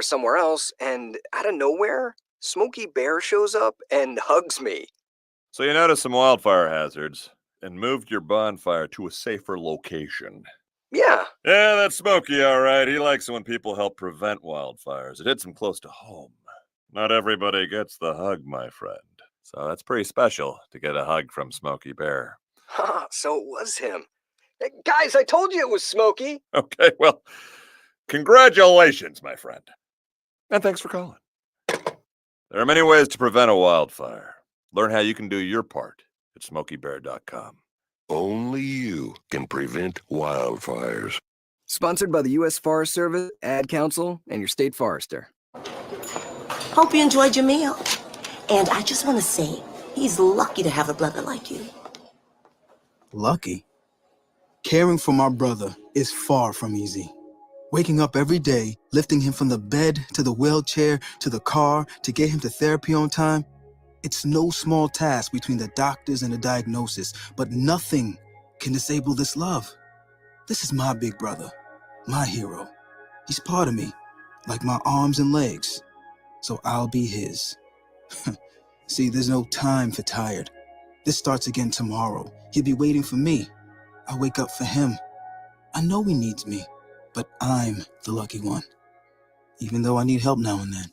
somewhere else, and out of nowhere, Smokey Bear shows up and hugs me. So you noticed some wildfire hazards and moved your bonfire to a safer location. Yeah. Yeah, that's Smokey, all right. He likes it when people help prevent wildfires. It hits him close to home. Not everybody gets the hug, my friend. So that's pretty special to get a hug from Smokey Bear. So it was him. Hey, guys, I told you it was Smokey. Okay, well, congratulations, my friend. And thanks for calling. There are many ways to prevent a wildfire. Learn how you can do your part at SmokeyBear.com. Only you can prevent wildfires. Sponsored by the U.S. Forest Service, Ad Council, and your state forester. Hope you enjoyed your meal. And I just want to say, he's lucky to have a brother like you. Lucky? Caring for my brother is far from easy. Waking up every day, lifting him from the bed to the wheelchair to the car to get him to therapy on time, it's no small task between the doctors and the diagnosis, but nothing can disable this love. This is my big brother, my hero. He's part of me, like my arms and legs, so I'll be his. See, there's no time for tired. This starts again tomorrow. He'll be waiting for me. I wake up for him. I know he needs me, but I'm the lucky one, even though I need help now and then.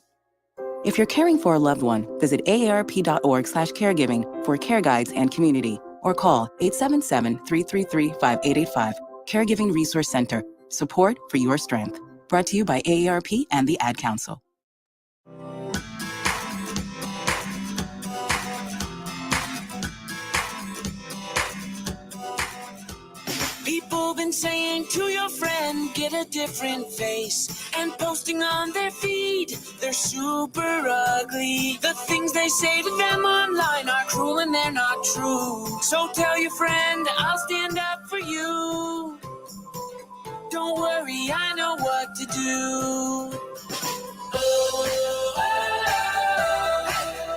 If you're caring for a loved one, visit aarp.org/caregiving for care guides and community, or call 877-333-5885. Caregiving Resource Center. Support for your strength. Brought to you by AARP and the Ad Council. People been saying to your friend, get a different face, and posting on their feed, they're super ugly. The things they say to them online are cruel and they're not true. So tell your friend, I'll stand up for you. Don't worry, I know what to do.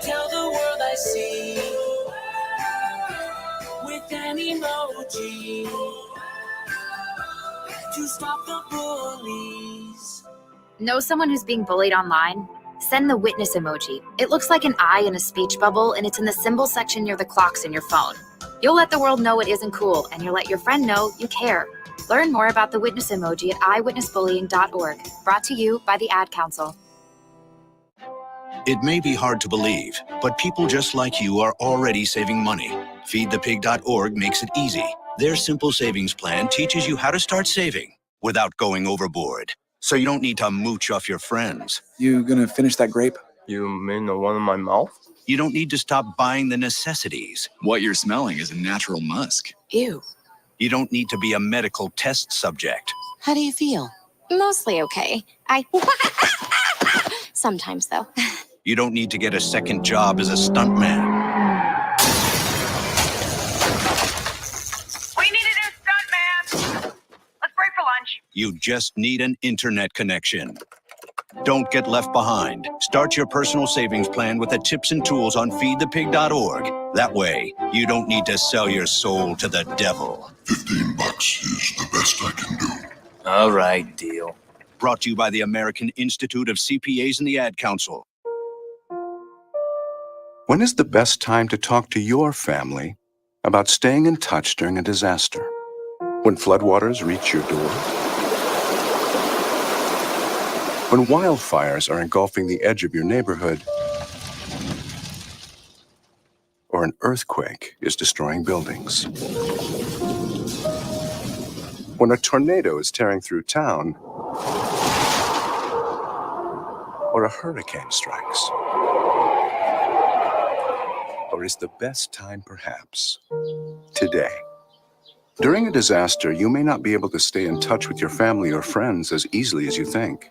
Tell the world I see with an emoji to stop the bullies. Know someone who's being bullied online? Send the witness emoji. It looks like an eye in a speech bubble, and it's in the symbol section near the clocks in your phone. You'll let the world know it isn't cool, and you'll let your friend know you care. Learn more about the witness emoji at iWitnessBullying.org. Brought to you by the Ad Council. It may be hard to believe, but people just like you are already saving money. FeedThePig.org makes it easy. Their simple savings plan teaches you how to start saving without going overboard. So you don't need to mooch off your friends. You gonna finish that grape? You mean the one in my mouth? You don't need to stop buying the necessities. What you're smelling is a natural musk. Ew. You don't need to be a medical test subject. How do you feel? Mostly okay. Sometimes, though. You don't need to get a second job as a stuntman. We need a new stuntman. Let's break for lunch. You just need an internet connection. Don't get left behind. Start your personal savings plan with the tips and tools on feedthepig.org. That way, you don't need to sell your soul to the devil. $15 is the best I can do. All right, deal. Brought to you by the American Institute of CPAs and the Ad Council. When is the best time to talk to your family about staying in touch during a disaster? When floodwaters reach your door? When wildfires are engulfing the edge of your neighborhood? Or an earthquake is destroying buildings? When a tornado is tearing through town? Or a hurricane strikes? Or is the best time perhaps today? During a disaster, you may not be able to stay in touch with your family or friends as easily as you think.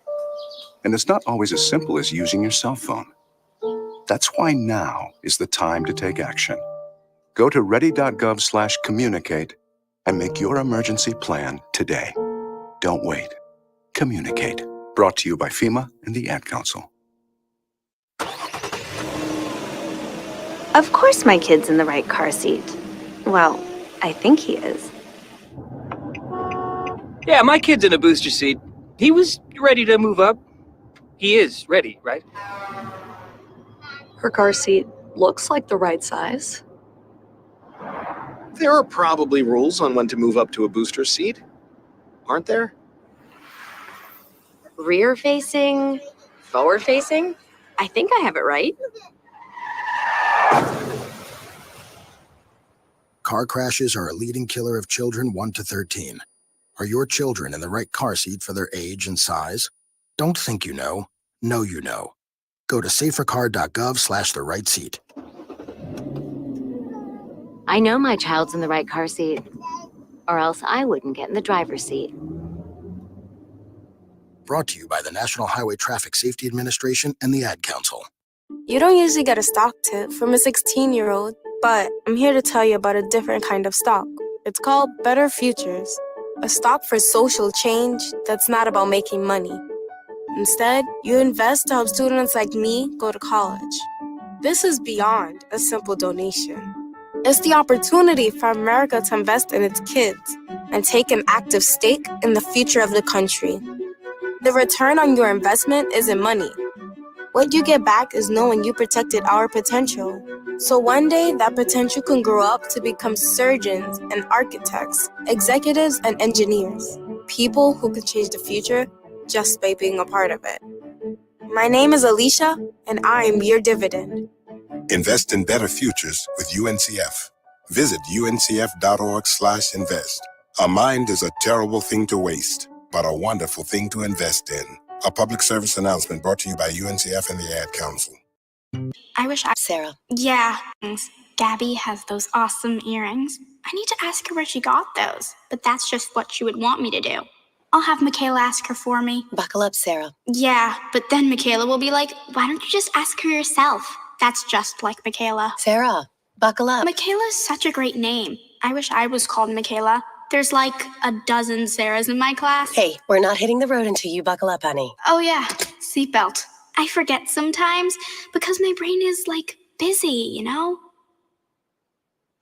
And it's not always as simple as using your cell phone. That's why now is the time to take action. Go to ready.gov/communicate and make your emergency plan today. Don't wait. Communicate. Brought to you by FEMA and the Ad Council. Of course my kid's in the right car seat. Well, I think he is. Yeah, my kid's in a booster seat. He was ready to move up. He is ready, right? Her car seat looks like the right size. There are probably rules on when to move up to a booster seat, aren't there? Rear facing, forward facing. I think I have it right. Car crashes are a leading killer of children 1 to 13. Are your children in the right car seat for their age and size? Don't think you know you know. Go to safercar.gov/the right seat. I know my child's in the right car seat, or else I wouldn't get in the driver's seat. Brought to you by the National Highway Traffic Safety Administration and the Ad Council. You don't usually get a stock tip from a 16-year-old, but I'm here to tell you about a different kind of stock. It's called Better Futures, a stock for social change that's not about making money. Instead, you invest to help students like me go to college. This is beyond a simple donation. It's the opportunity for America to invest in its kids and take an active stake in the future of the country. The return on your investment isn't money. What you get back is knowing you protected our potential. So one day, that potential can grow up to become surgeons and architects, executives and engineers, people who can change the future just by being a part of it. My name is Alicia, and I am your dividend. Invest in better futures with UNCF. Visit uncf.org/invest. A mind is a terrible thing to waste, but a wonderful thing to invest in. A public service announcement brought to you by UNCF and the Ad Council. I wish Sarah. Yeah. Gabby has those awesome earrings. I need to ask her where she got those, but that's just what she would want me to do. I'll have Michaela ask her for me. Buckle up, Sarah. Yeah, but then Michaela will be like, why don't you just ask her yourself? That's just like Michaela. Sarah, buckle up. Michaela's such a great name. I wish I was called Michaela. There's like a dozen Sarahs in my class. Hey, we're not hitting the road until you buckle up, honey. Oh yeah, seatbelt. I forget sometimes because my brain is like busy, you know?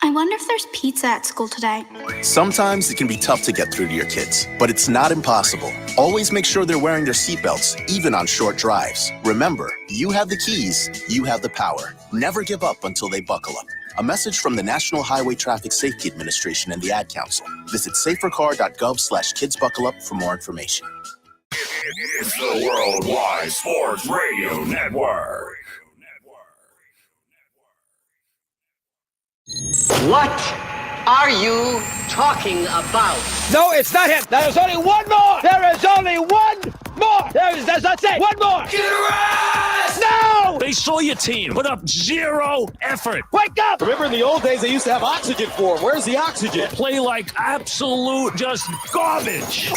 I wonder if there's pizza at school today. Sometimes it can be tough to get through to your kids, but it's not impossible. Always make sure they're wearing their seatbelts, even on short drives. Remember, you have the keys, you have the power. Never give up until they buckle up. A message from the National Highway Traffic Safety Administration and the Ad Council. Visit safercar.gov/kidsbuckleup for more information. It's the Worldwide Sports Radio Network. What are you talking about? No, it's not him. There is only one more. There is only one more. That's it. One more. Get a rest! No! They saw your team put up zero effort. Wake up! Remember in the old days, they used to have oxygen for them. Where's the oxygen? Play like absolute just garbage.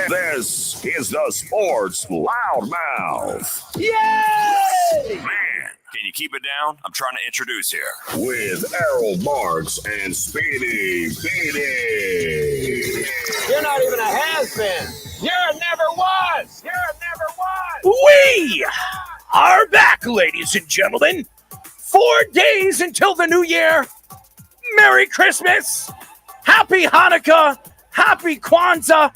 This is the Sports Loudmouth. Yay! Man, can you keep it down? I'm trying to introduce here. With Errol Marks and Speedy Petey. You're not even a has-been. You're a never was. You're a never was. We are back, ladies and gentlemen. 4 days until the new year. Merry Christmas. Happy Hanukkah. Happy Kwanzaa.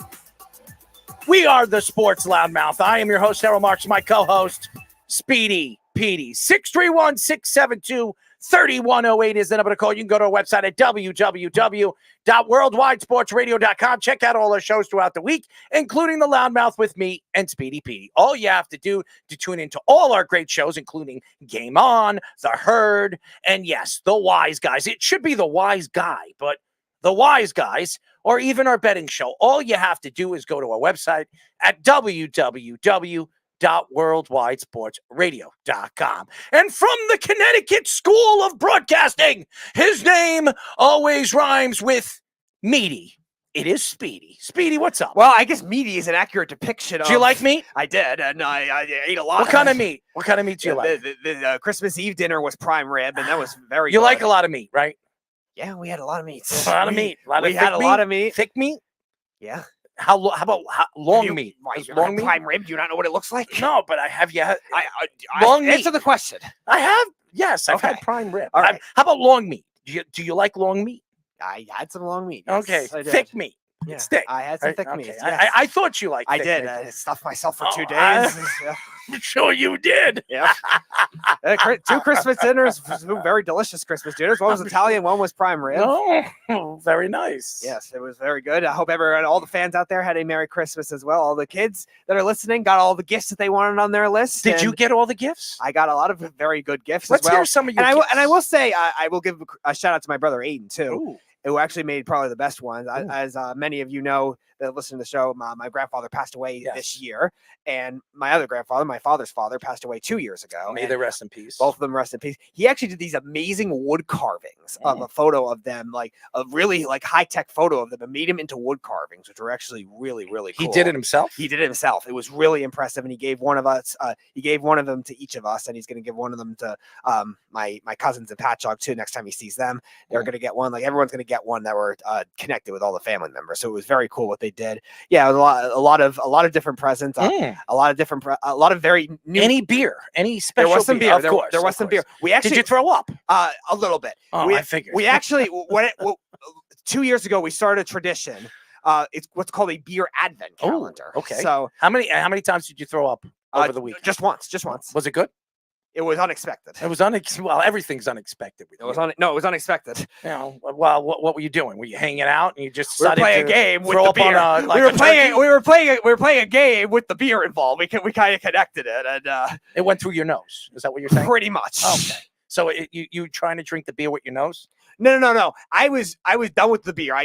We are the Sports Loudmouth. I am your host, Errol Marks, my co-host, Speedy Petey. 631-672-3108 is the number to call. You can go to our website at www.worldwidesportsradio.com. Check out all our shows throughout the week, including the Loudmouth with me and Speedy Petey. All you have to do to tune into all our great shows, including Game On, The Herd, and yes, The Wise Guys. It should be The Wise Guy, but The Wise Guys, or even our betting show. All you have to do is go to our website at www.worldwidesportsradio.com. And from the Connecticut School of Broadcasting, his name always rhymes with meaty. It is Speedy. Speedy, what's up? Well, I guess meaty is an accurate depiction of... Do you like meat? I did, and I ate a lot. What kind of meat? What kind of meat do you like? The Christmas Eve dinner was prime rib, and that was very You good. like a lot of meat, right? Yeah, we had a lot of meat. A lot of meat. We had a lot of meat. Thick meat? Yeah. How about long meat? Long meat? Prime rib? Do you not know what it looks like? No, but I have you. Long meat. Answer the question. I have. Yes, I've had prime rib. All right. How about long meat? Do you like long meat? I had some long meat. Okay. Yes, Thick meat. Yeah. Steak. I had some thick Okay. meats. Yes. I thought you liked I thick did. meat. I stuffed myself for 2 I- days. Yeah. I'm sure you did. Yeah. 2 Christmas dinners, 2 very delicious Christmas dinners. One was Italian, one was prime rib. Oh, very nice. Yes, it was very good. I hope everyone, all the fans out there, had a Merry Christmas as well. All the kids that are listening got all the gifts that they wanted on their list. Did you and get all the gifts? I got a lot of very good gifts Let's as well. hear some of your and gifts. I will say, I will give a shout out to my brother Aiden too, who actually made probably the best ones. As many of you know that listen to the show, my grandfather passed away this year, and my other grandfather, my father's father, passed away 2 years ago. May they rest in peace. Both of them rest in peace. He actually did these amazing wood carvings of a photo of them, like a really like high-tech photo of them, and made them into wood carvings, which were actually really, really cool. He did it himself? He did it himself. It was really impressive, and he gave one of us, he gave one of them to each of us, and he's going to give one of them to my cousins and Patchogue too. Next time he sees them, they're going to get one. Like everyone's going to get one that were connected with all the family members. So it was very cool what they did. Yeah, it was a lot of different presents. A lot of very new. Any beer? Any special? There was some beer. Of course, there was some beer. We actually did you throw up? A little bit. Oh, I figured. We actually 2 years ago we started a tradition. It's what's called a beer advent calendar. Okay. So how many times did you throw up over the week? Just once. Just once. Was it good? It was unexpected. It was well, everything's unexpected. With it was unexpected. You know, well, what were you doing? Were you hanging out and you just We were decided playing to a game with throw the up beer. on a, like we were a playing. turkey? We were playing a game with the beer involved. We kind of connected it, and it went through your nose. Is that what you're saying? Pretty much. Okay. So you trying to drink the beer with your nose? No. I was done with the beer.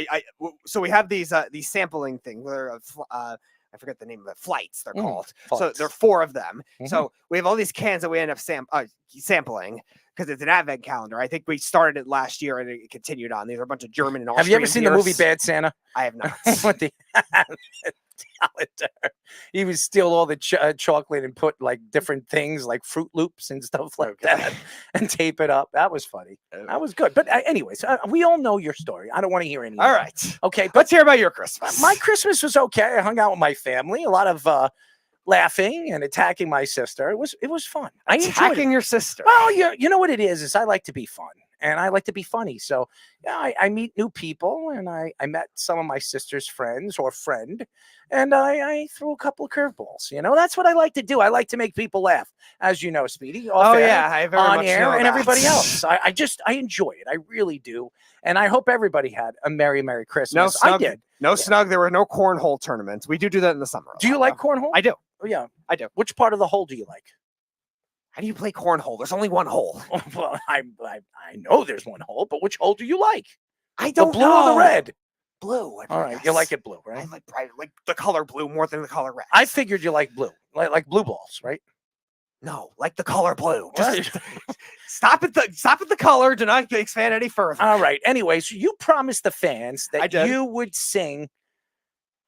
So we have these sampling things where I forget the name of it. Flights, they're called. So flights. there are 4 of them. So we have all these cans that we end up sampling because it's an advent calendar. I think we started it last year and it continued on. These are a bunch of German and Austrian Have you ever seen the movie beers. Bad Santa? I have not. With the calendar. He would steal all the chocolate and put like different things like Fruit Loops and stuff like that and tape it up. That was funny. That was good. But anyways, we all know your story. I don't want to hear any. All right. Okay. Let's hear about your Christmas. My Christmas was okay. I hung out with my family. A lot of laughing and attacking my sister. It was fun. I enjoyed Attacking it. your sister. Well, you know what it is I like to be fun. And I like to be funny. So yeah, I meet new people, and I met some of my sister's friends or friend, and I threw a couple of curveballs. You know, that's what I like to do. I like to make people laugh, as you know, Speedy. Off air, I very on much air, know and that. everybody else. I enjoy it. I really do. And I hope everybody had a Merry Christmas. No snug, I did. No snug. There were no cornhole tournaments. We do that in the summer. Do you like cornhole? I do. Oh, yeah, I do. Which part of the hole do you like? How do you play cornhole? There's only one hole. Well, I know there's one hole, but which hole do you like? I don't the blue know. or the red? Blue. All right, you like it blue, right? I like the color blue more than the color red. I figured you like blue, like blue balls, right? No, like the color blue. Just stop at the color. Do not expand any further. All right. Anyway, so you promised the fans that you would sing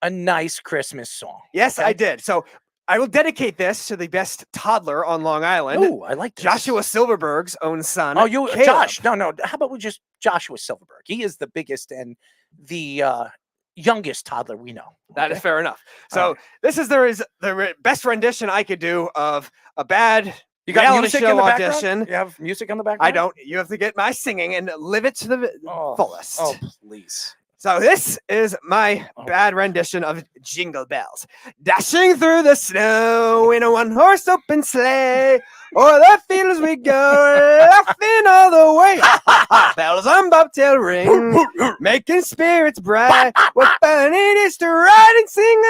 a nice Christmas song. Yes, okay? I did. So I will dedicate this to the best toddler on Long Island. Oh, I like this. Joshua Silverberg's own son. Oh, you, Caleb. Josh. No. How about we just Joshua Silverberg? He is the biggest and the youngest toddler we know. That is fair enough. So this is the best rendition I could do of a bad You got reality music show in the audition. background? You have music on the background? I don't. You have to get my singing and live it to the fullest. Oh, please. So this is my bad rendition of Jingle Bells. Dashing through the snow in a one-horse open sleigh. O'er the fields we go, laughing all the way. Bells on bobtail ring, making spirits bright. What fun it is to ride and sing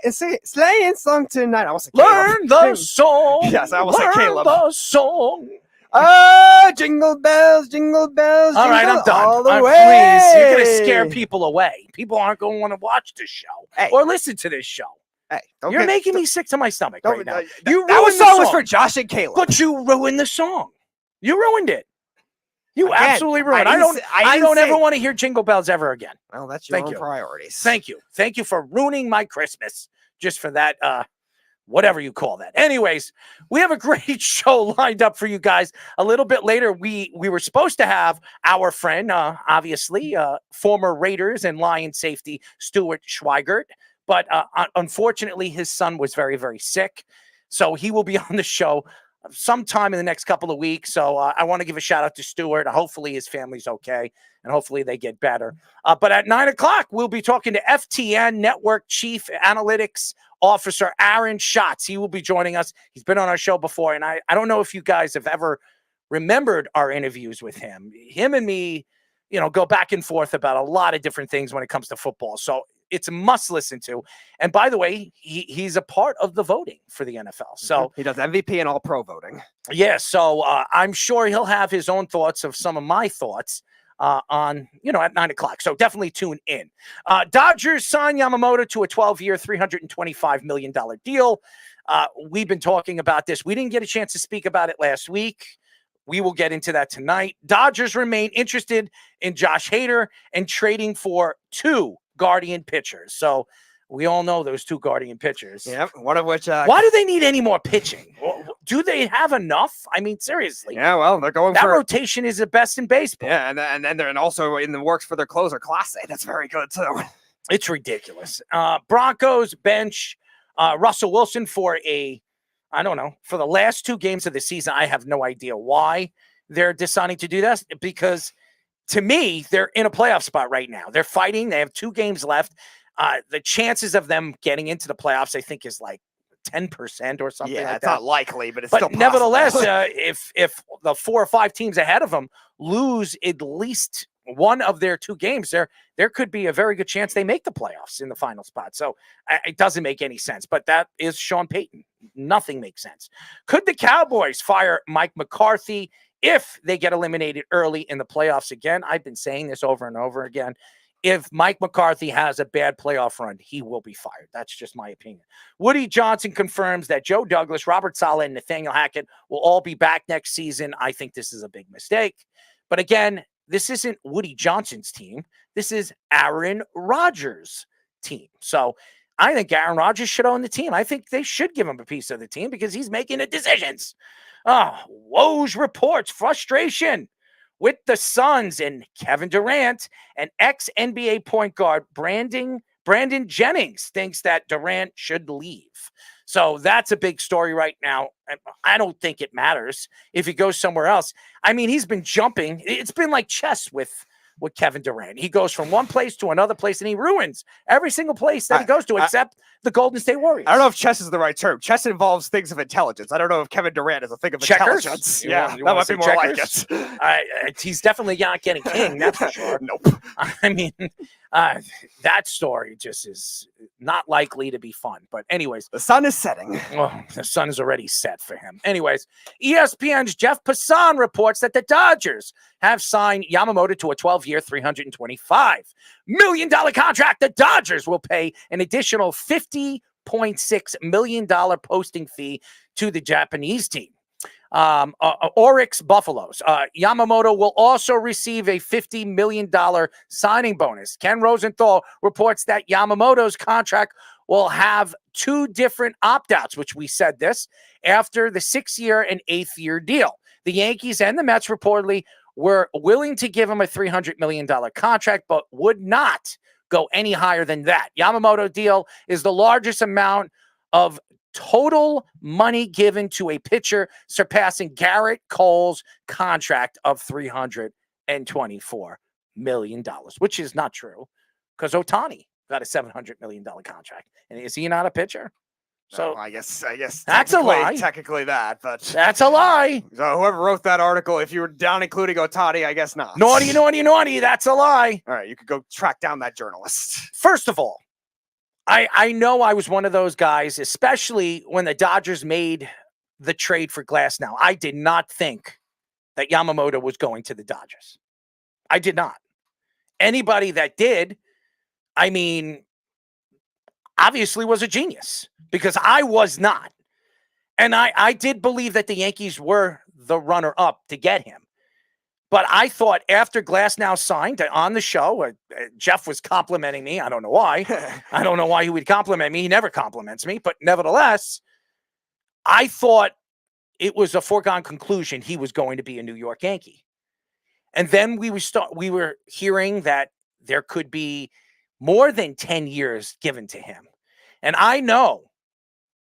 a sleighing song tonight. I was Learn the song. Yes, I was like Caleb. Learn the song. Oh, jingle bells, jingle bells. All right, jingle I'm done. all the Please, way. you're going to scare people away. People aren't going to want to watch this show or listen to this show. Hey, you're making me sick to my stomach right now. You that ruined the song was for Josh and Caleb. But you ruined the song. You ruined it. You Again, absolutely ruined it. I don't ever want to hear Jingle Bells ever again. Well, that's your Thank own you. priorities. Thank you. Thank you for ruining my Christmas just for that, whatever you call that. Anyways, we have a great show lined up for you guys. A little bit later, we were supposed to have our friend, obviously, former Raiders and Lions safety, Stuart Schweigert. But unfortunately, his son was very, very sick. So he will be on the show sometime in the next couple of weeks. So I want to give a shout out to Stuart. Hopefully his family's okay, and hopefully they get better. But at 9 o'clock, we'll be talking to FTN Network Chief Analytics Officer Aaron Schatz. He will be joining us. He's been on our show before, and I don't know if you guys have ever remembered our interviews with him. Him and me, go back and forth about a lot of different things when it comes to football. So it's a must listen to. And by the way, he's a part of the voting for the NFL. So he does MVP and All-Pro voting. Yeah, so I'm sure he'll have his own thoughts of some of my thoughts on, at 9 o'clock. So definitely tune in. Dodgers sign Yamamoto to a 12-year, $325 million deal. We've been talking about this. We didn't get a chance to speak about it last week. We will get into that tonight. Dodgers remain interested in Josh Hader and trading for 2 Guardian pitchers. So we all know those 2 Guardian pitchers. Yeah, one of which. Why do they need any more pitching? Do they have enough? I mean, seriously. Yeah, well, they're going that rotation is the best in baseball. Yeah, and then they're also in the works for their closer, Clase. That's very good too. It's ridiculous. Broncos bench Russell Wilson for for the last 2 games of the season. I have no idea why they're deciding to do this, because to me, they're in a playoff spot right now. They're fighting. They have 2 games left. The chances of them getting into the playoffs, I think, is like 10% or something. Yeah, like it's that. not likely, but it's still possible. Nevertheless, if the 4 or 5 teams ahead of them lose at least one of their 2 games, there could be a very good chance they make the playoffs in the final spot. So it doesn't make any sense. But that is Sean Payton. Nothing makes sense. Could the Cowboys fire Mike McCarthy if they get eliminated early in the playoffs again? I've been saying this over and over again. If Mike McCarthy has a bad playoff run, he will be fired. That's just my opinion. Woody Johnson confirms that Joe Douglas, Robert Saleh, and Nathaniel Hackett will all be back next season. I think this is a big mistake. But again, this isn't Woody Johnson's team. This is Aaron Rodgers' team. So I think Aaron Rodgers should own the team. I think they should give him a piece of the team because he's making the decisions. Woj reports frustration with the Suns and Kevin Durant, and ex-NBA point guard Brandon Jennings thinks that Durant should leave. So that's a big story right now. I don't think it matters if he goes somewhere else. I mean, he's been jumping. It's been like chess with Kevin Durant. He goes from one place to another place, and he ruins every single place that he goes to, except the Golden State Warriors. I don't know if chess is the right term. Chess involves things of intelligence. I don't know if Kevin Durant is a thing of Checkers? intelligence. You That might be more checkers? like it. He's definitely not getting king, that's for sure. Nope. I mean, that story just is not likely to be fun. But anyways. The sun is setting. Well, the sun is already set for him. Anyways, ESPN's Jeff Passan reports that the Dodgers have signed Yamamoto to a 12-year, $325 million contract. The Dodgers will pay an additional $50.6 million posting fee to the Japanese team. Oryx Buffaloes. Yamamoto will also receive a $50 million signing bonus. Ken Rosenthal reports that Yamamoto's contract will have 2 different opt-outs, which we said this, after the 6-year and 8th-year deal. The Yankees and the Mets reportedly were willing to give him a $300 million contract, but would not go any higher than that. Yamamoto deal is the largest amount of total money given to a pitcher, surpassing Garrett Cole's contract of $324 million, which is not true because Ohtani got a $700 million contract. And is he not a pitcher? So I guess that's a lie. Technically that, but that's a lie. So whoever wrote that article, if you were down including Ohtani, I guess not. Naughty. That's a lie. All right, you could go track down that journalist. First of all, I know I was one of those guys, especially when the Dodgers made the trade for Glasnow. I did not think that Yamamoto was going to the Dodgers. I did not. Anybody that did, I mean, obviously was a genius because I was not. And I did believe that the Yankees were the runner-up to get him. But I thought after Glasnow signed on the show, Jeff was complimenting me. I don't know why. I don't know why he would compliment me. He never compliments me. But nevertheless, I thought it was a foregone conclusion he was going to be a New York Yankee. And then we were hearing that there could be more than 10 years given to him. And I know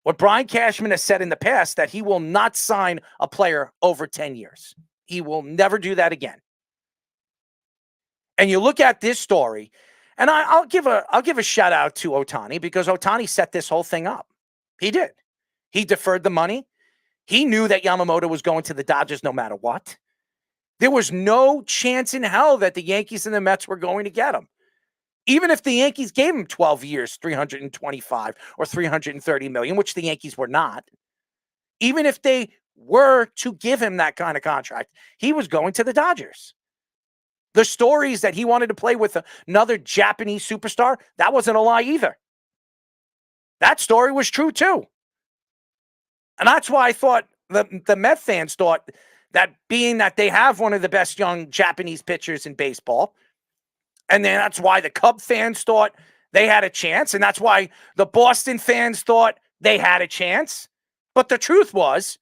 What Brian Cashman has said in the past, that he will not sign a player over 10 years. He will never do that again. And you look at this story, and I'll give a shout out to Ohtani, because Ohtani set this whole thing up. He did. He deferred the money. He knew that Yamamoto was going to the Dodgers no matter what. There was no chance in hell that the Yankees and the Mets were going to get him. Even if the Yankees gave him 12 years, 325 or 330 million, which the Yankees were not, even if they were to give him that kind of contract, he was going to the Dodgers. The stories that he wanted to play with another Japanese superstar, that wasn't a lie either. That story was true too. And that's why I thought the Met fans thought that, being that they have one of the best young Japanese pitchers in baseball, and then that's why the Cub fans thought they had a chance, and that's why the Boston fans thought they had a chance. But the truth was,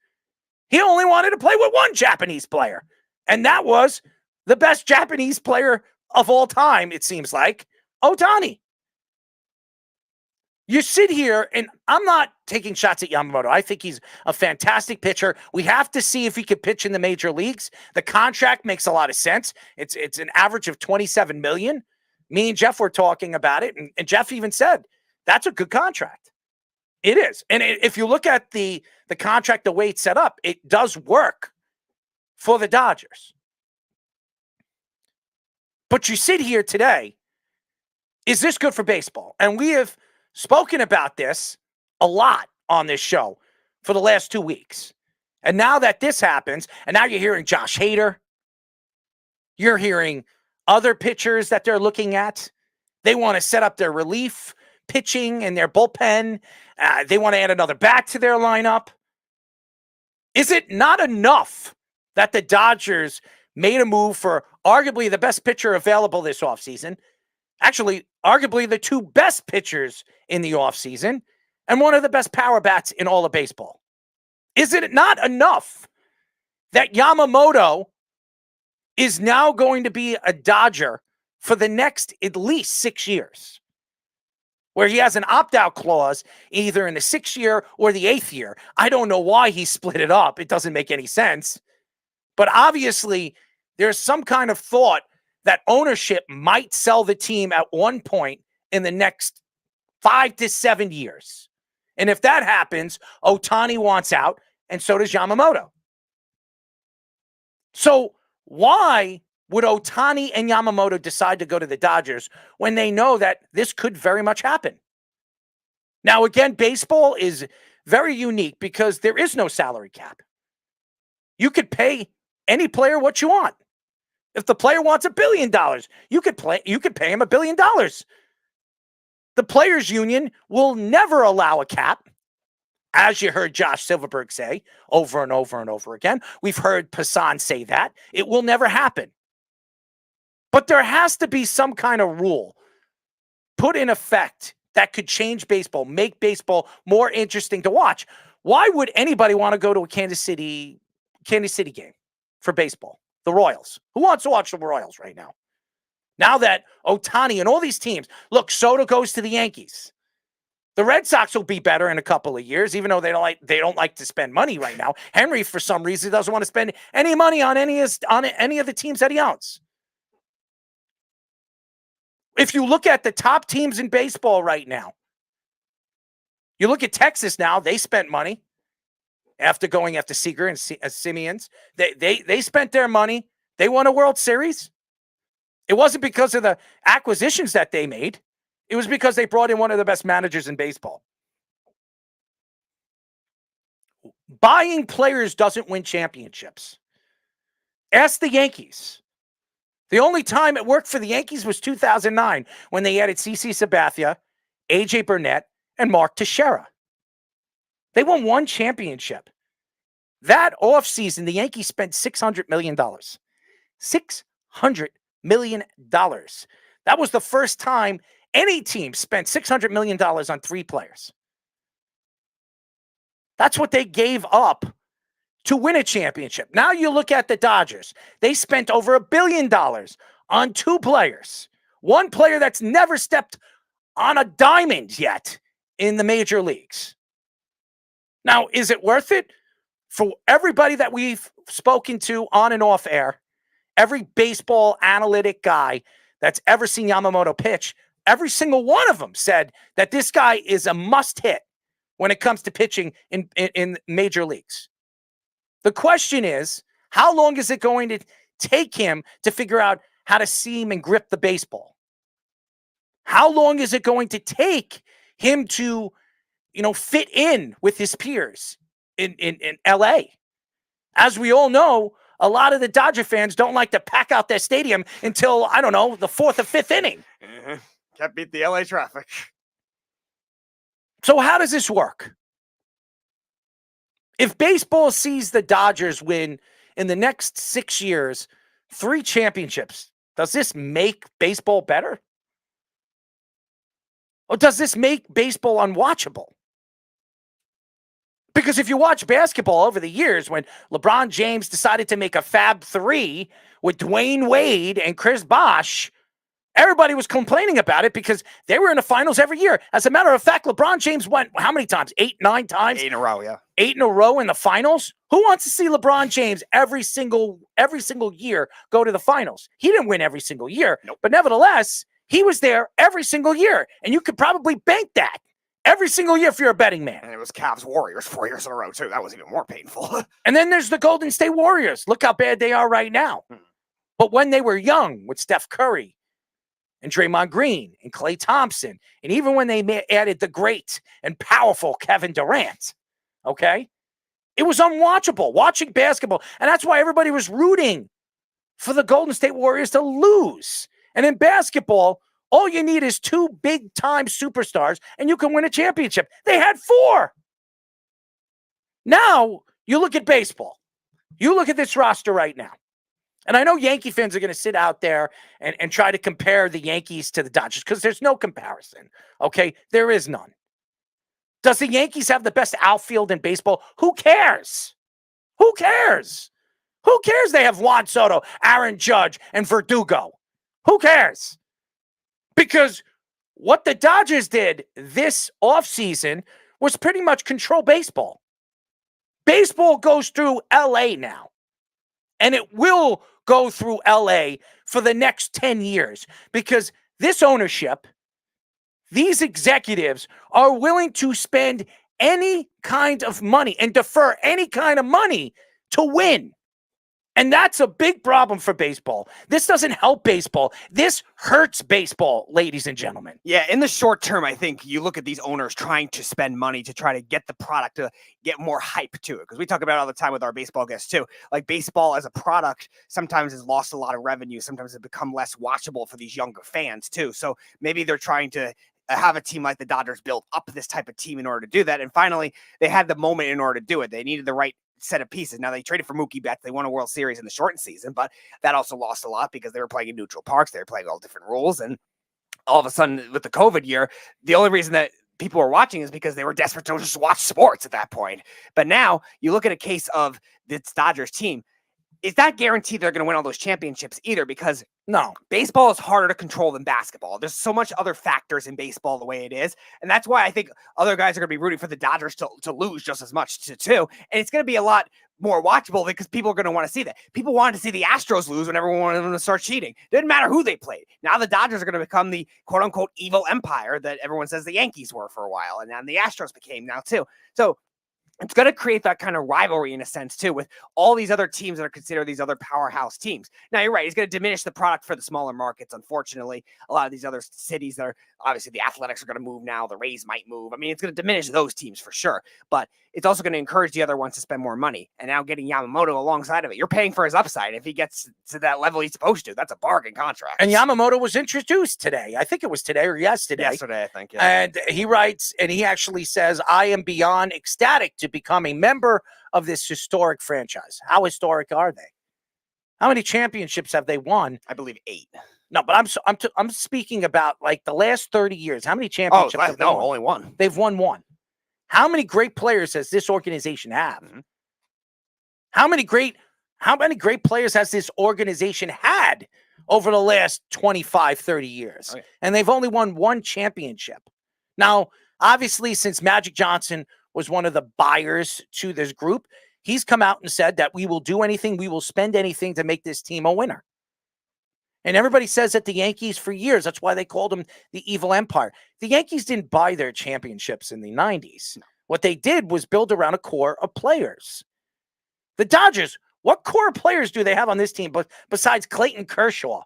he only wanted to play with one Japanese player, and that was the best Japanese player of all time, it seems like, Ohtani. You sit here, and I'm not taking shots at Yamamoto. I think he's a fantastic pitcher. We have to see if he could pitch in the major leagues. The contract makes a lot of sense. It's an average of $27 million. Me and Jeff were talking about it, and Jeff even said, that's a good contract. It is. And if you look at the contract, the way it's set up, it does work for the Dodgers. But you sit here today, is this good for baseball? And we have spoken about this a lot on this show for the last 2 weeks. And now that this happens, and now you're hearing Josh Hader, you're hearing other pitchers that they're looking at. They want to set up their relief pitching and their bullpen. They want to add another bat to their lineup. Is it not enough that the Dodgers made a move for arguably the best pitcher available this offseason? Actually, arguably the two best pitchers in the offseason, and one of the best power bats in all of baseball. Is it not enough that Yamamoto is now going to be a Dodger for the next at least 6 years, where he has an opt-out clause either in the 6th year or the 8th year? I don't know why he split it up. It doesn't make any sense. But obviously, there's some kind of thought that ownership might sell the team at one point in the next 5 to 7 years. And if that happens, Ohtani wants out, and so does Yamamoto. So why would Ohtani and Yamamoto decide to go to the Dodgers when they know that this could very much happen? Now, again, baseball is very unique because there is no salary cap. You could pay any player what you want. If the player wants $1 billion, you could pay him $1 billion. The players' union will never allow a cap, as you heard Josh Silverberg say over and over and over again. We've heard Passan say that. It will never happen. But there has to be some kind of rule put in effect that could change baseball, make baseball more interesting to watch. Why would anybody want to go to a Kansas City game for baseball? The Royals. Who wants to watch the Royals right now? Now that Ohtani and all these teams, look, Soto goes to the Yankees. The Red Sox will be better in a couple of years, even though they don't like to spend money right now. Henry, for some reason, doesn't want to spend any money on any of the teams that he owns. If you look at the top teams in baseball right now, you look at Texas now, they spent money after going after Seager and Simeons. They spent their money. They won a World Series. It wasn't because of the acquisitions that they made. It was because they brought in one of the best managers in baseball. Buying players doesn't win championships. Ask the Yankees. The only time it worked for the Yankees was 2009 when they added CeCe Sabathia, AJ Burnett, and Mark Teixeira. They won one championship. That offseason, the Yankees spent $600 million. $600 million. That was the first time any team spent $600 million on 3 players. That's what they gave up to win a championship. Now you look at the Dodgers. They spent over $1 billion on 2 players. One player that's never stepped on a diamond yet in the major leagues. Now, is it worth it? For everybody that we've spoken to on and off air, every baseball analytic guy that's ever seen Yamamoto pitch, every single one of them said that this guy is a must-hit when it comes to pitching in major leagues. The question is, how long is it going to take him to figure out how to seam and grip the baseball? How long is it going to take him to, fit in with his peers in LA? As we all know, a lot of the Dodger fans don't like to pack out their stadium until, I don't know, the 4th or 5th inning. Can't beat the LA traffic. So how does this work? If baseball sees the Dodgers win in the next 6 years 3 championships, does this make baseball better? Or does this make baseball unwatchable? Because if you watch basketball over the years, when LeBron James decided to make a Fab 3 with Dwayne Wade and Chris Bosh, everybody was complaining about it because they were in the finals every year. As a matter of fact, LeBron James went how many times? 8, 9 times? 8 in a row, yeah. 8 in a row in the finals? Who wants to see LeBron James every single year go to the finals? He didn't win every single year, but nevertheless, he was there every single year, and you could probably bank that every single year if you're a betting man. And it was Cavs Warriors 4 years in a row, too. That was even more painful. And then there's the Golden State Warriors. Look how bad they are right now. But when they were young with Steph Curry and Draymond Green and Klay Thompson, and even when they added the great and powerful Kevin Durant, okay, it was unwatchable watching basketball. And that's why everybody was rooting for the Golden State Warriors to lose. And in basketball, all you need is 2 big-time superstars, and you can win a championship. They had 4. Now, you look at baseball. You look at this roster right now. And I know Yankee fans are going to sit out there and try to compare the Yankees to the Dodgers because there's no comparison, okay? There is none. Does the Yankees have the best outfield in baseball? Who cares? Who cares? Who cares they have Juan Soto, Aaron Judge, and Verdugo? Who cares? Because what the Dodgers did this offseason was pretty much control baseball. Baseball goes through LA now, and it will go through LA for the next 10 years because this ownership, these executives are willing to spend any kind of money and defer any kind of money to win. And that's a big problem for baseball. This doesn't help baseball. This hurts baseball, ladies and gentlemen. Yeah, in the short term, I think you look at these owners trying to spend money to try to get the product to get more hype to it. Because we talk about it all the time with our baseball guests too. Like baseball as a product sometimes has lost a lot of revenue. Sometimes it's become less watchable for these younger fans too. So maybe they're trying to have a team like the Dodgers build up this type of team in order to do that. And finally, they had the moment in order to do it. They needed the right set of pieces. Now they traded for Mookie Betts. They won a World Series in the shortened season, but that also lost a lot because they were playing in neutral parks. They were playing all different rules. And all of a sudden with the COVID year, the only reason that people were watching is because they were desperate to just watch sports at that point. But now you look at a case of this Dodgers team, it's not guaranteed they're going to win all those championships either because no, baseball is harder to control than basketball. There's so much other factors in baseball the way it is. And that's why I think other guys are going to be rooting for the Dodgers to lose just as much too. And it's going to be a lot more watchable because people are going to want to see that. People wanted to see the Astros lose when everyone wanted them to start cheating. Didn't matter who they played. Now the Dodgers are going to become the quote unquote evil empire that everyone says the Yankees were for a while. And then the Astros became now too. So it's going to create that kind of rivalry in a sense, too, with all these other teams that are considered these other powerhouse teams. Now, you're right. It's going to diminish the product for the smaller markets, unfortunately. A lot of these other cities that are obviously the Athletics are going to move now. The Rays might move. I mean, it's going to diminish those teams for sure. But it's also going to encourage the other ones to spend more money. And now getting Yamamoto alongside of it, you're paying for his upside. If he gets to that level he's supposed to, that's a bargain contract. And Yamamoto was introduced today. I think it was today or yesterday. Yesterday, I think. Yeah. And he writes, and he actually says, I am beyond ecstatic to become a member of this historic franchise. How historic are they? How many championships have they won? I believe 8. No, but I'm speaking about like the last 30 years. How many championships have they won? Only one. They've won one. How many great players has this organization have? Mm-hmm. How many great players has this organization had over the last 25, 30 years? Okay. And they've only won one championship. Now, obviously, since Magic Johnson was one of the buyers to this group. He's come out and said that we will do anything, we will spend anything to make this team a winner. And everybody says that the Yankees for years, that's why they called them the evil empire. The Yankees didn't buy their championships in the 90s. What they did was build around a core of players. The Dodgers, what core of players do they have on this team besides Clayton Kershaw?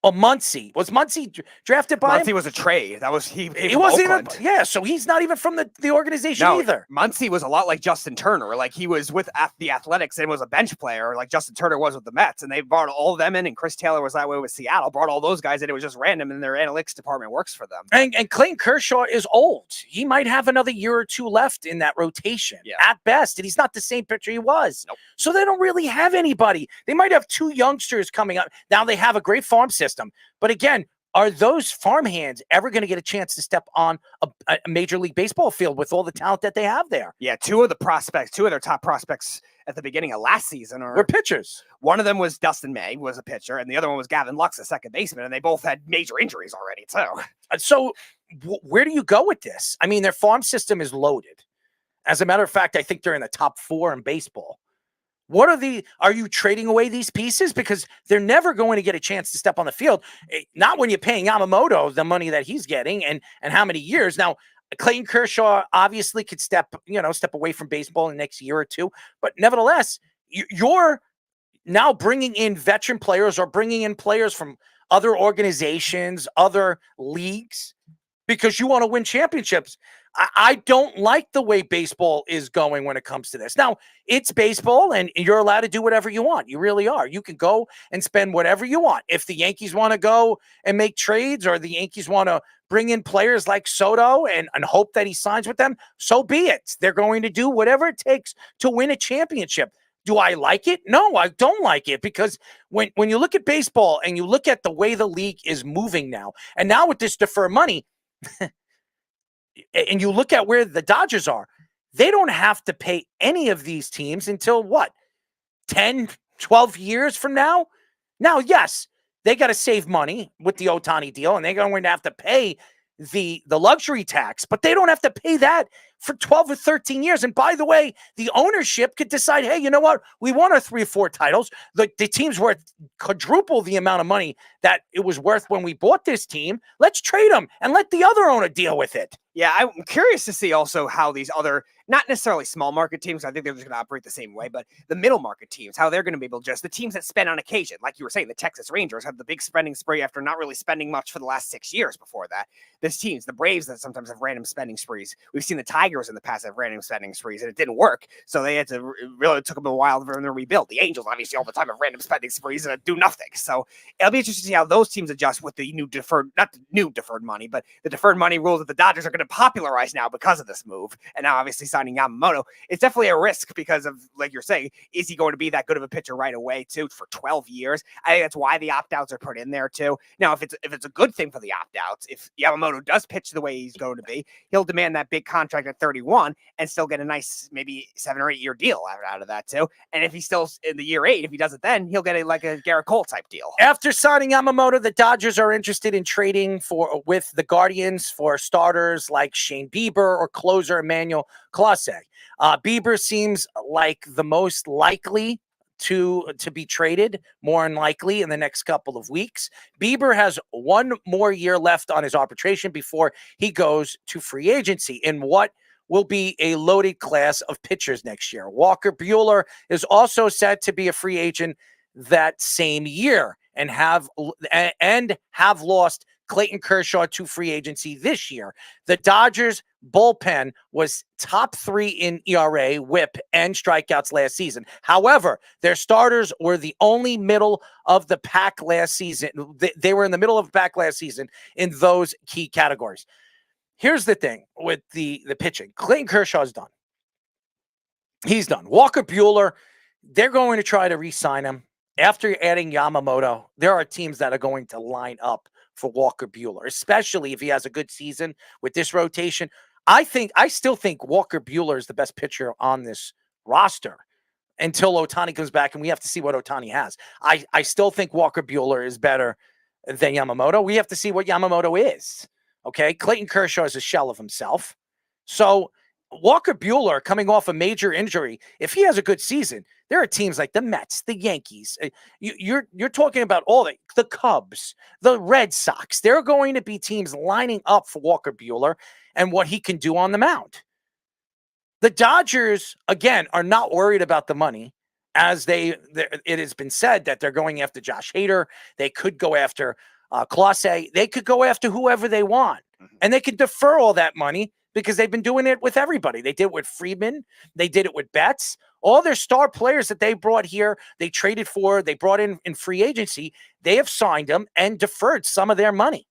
Or Muncy. Was Muncy drafted by him? Muncy was a trade. That was he wasn't even, so he's not even from the organization either. Muncy was a lot like Justin Turner. Like he was with the Athletics and was a bench player, like Justin Turner was with the Mets. And they brought all of them in, and Chris Taylor was that way with Seattle. Brought all those guys in. It was just random, and their analytics department works for them. And Clayton Kershaw is old. He might have another year or two left in that rotation at best. And he's not the same pitcher he was. Nope. So they don't really have anybody. They might have 2 youngsters coming up. Now they have a great farm system. But again, are those farmhands ever going to get a chance to step on a Major League Baseball field with all the talent that they have there? Yeah, 2 of their top prospects at the beginning of last season were pitchers. One of them was Dustin May, was a pitcher, and the other one was Gavin Lux, a second baseman, and they both had major injuries already, too. So where do you go with this? I mean, their farm system is loaded. As a matter of fact, I think they're in the top 4 in baseball. Are you trading away these pieces? Because they're never going to get a chance to step on the field. Not when you're paying Yamamoto the money that he's getting and how many years. Now, Clayton Kershaw obviously could step away from baseball in the next year or 2. But nevertheless, you're now bringing in veteran players or bringing in players from other organizations, other leagues, because you want to win championships. I don't like the way baseball is going when it comes to this. Now, it's baseball, and you're allowed to do whatever you want. You really are. You can go and spend whatever you want. If the Yankees want to go and make trades, or the Yankees want to bring in players like Soto and hope that he signs with them, so be it. They're going to do whatever it takes to win a championship. Do I like it? No, I don't like it, because when you look at baseball and you look at the way the league is moving now, and now with this deferred money, and you look at where the Dodgers are, they don't have to pay any of these teams until what, 10, 12 years from now? Now, yes, they got to save money with the Ohtani deal, and they're going to have to pay the luxury tax, but they don't have to pay that for 12 or 13 years. And by the way, the ownership could decide, hey, you know what? We won our 3 or 4 titles. The team's worth quadruple the amount of money that it was worth when we bought this team. Let's trade them and let the other owner deal with it. Yeah, I'm curious to see also how these other, not necessarily small market teams, I think they're just going to operate the same way, but the middle market teams, how they're going to be able to the teams that spend on occasion. Like you were saying, the Texas Rangers have the big spending spree after not really spending much for the last 6 years before that. There's teams, the Braves, that sometimes have random spending sprees. We've seen the Tigers in the past have random spending sprees, and it didn't work. So they had to, really took them a while for them to rebuild. The Angels, obviously, all the time have random spending sprees and do nothing. So it'll be interesting to see how those teams adjust with the new deferred money, but the deferred money rules that the Dodgers are going to popularize now because of this move. And now obviously signing Yamamoto, it's definitely a risk because of, like you're saying, is he going to be that good of a pitcher right away too for 12 years? I think that's why the opt-outs are put in there too. Now, if it's a good thing for the opt-outs, if Yamamoto does pitch the way he's going to be, he'll demand that big contract at 31 and still get a nice maybe 7 or 8 year deal out of that too. And if he's still in the year 8, if he does it then, he'll get a Garrett Cole type deal. After signing Yamamoto, the Dodgers are interested in trading with the Guardians for starters like Shane Bieber or closer Emmanuel Clase. Bieber seems like the most likely to be traded, more than likely in the next couple of weeks. Bieber has 1 more year left on his arbitration before he goes to free agency in what will be a loaded class of pitchers next year. Walker Buehler is also set to be a free agent that same year and have lost Clayton Kershaw to free agency this year. The Dodgers bullpen was top 3 in ERA, WHIP, and strikeouts last season. However, their starters were the only middle of the pack last season. They were in the middle of the pack last season in those key categories. Here's the thing with the pitching. Clayton Kershaw is done. He's done. Walker Buehler, they're going to try to re-sign him. After adding Yamamoto, there are teams that are going to line up for Walker Buehler, especially if he has a good season with this rotation. I still think Walker Buehler is the best pitcher on this roster until Ohtani comes back, and we have to see what Ohtani has. I still think Walker Buehler is better than Yamamoto. We have to see what Yamamoto is. Okay, Clayton Kershaw is a shell of himself. So Walker Buehler coming off a major injury, if he has a good season, there are teams like the Mets, the Yankees. You're talking about all the Cubs, the Red Sox. There are going to be teams lining up for Walker Buehler and what he can do on the mound. The Dodgers, again, are not worried about the money, as it has been said that they're going after Josh Hader. They could go after Clase. They could go after whoever they want, and they could defer all that money because they've been doing it with everybody. They did it with Friedman. They did it with Betts. All their star players that they brought here, they traded for, they brought in free agency. They have signed them and deferred some of their money.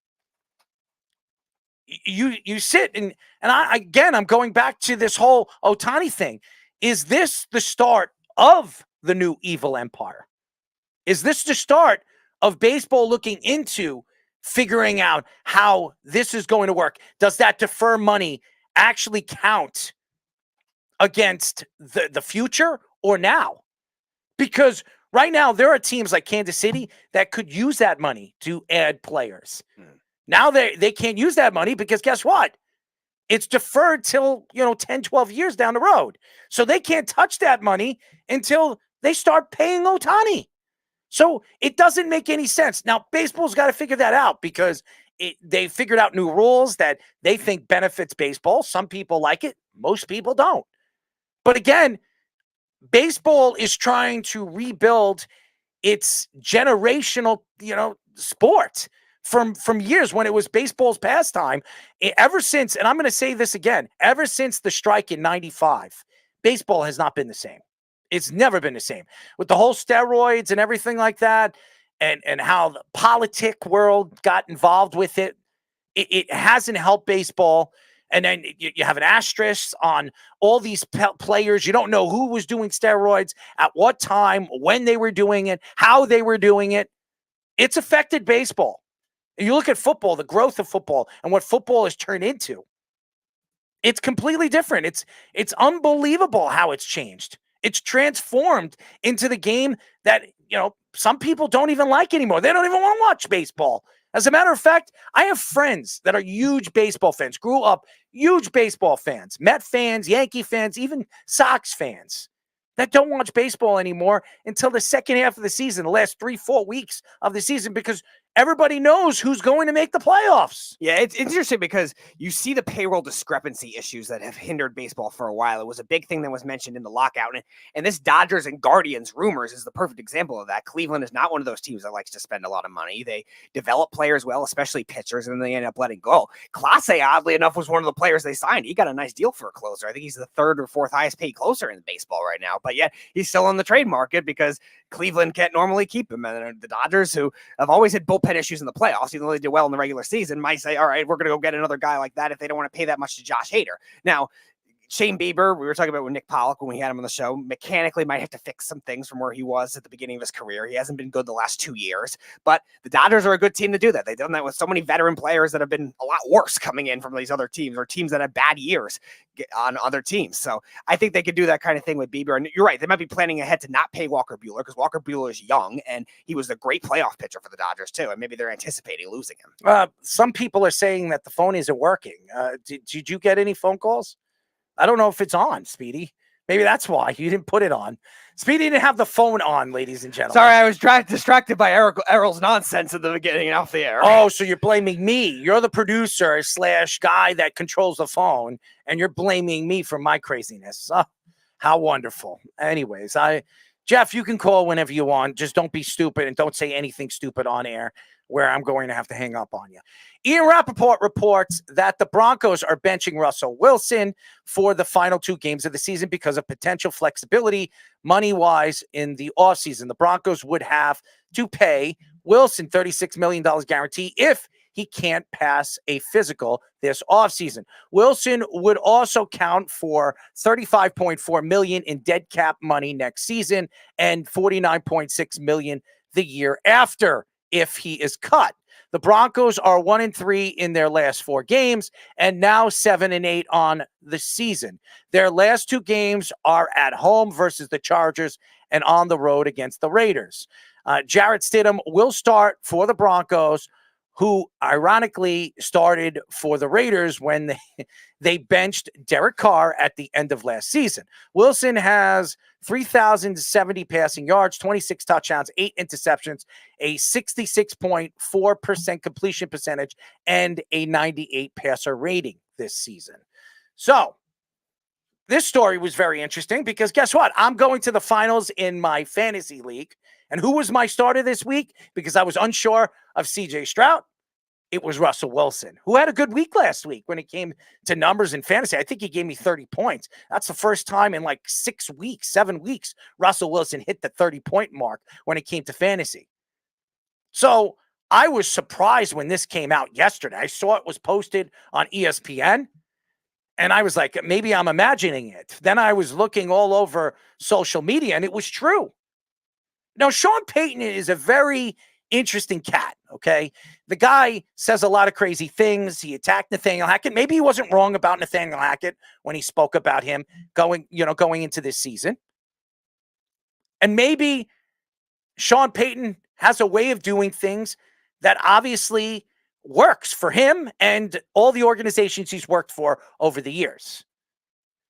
You sit and I'm going back to this whole Ohtani thing. Is this the start of the new evil empire? Is this the start of baseball looking into figuring out how this is going to work? Does that defer money actually count against the future or now? Because right now there are teams like Kansas City that could use that money to add players. Now they can't use that money because guess what? It's deferred till 10, 12 years down the road. So they can't touch that money until they start paying Ohtani. So it doesn't make any sense. Now, baseball's got to figure that out because they figured out new rules that they think benefits baseball. Some people like it. Most people don't. But again, baseball is trying to rebuild its generational, sport from years when it was baseball's pastime. Ever since, and I'm going to say this again, ever since the strike in 95, baseball has not been the same. It's never been the same with the whole steroids and everything like that, and how the politic world got involved with it. It hasn't helped baseball. And then you have an asterisk on all these players. You don't know who was doing steroids, at what time, when they were doing it, how they were doing it. It's affected baseball. You look at football, the growth of football, and what football has turned into. It's completely different. It's unbelievable how it's changed. It's transformed into the game that, some people don't even like anymore. They don't even want to watch baseball. As a matter of fact, I have friends that are huge baseball fans, grew up huge baseball fans, Met fans, Yankee fans, even Sox fans that don't watch baseball anymore until the second half of the season, the last 3-4 weeks of the season, because everybody knows who's going to make the playoffs. Yeah, it's interesting because you see the payroll discrepancy issues that have hindered baseball for a while. It was a big thing that was mentioned in the lockout. And this Dodgers and Guardians rumors is the perfect example of that. Cleveland is not one of those teams that likes to spend a lot of money. They develop players well, especially pitchers, and they end up letting go. Clase, oddly enough, was one of the players they signed. He got a nice deal for a closer. I think he's the third or fourth highest paid closer in baseball right now. But yet he's still on the trade market because Cleveland can't normally keep him. And the Dodgers, who have always had bullpen issues in the playoffs, even though they did well in the regular season, might say, all right, we're going to go get another guy like that if they don't want to pay that much to Josh Hader. Now, Shane Bieber, we were talking about with Nick Pollock when we had him on the show, mechanically might have to fix some things from where he was at the beginning of his career. He hasn't been good the last 2 years, but the Dodgers are a good team to do that. They've done that with so many veteran players that have been a lot worse coming in from these other teams, or teams that have bad years on other teams. So I think they could do that kind of thing with Bieber. And you're right, they might be planning ahead to not pay Walker Buehler because Walker Buehler is young and he was a great playoff pitcher for the Dodgers too. And maybe they're anticipating losing him. Some people are saying that the phone isn't working. Did you get any phone calls? I don't know if it's on, Speedy. Maybe that's why you didn't put it on. Speedy didn't have the phone on, ladies and gentlemen. Sorry, I was distracted by Errol's nonsense at the beginning and off the air. Oh, so you're blaming me. You're the producer / guy that controls the phone, and you're blaming me for my craziness. Oh, how wonderful. Anyways, Jeff, you can call whenever you want. Just don't be stupid and don't say anything stupid on air where I'm going to have to hang up on you. Ian Rappaport reports that the Broncos are benching Russell Wilson for the final 2 games of the season because of potential flexibility money-wise in the offseason. The Broncos would have to pay Wilson $36 million guarantee if he can't pass a physical this offseason. Wilson would also count for $35.4 million in dead cap money next season and $49.6 million the year after if he is cut. The Broncos are 1-3 in their last 4 games and now 7-8 on the season. Their last 2 games are at home versus the Chargers and on the road against the Raiders. Jarrett Stidham will start for the Broncos, who ironically started for the Raiders when they benched Derek Carr at the end of last season. Wilson has 3,070 passing yards, 26 touchdowns, 8 interceptions, a 66.4% completion percentage, and a 98 passer rating this season. So this story was very interesting because guess what? I'm going to the finals in my fantasy league. And who was my starter this week? Because I was unsure of CJ Stroud. It was Russell Wilson, who had a good week last week when it came to numbers in fantasy. I think he gave me 30 points. That's the first time in like 7 weeks, Russell Wilson hit the 30-point mark when it came to fantasy. So I was surprised when this came out yesterday. I saw it was posted on ESPN, and I was like, maybe I'm imagining it. Then I was looking all over social media, and it was true. Now, Sean Payton is a very interesting cat, okay? The guy says a lot of crazy things. He attacked Nathaniel Hackett. Maybe he wasn't wrong about Nathaniel Hackett when he spoke about him going into this season. And maybe Sean Payton has a way of doing things that obviously works for him and all the organizations he's worked for over the years.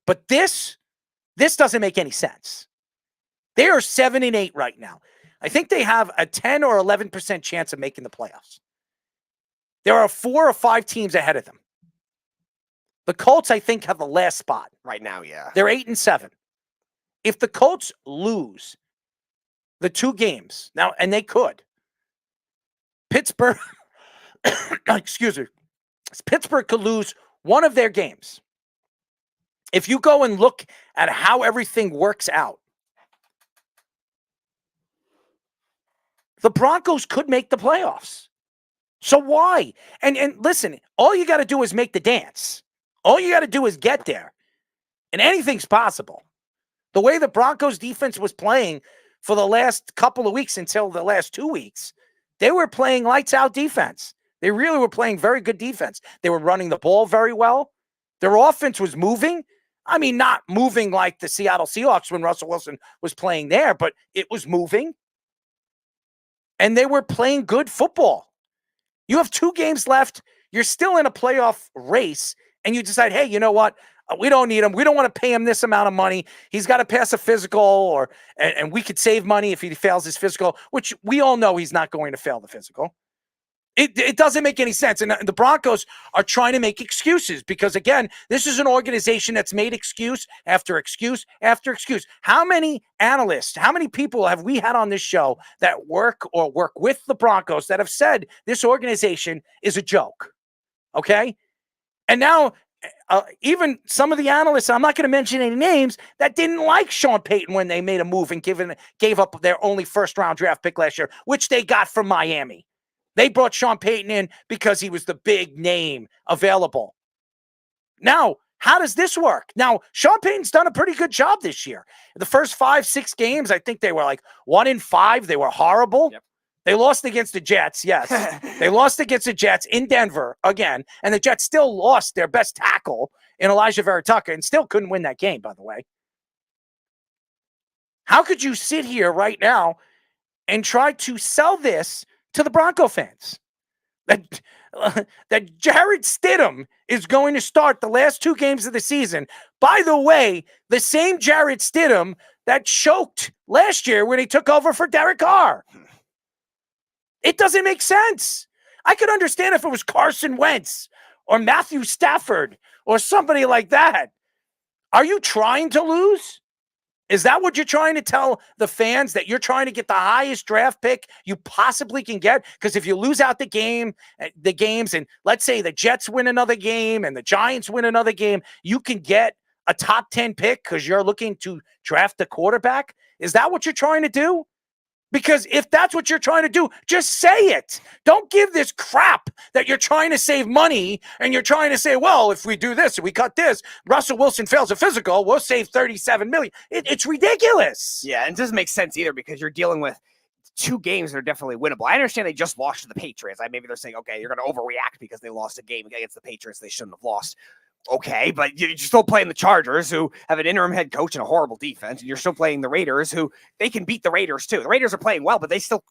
But this doesn't make any sense. They are 7-8 right now. I think they have a 10 or 11% chance of making the playoffs. There are 4 or 5 teams ahead of them. The Colts, I think, have the last spot. Right now, yeah. They're 8-7. If the Colts lose the 2 games, now, and they could, Pittsburgh, excuse me, Pittsburgh could lose one of their games. If you go and look at how everything works out, the Broncos could make the playoffs. So why? And listen, all you got to do is make the dance. All you got to do is get there. And anything's possible. The way the Broncos defense was playing for the last couple of weeks until the last 2 weeks, they were playing lights out defense. They really were playing very good defense. They were running the ball very well. Their offense was moving. I mean, not moving like the Seattle Seahawks when Russell Wilson was playing there, but it was moving. And they were playing good football. You have 2 games left. You're still in a playoff race. And you decide, hey, you know what? We don't need him. We don't want to pay him this amount of money. He's got to pass a physical, and we could save money if he fails his physical, which we all know he's not going to fail the physical. It doesn't make any sense. And the Broncos are trying to make excuses because, again, this is an organization that's made excuse after excuse after excuse. How many analysts, how many people have we had on this show that work with the Broncos that have said this organization is a joke? Okay? And now, even some of the analysts, I'm not going to mention any names, that didn't like Sean Payton when they made a move and gave up their only first-round draft pick last year, which they got from Miami. They brought Sean Payton in because he was the big name available. Now, how does this work? Now, Sean Payton's done a pretty good job this year. The first 5-6 games, I think they were like 1-5. They were horrible. Yep. They lost against the Jets, yes. They lost against the Jets in Denver again, and the Jets still lost their best tackle in Elijah Vera Tucker and still couldn't win that game, by the way. How could you sit here right now and try to sell this to the Bronco fans? That Jarrett Stidham is going to start the last 2 games of the season. By the way, the same Jarrett Stidham that choked last year when he took over for Derek Carr. It doesn't make sense. I could understand if it was Carson Wentz or Matthew Stafford or somebody like that. Are you trying to lose? Is that what you're trying to tell the fans, that you're trying to get the highest draft pick you possibly can get? Because if you lose out the games, and let's say the Jets win another game and the Giants win another game, you can get a top 10 pick because you're looking to draft the quarterback. Is that what you're trying to do? Because if that's what you're trying to do, just say it. Don't give this crap that you're trying to save money and you're trying to say, well, if we do this and we cut this, Russell Wilson fails a physical, we'll save $37 million. It's ridiculous. Yeah, and it doesn't make sense either because you're dealing with 2 games that are definitely winnable. I understand they just lost to the Patriots. Maybe they're saying, okay, you're going to overreact because they lost a game against the Patriots they shouldn't have lost. Okay, but you're still playing the Chargers, who have an interim head coach and a horrible defense, and you're still playing the Raiders, who they can beat the Raiders too. The Raiders are playing well, but they still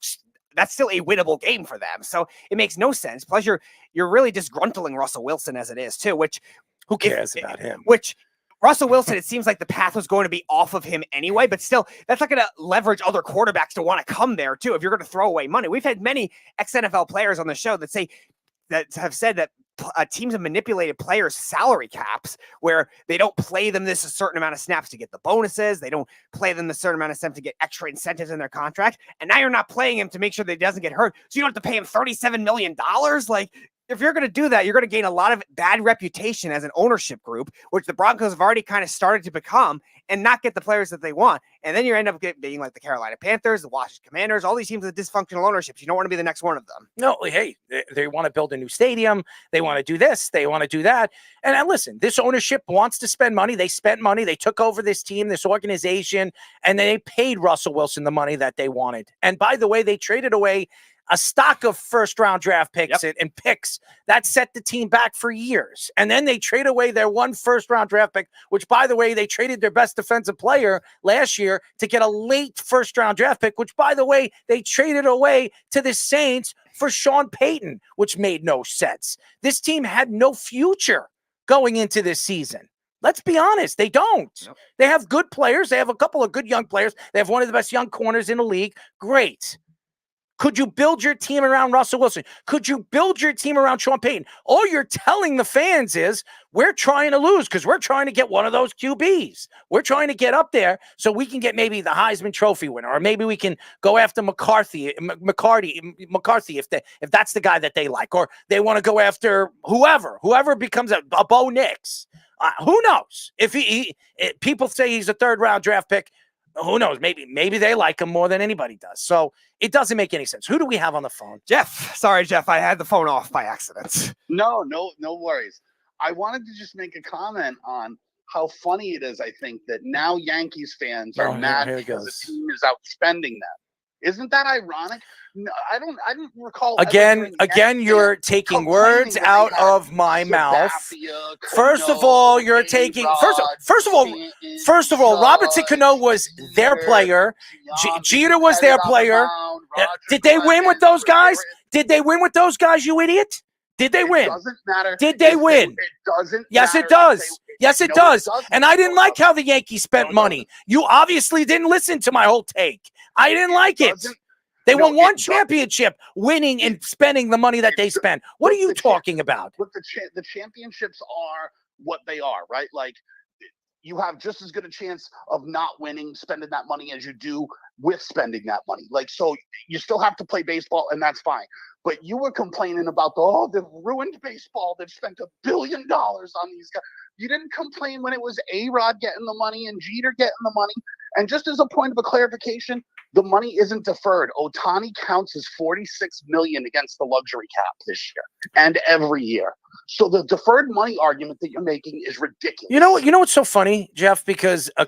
that's still a winnable game for them. So it makes no sense. Plus, you're really disgruntling Russell Wilson as it is too. Which who cares about him? Which Russell Wilson, it seems like the path was going to be off of him anyway, but still, that's not going to leverage other quarterbacks to want to come there too. If you're going to throw away money, we've had many ex-NFL players on the show that have said that teams have manipulated players' salary caps where they don't play them a certain amount of snaps to get the bonuses. They don't play them a certain amount of snaps to get extra incentives in their contract. And now you're not playing him to make sure that he doesn't get hurt. So you don't have to pay him $37 million. Like, if you're going to do that, you're going to gain a lot of bad reputation as an ownership group, which the Broncos have already kind of started to become, and not get the players that they want. And then you end up being like the Carolina Panthers, the Washington Commanders, all these teams with dysfunctional ownerships. You don't want to be the next one of them. No, hey, they want to build a new stadium. They want to do this. They want to do that. And listen, this ownership wants to spend money. They spent money. They took over this team, this organization, and they paid Russell Wilson the money that they wanted. And by the way, they traded away a stock of first-round draft picks and picks that set the team back for years. And then they trade away their one first-round draft pick, which, by the way, they traded their best defensive player last year to get a late first-round draft pick, which, by the way, they traded away to the Saints for Sean Payton, which made no sense. This team had no future going into this season. Let's be honest, they don't. Yep. They have good players. They have a couple of good young players. They have one of the best young corners in the league. Great. Could you build your team around Russell Wilson? Could you build your team around Sean Payton? All you're telling the fans is we're trying to lose because we're trying to get one of those QBs. We're trying to get up there so we can get maybe the Heisman Trophy winner, or maybe we can go after McCarthy if that's the guy that they like, or they want to go after whoever becomes a Bo Nix. Who knows? If people say he's a third-round draft pick, who knows? Maybe they like him more than anybody does. So it doesn't make any sense. Who do we have on the phone? Jeff. Sorry, Jeff. I had the phone off by accident. No worries. I wanted to just make a comment on how funny it is, I think, that now Yankees fans are mad because the team is outspending them. Isn't that ironic? No, I don't recall. Again, you're taking words out of my mouth. First of all, Robinson Cano was their player. Jeter was their player. Did they win with those guys? You idiot? Did they win? Doesn't matter. Did they win? It doesn't. Yes, matter it does. Yes, it does. doesn't. And I didn't like how the Yankees spent money. You obviously didn't listen to my whole take. I didn't like it. They won one championship, winning and spending the money that they spent. What are you talking about? Look, the championships are what they are, right? Like, you have just as good a chance of not winning, spending that money, as you do with spending that money. Like, so you still have to play baseball, and that's fine. But you were complaining about they've ruined baseball. They've spent $1 billion on these guys. You didn't complain when it was A-Rod getting the money and Jeter getting the money. And just as a point of a clarification, the money isn't deferred. Ohtani counts as $46 million against the luxury cap this year and every year. So the deferred money argument that you're making is ridiculous. You know what's so funny, Jeff? Because a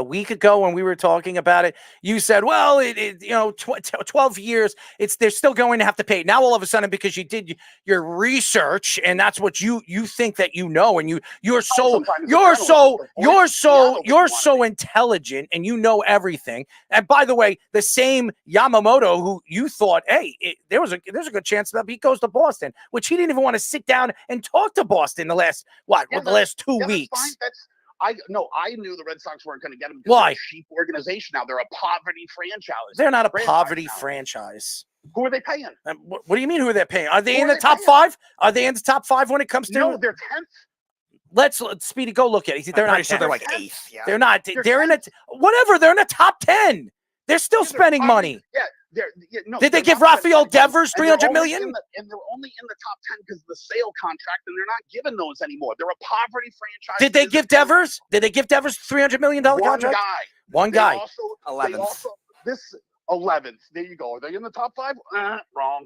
week ago when we were talking about it, you said, well, 12 years, they're still going to have to pay. Now all of a sudden, because you did your research and that's what you think that you know, and you're so intelligent and you know everything. And by the way, the same Yamamoto who you thought, hey, there's a good chance that he goes to Boston, which he didn't even want to sit down and talk to Boston the last 2 weeks. I knew the Red Sox weren't going to get him. Why? They're a cheap organization now. They're a poverty franchise. They're not a poverty franchise. Who are they paying? What do you mean? Who are they paying? Are they in the top five? Are they in the top five when it comes to? No, they're 10th. Let's Speedy go look at it. They're not. Sure they're like 8th. Yeah. They're not. They're in it. Whatever. They're in the top 10. They're still spending money. Did they give Rafael Devers $300 million? And they're only in the top 10 because of the sale contract, and they're not giving those anymore. They're a poverty franchise. Did they give Devers? Did they give Devers $300 million contract? One guy. 11th. This 11th. There you go. Are they in the top 5? Wrong.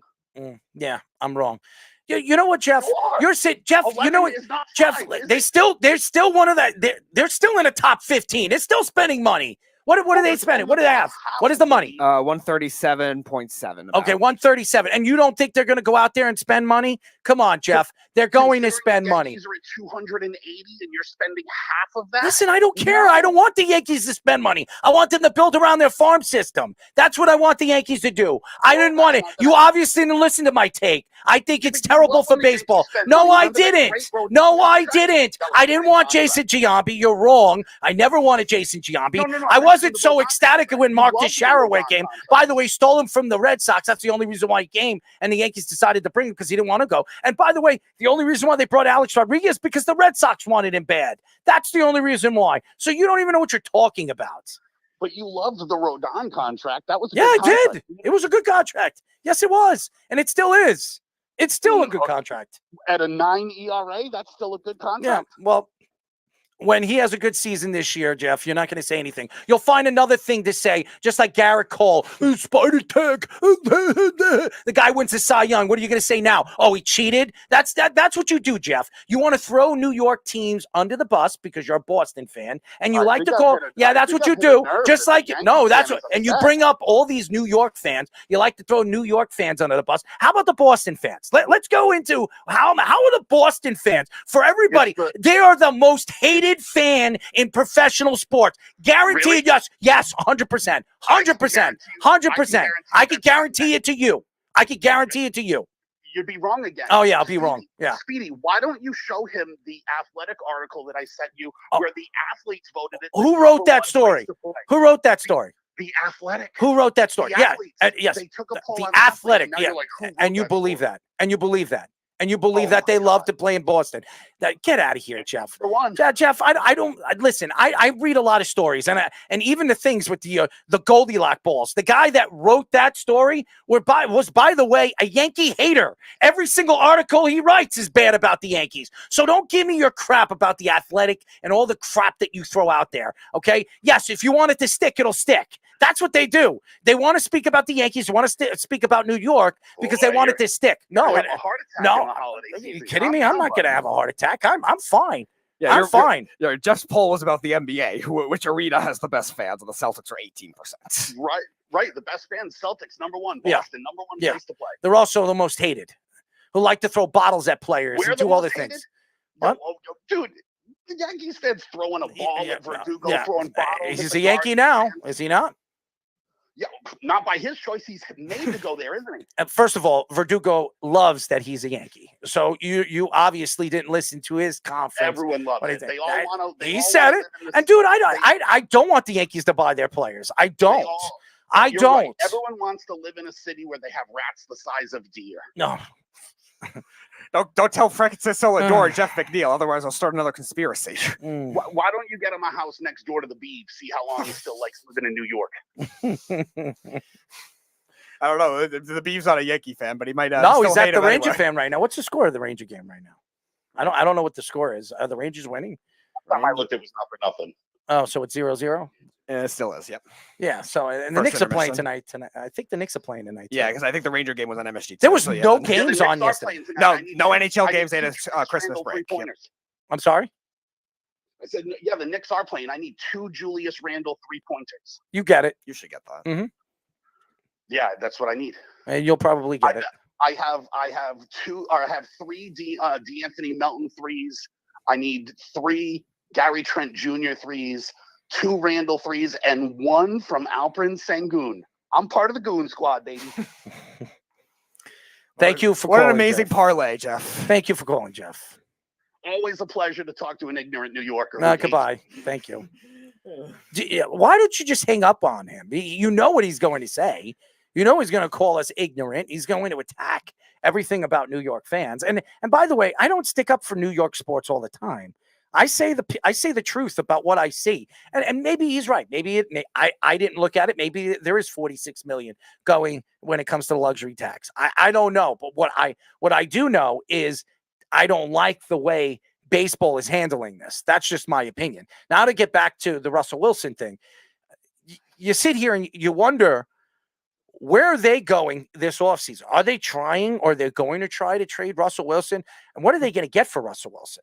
Yeah, I'm wrong. You know what, Jeff? You're saying, Jeff. You know what, Jeff? They're still one of that. They're still in the top 15. They're still spending money. What are they spending? What do they have? What is the money? 137.7. Okay, 137. And you don't think they're going to go out there and spend money? Come on, Jeff. They're going to spend money. Yankees are at 280 and you're spending half of that? Listen, I don't care. I don't want the Yankees to spend money. I want them to build around their farm system. That's what I want the Yankees to do. I didn't want it. You obviously didn't listen to my take. I think it's terrible for baseball. No, I didn't. No, I didn't. I didn't want Jason Giambi. You're wrong. I never wanted Jason Giambi. I wasn't so ecstatic when Mark Teixeira came. By the way, stole him from the Red Sox. That's the only reason why he came. And the Yankees decided to bring him because he didn't want to go. And by the way, the only reason why they brought Alex Rodriguez because the Red Sox wanted him bad. That's the only reason why. So you don't even know what you're talking about. But you loved the Rodon contract. That was I did. It was a good contract. Yes, it was. And it still is. It's still a good contract. At a 9 ERA, that's still a good contract. Yeah, well, when he has a good season this year, Jeff, you're not going to say anything. You'll find another thing to say, just like Garrett Cole. Spider Tech. The guy wins the Cy Young. What are you going to say now? Oh, he cheated? That's what you do, Jeff. You want to throw New York teams under the bus because you're a Boston fan, and you like to call. Yeah, that's what you do. Just like that's what. And you bring up all these New York fans. You like to throw New York fans under the bus. How about the Boston fans? Let's go into how are the Boston fans for everybody? They are the most hated fan in professional sports. Guaranteed, yes, 100%. 100%. I can guarantee it to you. You'd be wrong again. Oh, yeah, I'll be wrong. Yeah. Speedy, why don't you show him the Athletic article that I sent you where the athletes voted it? Who wrote that story? Who wrote that story? The Athletic. Who wrote that story? Yes. They took a poll the on Athletic. Yeah. And you believe that. And you believe that they love to play in Boston. Get out of here, Jeff. Jeff, I don't listen. I read a lot of stories, and even the things with the Goldilocks balls. The guy that wrote that story was, by the way, a Yankee hater. Every single article he writes is bad about the Yankees. So don't give me your crap about the Athletic and all the crap that you throw out there. Okay? Yes, if you want it to stick, it'll stick. That's what they do. They want to speak about the Yankees. They want to speak about New York because they want it to stick. No, a heart attack no. on the holiday Are you season. kidding me? I'm not going to have a heart attack. I'm fine. Yeah, I'm fine. Jeff's poll was about the NBA. Which arena has the best fans? And the Celtics are 18%. Right. The best fans, Celtics, number one. Boston, number one place to play. They're also the most hated, who like to throw bottles at players and do other things. What? Dude, the Yankees fans throwing a ball at Verdugo, throwing bottles. He's a Yankee now, is he not? Yeah, not by his choice. He's made to go there, isn't he? And first of all, Verdugo loves that he's a Yankee. So you obviously didn't listen to his conference. Everyone loves it. They all want to. He said it. And dude, I don't want the Yankees to buy their players. I don't. I don't. Right. Everyone wants to live in a city where they have rats the size of deer. No. Don't tell Francisco Lindor Jeff McNeil, otherwise I'll start another conspiracy. Why don't you get him a house next door to the Beebs? See how long he still likes living in New York. I don't know. The Beeb's not a Yankee fan, but he might. No, he's at the Ranger fan right now. What's the score of the Ranger game right now? I don't know what the score is. Are the Rangers winning? Last time I looked, it was not for nothing. Oh, so it's 0-0? It still is, yep. Yeah, so and the Knicks are playing tonight. I think the Knicks are playing tonight. Yeah, because I think the Ranger game was on MSG. There was no games on yesterday. No NHL games. They had a Christmas break. Yep. I'm sorry? I said, yeah, the Knicks are playing. I need 2 Julius Randle 3-pointers. You get it. You should get that. Mm-hmm. Yeah, that's what I need. And you'll probably get it. I have 3 D'Anthony Melton threes. I need 3 Gary Trent Jr. threes. 2 Randall threes, and 1 from Alperen Sengun. I'm part of the Goon Squad, baby. Thank you for calling. What an amazing Jeff. Parlay, Jeff. Thank you for calling, Jeff. Always a pleasure to talk to an ignorant New Yorker. Goodbye. Thank you. Why did you just hang up on him? You know what he's going to say. You know he's going to call us ignorant. He's going to attack everything about New York fans. And by the way, I don't stick up for New York sports all the time. I say the truth about what I see, and maybe he's right. Maybe I didn't look at it. Maybe there is 46 million going when it comes to the luxury tax. I don't know, but what I do know is I don't like the way baseball is handling this. That's just my opinion. Now to get back to the Russell Wilson thing, you sit here and you wonder where are they going this offseason? Are they trying, or they're going to try to trade Russell Wilson? And what are they going to get for Russell Wilson?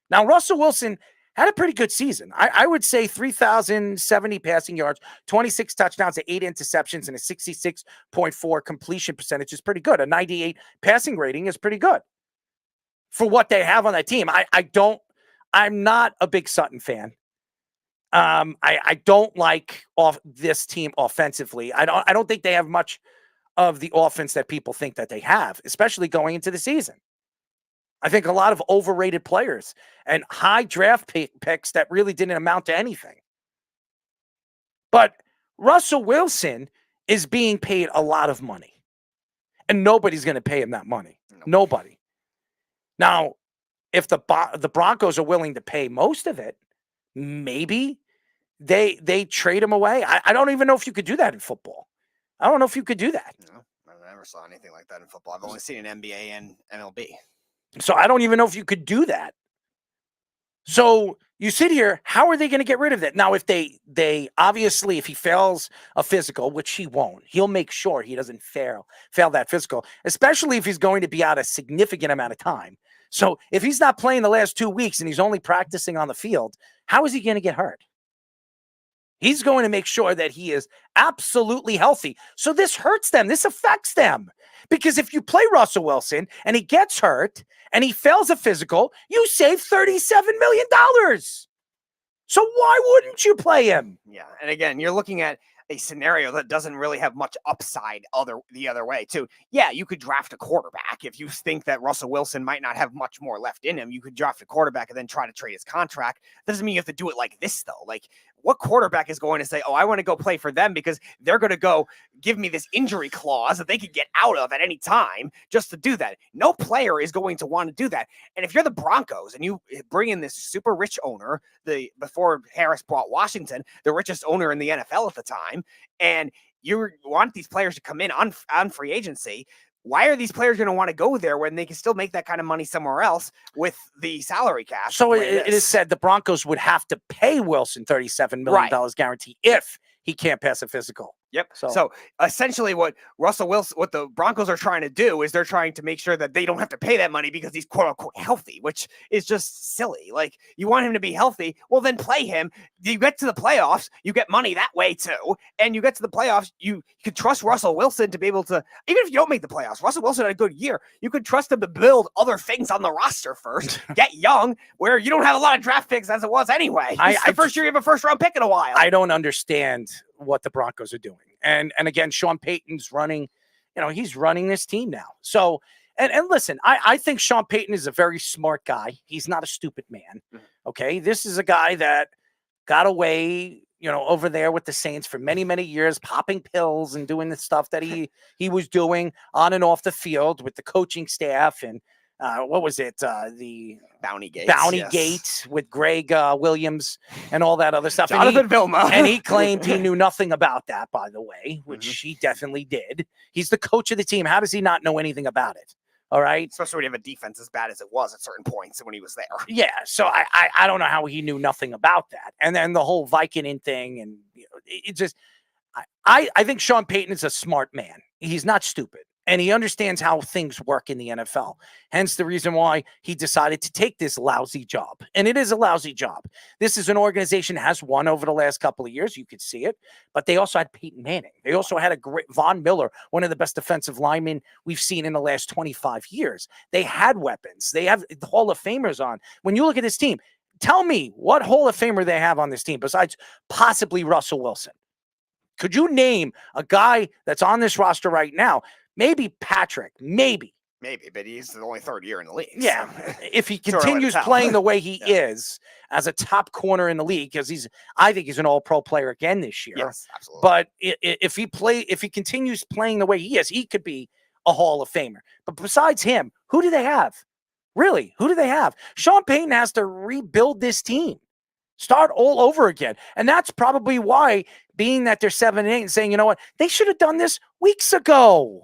Now, Russell Wilson had a pretty good season. I would say 3,070 passing yards, 26 touchdowns, 8 interceptions, and a 66.4 completion percentage is pretty good. A 98 passing rating is pretty good for what they have on that team. I'm not a big Sutton fan. I don't like this team offensively. I don't think they have much of the offense that people think that they have, especially going into the season. I think a lot of overrated players and high draft picks that really didn't amount to anything. But Russell Wilson is being paid a lot of money, and nobody's going to pay him that money. Nobody. Now, if the Broncos are willing to pay most of it, maybe they trade him away. I don't even know if you could do that in football. I don't know if you could do that. No, I never saw anything like that in football. I've only seen an NBA and MLB. So I don't even know if you could do that. So you sit here, how are they going to get rid of that? Now, if they obviously, if he fails a physical, which he won't, he'll make sure he doesn't fail that physical, especially if he's going to be out a significant amount of time. So if he's not playing the last 2 weeks and he's only practicing on the field, how is he going to get hurt? He's going to make sure that he is absolutely healthy. So this hurts them. This affects them. Because if you play Russell Wilson and he gets hurt and he fails a physical, you save $37 million. So why wouldn't you play him? Yeah. And again, you're looking at a scenario that doesn't really have much upside the other way too. Yeah, you could draft a quarterback. If you think that Russell Wilson might not have much more left in him, you could draft a quarterback and then try to trade his contract. That doesn't mean you have to do it like this though. Like, what quarterback is going to say, oh, I want to go play for them because they're going to go give me this injury clause that they could get out of at any time just to do that? No player is going to want to do that. And if you're the Broncos and you bring in this super rich owner, before Harris bought Washington, the richest owner in the NFL at the time, and you want these players to come in on free agency, why are these players going to want to go there when they can still make that kind of money somewhere else with the salary cap? So it is said the Broncos would have to pay Wilson $37 million guarantee if he can't pass a physical. Yep. So essentially what the Broncos are trying to do is they're trying to make sure that they don't have to pay that money because he's quote unquote healthy, which is just silly. Like, you want him to be healthy, well then play him. You get to the playoffs, you get money that way too. And you get to the playoffs, you could trust Russell Wilson to be able to, even if you don't make the playoffs, Russell Wilson had a good year. You could trust him to build other things on the roster first, get young, where you don't have a lot of draft picks as it was anyway. It's the first year you have a first round pick in a while. I don't understand what the Broncos are doing. And again, Sean Payton's running, he's running this team now. So, and listen, I think Sean Payton is a very smart guy. He's not a stupid man. Okay. This is a guy that got away, over there with the Saints for many, many years, popping pills and doing the stuff that he was doing on and off the field with the coaching staff. And what was it? The Bounty Gate with Greg Williams and all that other stuff. Jonathan Vilma. And he claimed he knew nothing about that, by the way, which he definitely did. He's the coach of the team. How does he not know anything about it? All right. Especially when you have a defense as bad as it was at certain points when he was there. Yeah. So I don't know how he knew nothing about that. And then the whole Vicodin thing. And it just, I think Sean Payton is a smart man. He's not stupid. And he understands how things work in the NFL. Hence the reason why he decided to take this lousy job. And it is a lousy job. This is an organization that has won over the last couple of years. You could see it. But they also had Peyton Manning. They also had a great Von Miller, one of the best defensive linemen we've seen in the last 25 years. They had weapons. They have the Hall of Famers on. When you look at this team, tell me what Hall of Famer they have on this team besides possibly Russell Wilson. Could you name a guy that's on this roster right now? Maybe Patrick, maybe, but he's the only third year in the league. Yeah, if he continues playing the way he is as a top corner in the league, because I think he's an all-pro player again this year. Yes, absolutely. But if he continues playing the way he is, he could be a Hall of Famer. But besides him, who do they have? Really, who do they have? Sean Payton has to rebuild this team. Start all over again. And that's probably why, being that they're 7-8 and saying, you know what, they should have done this weeks ago.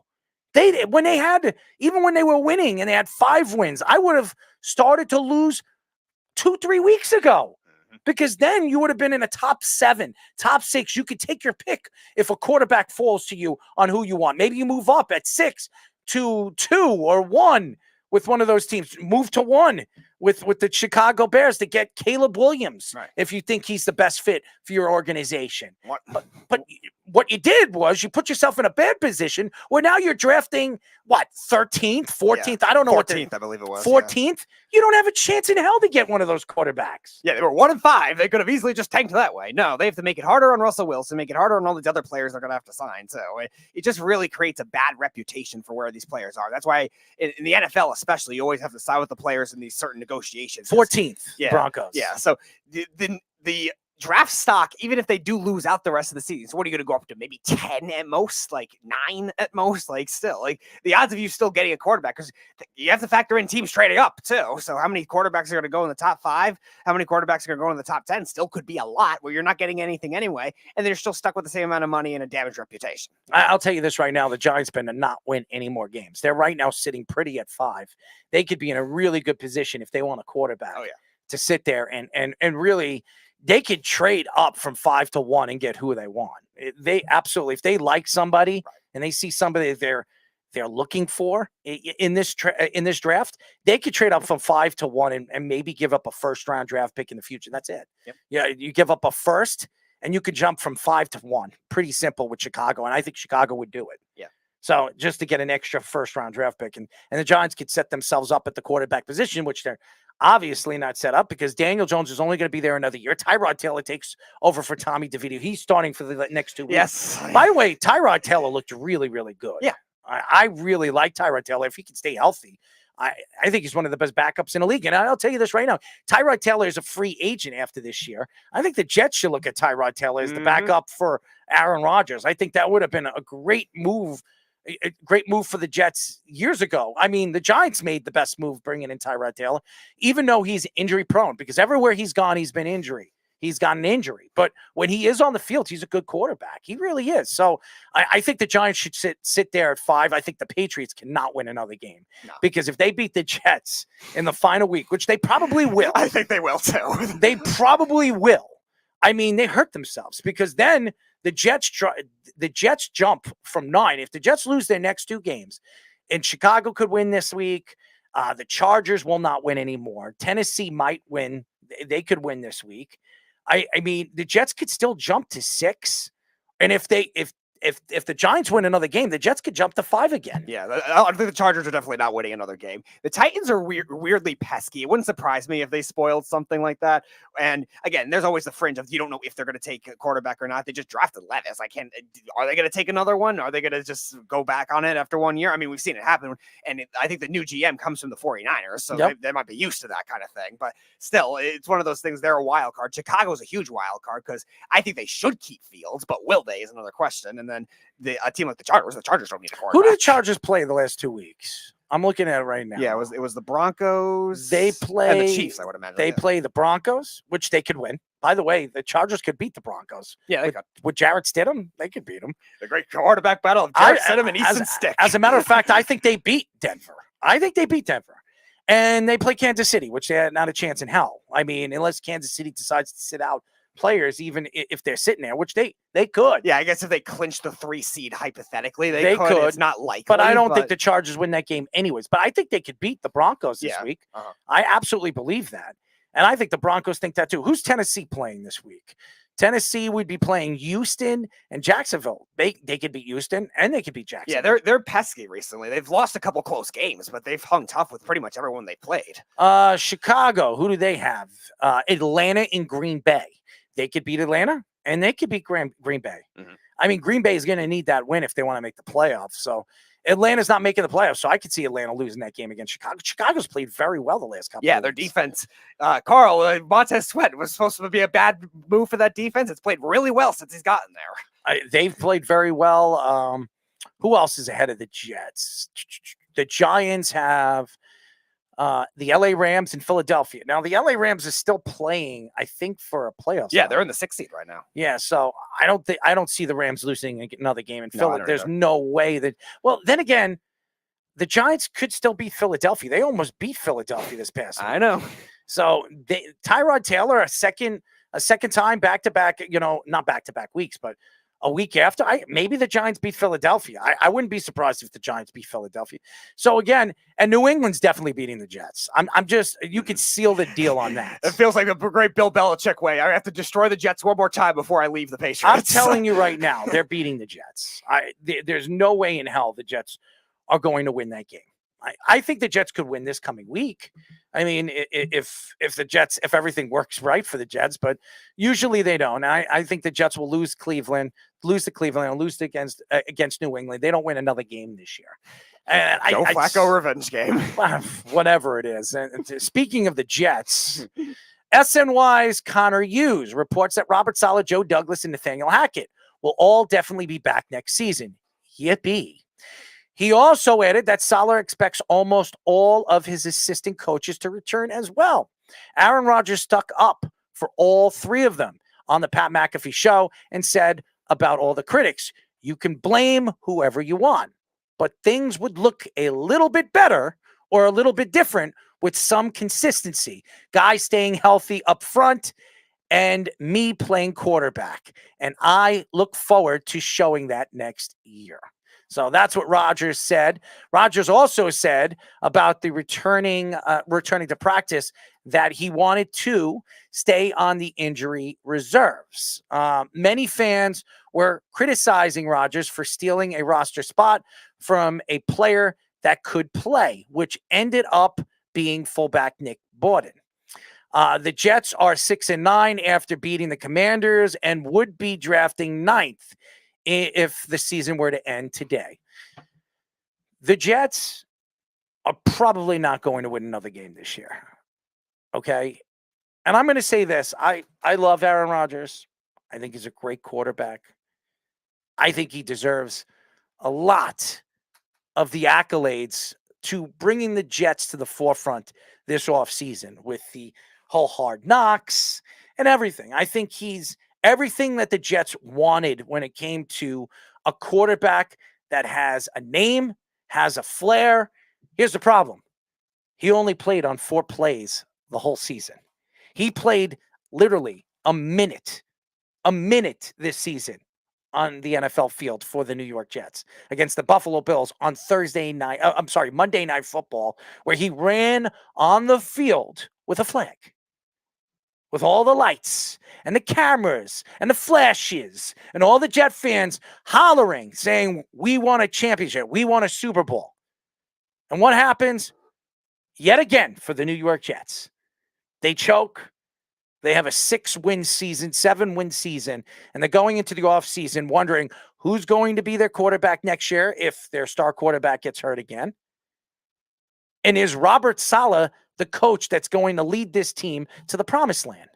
When they were winning and they had 5 wins, I would have started to lose 2-3 weeks ago, because then you would have been in a top 7, top 6. You could take your pick if a quarterback falls to you on who you want. Maybe you move up at 6 to 2 or 1 with one of those teams. Move to 1 with the Chicago Bears to get Caleb Williams if you think he's the best fit for your organization. But what you did was you put yourself in a bad position where now you're drafting, 13th, 14th? Yeah. I don't know 14th, I believe it was. 14th? Yeah. You don't have a chance in hell to get one of those quarterbacks. Yeah, they were 1-5. They could have easily just tanked that way. No, they have to make it harder on Russell Wilson, make it harder on all these other players they're going to have to sign. So it just really creates a bad reputation for where these players are. That's why in the NFL especially, you always have to side with the players in these certain negotiations. 14th, yeah, Broncos. Yeah, so the draft stock, even if they do lose out the rest of the season, so what are you going to go up to? Maybe 10 at most, like 9 at most, like still, like the odds of you still getting a quarterback, because you have to factor in teams trading up too. So how many quarterbacks are going to go in the top 5? How many quarterbacks are going to go in the top 10? Still could be a lot where you're not getting anything anyway, and they're still stuck with the same amount of money and a damaged reputation. I'll tell you this right now, the Giants been to not win any more games. They're right now sitting pretty at 5. They could be in a really good position if they want a quarterback to sit there and really. They could trade up from 5 to 1 and get who they want. They absolutely, if they like somebody and they see somebody they're looking for in this draft, they could trade up from 5 to 1 and maybe give up a first-round draft pick in the future. That's it. Yep. Yeah, you give up a first and you could jump from 5 to 1. Pretty simple with Chicago, and I think Chicago would do it. Yeah. So just to get an extra first-round draft pick, and the Giants could set themselves up at the quarterback position, which they're obviously not set up because Daniel Jones is only going to be there another year. Tyrod Taylor takes over for Tommy DeVito. He's starting for the next 2 weeks. Yes. By the way, Tyrod Taylor looked really, really good. Yeah. I really like Tyrod Taylor. If he can stay healthy, I think he's one of the best backups in the league. And I'll tell you this right now. Tyrod Taylor is a free agent after this year. I think the Jets should look at Tyrod Taylor as the backup for Aaron Rodgers. I think that would have been a great move. A great move for the Jets years ago. I mean, the Giants made the best move bringing in Tyrod Taylor, even though he's injury prone, because everywhere he's gone, he's been injury. He's got an injury. But when he is on the field, he's a good quarterback. He really is. So I think the Giants should sit there at 5. I think the Patriots cannot win another game. No. Because if they beat the Jets in the final week, which they probably will. I think they will too. They probably will. I mean, they hurt themselves because then the Jets jump from 9. If the Jets lose their next 2 games, and Chicago could win this week, the Chargers will not win anymore. Tennessee might win. They could win this week. I mean, the Jets could still jump to 6. And if the Giants win another game, the Jets could jump to 5 again. Yeah, I think the Chargers are definitely not winning another game. The Titans are weirdly pesky. It wouldn't surprise me if they spoiled something like that. And again, there's always the fringe of you don't know if they're going to take a quarterback or not. They just drafted Levis. Are they going to take another one? Are they going to just go back on it after 1 year? I mean, we've seen it happen. And I think the new GM comes from the 49ers, so they might be used to that kind of thing. But still, it's one of those things. They're a wild card. Chicago's a huge wild card because I think they should keep Fields, but will they is another question. And then a team like the Chargers don't need a quarterback. Who did the Chargers play the last 2 weeks? I'm looking at it right now. Yeah, it was the Broncos. They play and the Chiefs, I would imagine. They play the Broncos, which they could win. By the way, the Chargers could beat the Broncos. Yeah, with Jarrett Stidham, they could beat them. The great quarterback battle of Jarrett Stidham and Easton Stick. As a matter of fact, I think they beat Denver. And they play Kansas City, which they had not a chance in hell. I mean, unless Kansas City decides to sit out players, even if they're sitting there, which they could. Yeah, I guess if they clinch the 3 seed, hypothetically, they could. It's not likely. But I don't think the Chargers win that game anyways. But I think they could beat the Broncos this week. Uh-huh. I absolutely believe that. And I think the Broncos think that too. Who's Tennessee playing this week? Tennessee would be playing Houston and Jacksonville. They could beat Houston and they could beat Jacksonville. Yeah, they're pesky recently. They've lost a couple close games, but they've hung tough with pretty much everyone they played. Chicago, who do they have? Atlanta and Green Bay. They could beat Atlanta and they could beat Green Bay. Mm-hmm. I mean, Green Bay is going to need that win if they want to make the playoffs. So Atlanta's not making the playoffs, so I could see Atlanta losing that game against Chicago. Chicago's played very well the last couple of their weeks. defense. Carl, Montez Sweat was supposed to be a bad move for that defense. It's played really well since he's gotten there. They've played very well. Who else is ahead of the Jets? The Giants have the LA Rams in Philadelphia. Now, the LA Rams is still playing, I think, for a playoff. Yeah, they're in the 6th seed right now. Yeah, so I don't see the Rams losing another game in Philly. There's either. no way that. Well, then again, the Giants could still beat Philadelphia. They almost beat Philadelphia this past week. I know. So Tyrod Taylor, a second time back-to-back, not back-to-back weeks, but a week after, maybe the Giants beat Philadelphia. I wouldn't be surprised if the Giants beat Philadelphia. So again, and New England's definitely beating the Jets. I'm just, you could seal the deal on that. It feels like a great Bill Belichick way. I have to destroy the Jets one more time before I leave the Patriots. I'm telling you right now, they're beating the Jets. There's no way in hell the Jets are going to win that game. I think the Jets could win this coming week. I mean, if everything works right for the Jets, but usually they don't. I think the Jets will lose to Cleveland, and lose against New England. They don't win another game this year. And Joe Flacco revenge game. Whatever it is. And speaking of the Jets, SNY's Connor Hughes reports that Robert Saleh, Joe Douglas, and Nathaniel Hackett will all definitely be back next season. Yippee. He also added that Saleh expects almost all of his assistant coaches to return as well. Aaron Rodgers stuck up for all three of them on the Pat McAfee show and said about all the critics, you can blame whoever you want, but things would look a little bit better or a little bit different with some consistency. Guys staying healthy up front and me playing quarterback. And I look forward to showing that next year. So that's what Rodgers said. Rodgers also said about the returning to practice that he wanted to stay on the injury reserves. Many fans were criticizing Rodgers for stealing a roster spot from a player that could play, which ended up being fullback Nick Borden. The Jets are 6-9 after beating the Commanders and would be drafting 9th if the season were to end today. The Jets are probably not going to win another game this year. Okay? And I'm going to say this. I love Aaron Rodgers. I think he's a great quarterback. I think he deserves a lot of the accolades to bringing the Jets to the forefront this offseason with the whole Hard Knocks and everything. I think he's everything that the Jets wanted when it came to a quarterback that has a name, has a flair. Here's the problem. He only played on 4 plays the whole season. He played literally a minute this season on the NFL field for the New York Jets against the Buffalo Bills on Monday Night Football, where he ran on the field with a flag, with all the lights and the cameras and the flashes and all the Jet fans hollering, saying, we want a championship. We want a Super Bowl. And what happens? Yet again for the New York Jets. They choke. They have a 7-win season, and they're going into the offseason wondering who's going to be their quarterback next year if their star quarterback gets hurt again. And is Robert Saleh the coach that's going to lead this team to the promised land?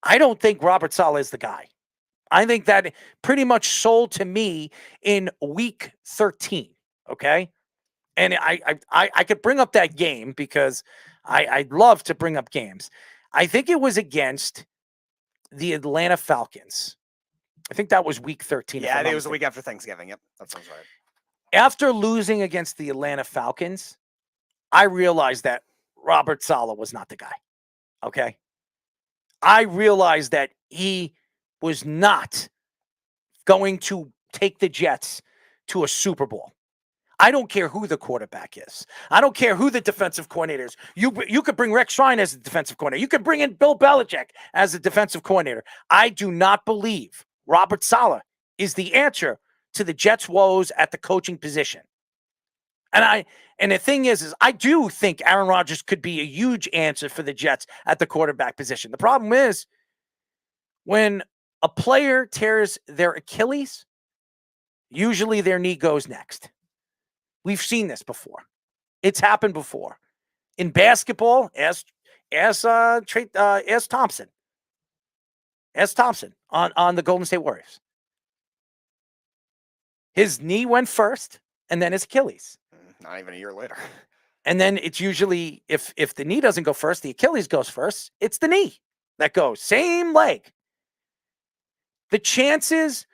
I don't think Robert Saleh is the guy. I think that pretty much sold to me in week 13, okay? And I could bring up that game because I'd love to bring up games. I think it was against the Atlanta Falcons. I think that was week 13. Yeah, I think it was the week after Thanksgiving. Yep, that sounds right. After losing against the Atlanta Falcons, I realized that Robert Saleh was not the guy, okay? I realized that he was not going to take the Jets to a Super Bowl. I don't care who the quarterback is. I don't care who the defensive coordinator is. You could bring Rex Ryan as a defensive coordinator. You could bring in Bill Belichick as a defensive coordinator. I do not believe Robert Saleh is the answer to the Jets' woes at the coaching position. And the thing is I do think Aaron Rodgers could be a huge answer for the Jets at the quarterback position. The problem is when a player tears their Achilles, usually their knee goes next. We've seen this before. It's happened before. In basketball, ask Thompson. Ask Thompson on the Golden State Warriors. His knee went first, and then his Achilles. Not even a year later. And then it's usually, if the knee doesn't go first, the Achilles goes first. It's the knee that goes. Same leg. The chances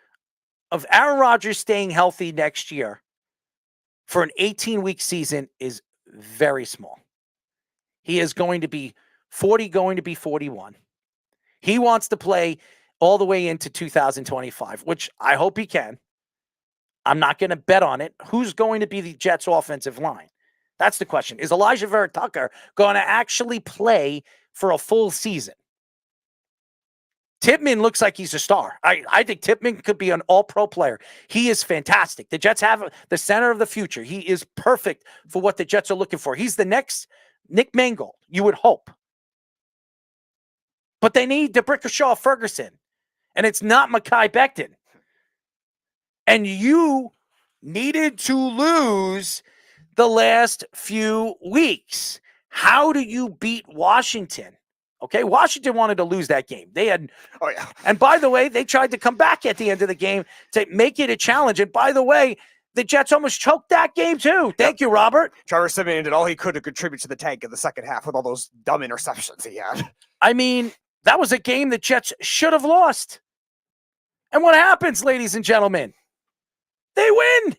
of Aaron Rodgers staying healthy next year for an 18-week season is very small. He is going to be 40, going to be 41. He wants to play all the way into 2025, which I hope he can. I'm not going to bet on it. Who's going to be the Jets' offensive line? That's the question. Is Elijah Vera Tucker going to actually play for a full season? Tippmann looks like he's a star. I think Tippmann could be an all-pro player. He is fantastic. The Jets have the center of the future. He is perfect for what the Jets are looking for. He's the next Nick Mangold, you would hope. But they need DeBrickashaw Ferguson, and it's not Mekhi Becton. And you needed to lose the last few weeks. How do you beat Washington? Okay, Washington wanted to lose that game. They had, and by the way, they tried to come back at the end of the game to make it a challenge. And by the way, the Jets almost choked that game too. Thank you, Robert. Travis Simeon did all he could to contribute to the tank in the second half with all those dumb interceptions he had. I mean, that was a game the Jets should have lost. And what happens, ladies and gentlemen? They win.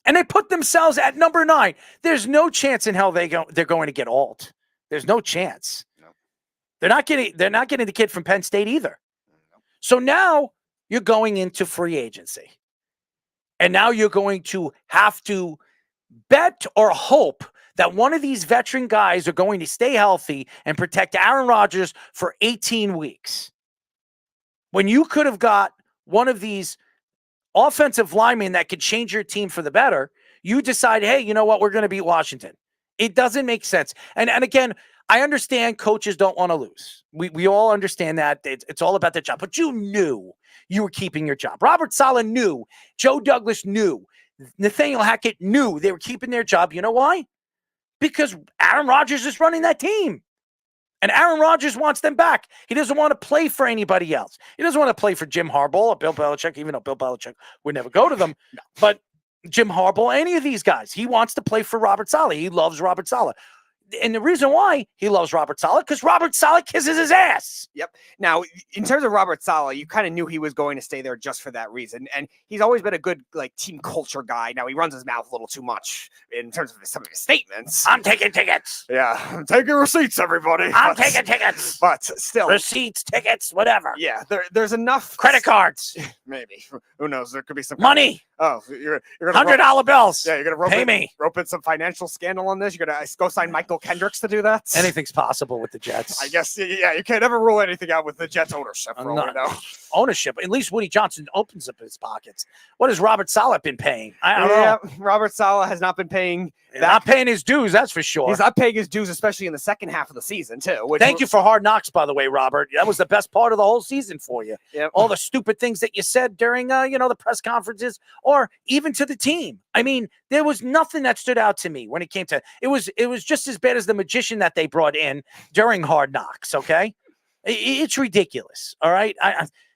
And they put themselves at number 9. There's no chance in hell they're going to get alt. There's no chance. No. They're not getting the kid from Penn State either. No. So now you're going into free agency. And now you're going to have to bet or hope that one of these veteran guys are going to stay healthy and protect Aaron Rodgers for 18 weeks. When you could have got one of these offensive linemen that could change your team for the better, you decide, hey, you know what? We're going to beat Washington. It doesn't make sense. And again, I understand coaches don't want to lose. We all understand that. It's all about their job. But you knew you were keeping your job. Robert Saleh knew. Joe Douglas knew. Nathaniel Hackett knew they were keeping their job. You know why? Because Aaron Rodgers is running that team. And Aaron Rodgers wants them back. He doesn't want to play for anybody else. He doesn't want to play for Jim Harbaugh or Bill Belichick, even though Bill Belichick would never go to them. No. But Jim Harbaugh, any of these guys, he wants to play for Robert Saleh. He loves Robert Saleh. And the reason why he loves Robert Saleh, because Robert Saleh kisses his ass. Yep. Now, in terms of Robert Saleh, you kind of knew he was going to stay there just for that reason. And he's always been a good team culture guy. Now, he runs his mouth a little too much in terms of some of his statements. I'm taking tickets. Yeah. I'm taking receipts, everybody. I'm taking tickets. But still. Receipts, tickets, whatever. Yeah. There's enough. Credit cards. Maybe. Who knows? There could be some. Money. You're gonna $100 bills. Yeah, you're gonna pay me. Rope in some financial scandal on this. You're gonna go sign Michael Kendricks to do that. Anything's possible with the Jets. I guess. Yeah, you can't ever rule anything out with the Jets ownership. For all we know. Ownership. At least Woody Johnson opens up his pockets. What has Robert Saleh been paying? I don't know. Robert Saleh has not been paying. Not paying his dues, that's for sure. He's not paying his dues, especially in the second half of the season, too. Thank you for Hard Knocks, by the way, Robert. That was the best part of the whole season for you. Yep. All the stupid things that you said during, the press conferences, or even to the team. I mean, there was nothing that stood out to me when it came to it. Was just as bad as the magician that they brought in during Hard Knocks. Okay, it's ridiculous. All right,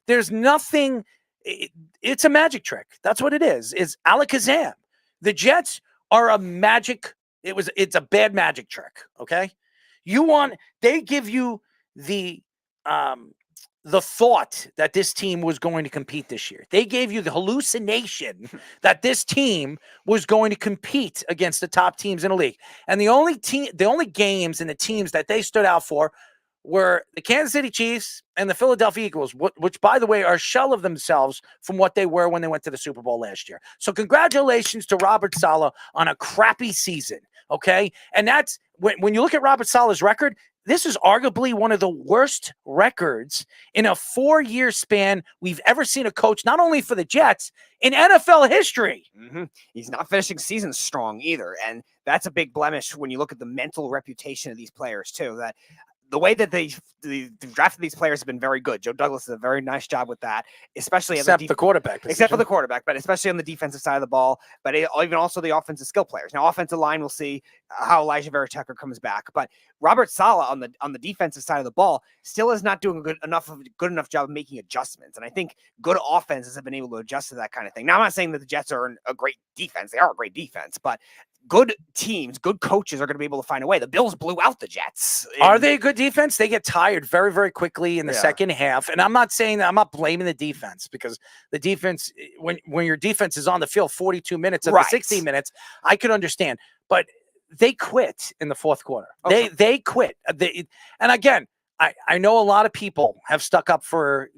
there's nothing. It's a magic trick. That's what it is. It's alakazam. The Jets are a magic. It's a bad magic trick. Okay, they give you the thought that this team was going to compete this year. They gave you the hallucination that this team was going to compete against the top teams in the league. And the only games and the teams that they stood out for were the Kansas City Chiefs and the Philadelphia Eagles, which, by the way, are a shell of themselves from what they were when they went to the Super Bowl last year. So congratulations to Robert Saleh on a crappy season, okay? And that's when you look at Robert Saleh's record, this is arguably one of the worst records in a 4-year span we've ever seen a coach, not only for the Jets, in NFL history. Mm-hmm. He's not finishing seasons strong either, and that's a big blemish when you look at the mental reputation of these players, too, that the way that they drafted these players has been very good. Joe Douglas does a very nice job with that, especially except the quarterback position. Except for the quarterback, but especially on the defensive side of the ball, but even also the offensive skill players. Now, offensive line, we'll see how Elijah Vera Tucker comes back, but Robert Saleh on the defensive side of the ball still is not doing a good enough job of making adjustments. And I think good offenses have been able to adjust to that kind of thing. Now, I'm not saying that the Jets are a great defense. They are a great defense, but good teams, good coaches are going to be able to find a way. The Bills blew out the Jets. Are they a good defense? They get tired very, very quickly in the second half. And I'm not blaming the defense, because the defense, when your defense is on the field 42 minutes of the 60 minutes, I could understand. But they quit in the fourth quarter. Okay. They quit. And again, I know a lot of people have stuck up for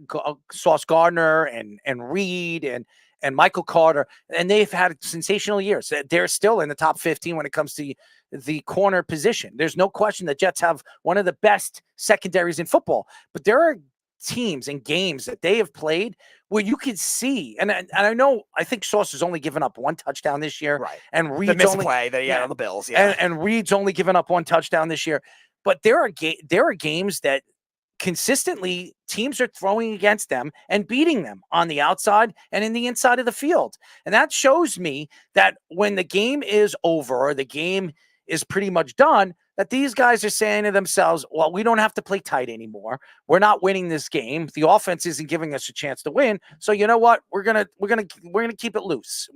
Sauce Gardner and Reed and Michael Carter, and they've had sensational years. They're still in the top 15 when it comes to the corner position. There's no question the Jets have one of the best secondaries in football, but there are teams and games that they have played where you could see, and I think Sauce has only given up one touchdown this year, right? And Reed's the misplay that he had on the Bills, and Reed's only given up one touchdown this year. But there are games that consistently teams are throwing against them and beating them on the outside and in the inside of the field. And that shows me that when the game is over or the game is pretty much done, that these guys are saying to themselves, well, we don't have to play tight anymore. We're not winning this game. The offense isn't giving us a chance to win. So you know what? We're gonna keep it loose.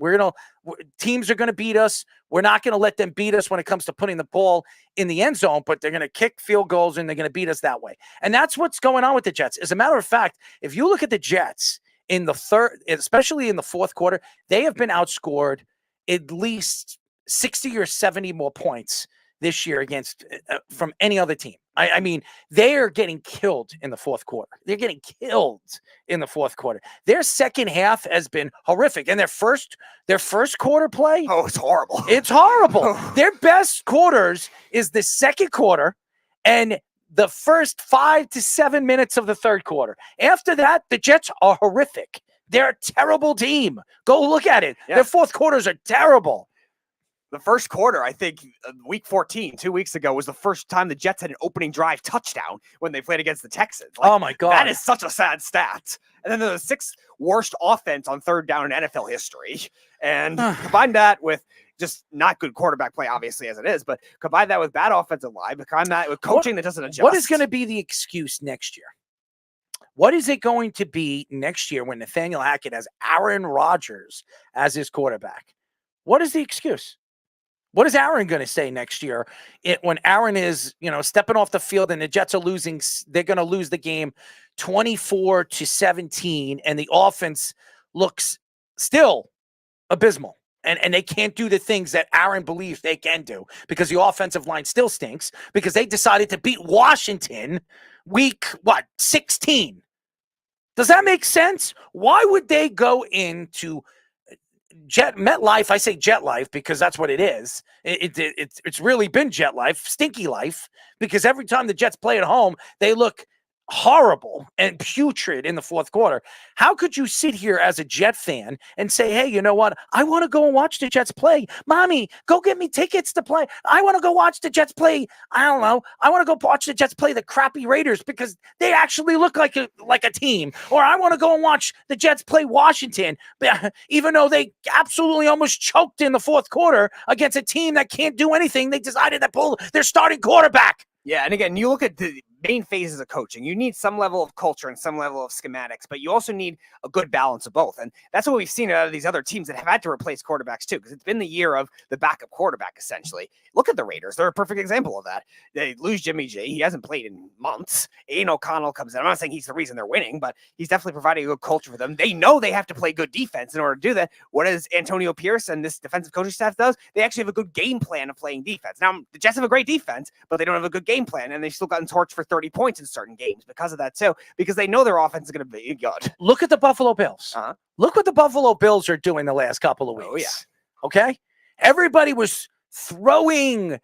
Teams are gonna beat us. We're not gonna let them beat us when it comes to putting the ball in the end zone, but they're gonna kick field goals and they're gonna beat us that way. And that's what's going on with the Jets. As a matter of fact, if you look at the Jets in the third, especially in the fourth quarter, they have been outscored at least 60 or 70 more points this year against from any other team. I mean, they are getting killed in the fourth quarter. They're getting killed in the fourth quarter. Their second half has been horrific. And their first quarter play. Oh, it's horrible. It's horrible. Their best quarters is the second quarter and the first 5 to 7 minutes of the third quarter. After that, the Jets are horrific. They're a terrible team. Go look at it. Yeah. Their fourth quarters are terrible. The first quarter, I think, week 14, 2 weeks ago, was the first time the Jets had an opening drive touchdown when they played against the Texans. Oh, my God. That is such a sad stat. And then the sixth worst offense on third down in NFL history. And combine that with just not good quarterback play, obviously, as it is, but combine that with bad offensive line, combine that with coaching that doesn't adjust. What is going to be the excuse next year? What is it going to be next year when Nathaniel Hackett has Aaron Rodgers as his quarterback? What is the excuse? What is Aaron going to say next year when Aaron is, stepping off the field and the Jets are losing? They're going to lose the game 24-17, and the offense looks still abysmal. And they can't do the things that Aaron believes they can do because the offensive line still stinks because they decided to beat Washington week 16. Does that make sense? Why would they go into MetLife? I say Jet Life because that's what it is. It's really been Jet Life, stinky life, because every time the Jets play at home, they look horrible and putrid in the fourth quarter. How could you sit here as a Jet fan and say, hey, you know what? I want to go and watch the Jets play. Mommy, go get me tickets to play. I want to go watch the Jets play. I don't know. I want to go watch the Jets play the crappy Raiders because they actually look like a team. Or I want to go and watch the Jets play Washington, even though they absolutely almost choked in the fourth quarter against a team that can't do anything. They decided to pull their starting quarterback. Yeah, and again, you look at the main phases of coaching. You need some level of culture and some level of schematics, but you also need a good balance of both. And that's what we've seen out of these other teams that have had to replace quarterbacks too, because it's been the year of the backup quarterback, essentially. Look at the Raiders. They're a perfect example of that. They lose Jimmy G. He hasn't played in months. Aiden O'Connell comes in. I'm not saying he's the reason they're winning, but he's definitely providing a good culture for them. They know they have to play good defense in order to do that. What does Antonio Pierce and this defensive coaching staff does? They actually have a good game plan of playing defense. Now, the Jets have a great defense, but they don't have a good game plan, and they've still gotten torched for 30 points in certain games because of that too, because they know their offense is going to be good. Look at the Buffalo Bills. Look what the Buffalo Bills are doing the last couple of weeks. Oh, yeah. Okay? Everybody was throwing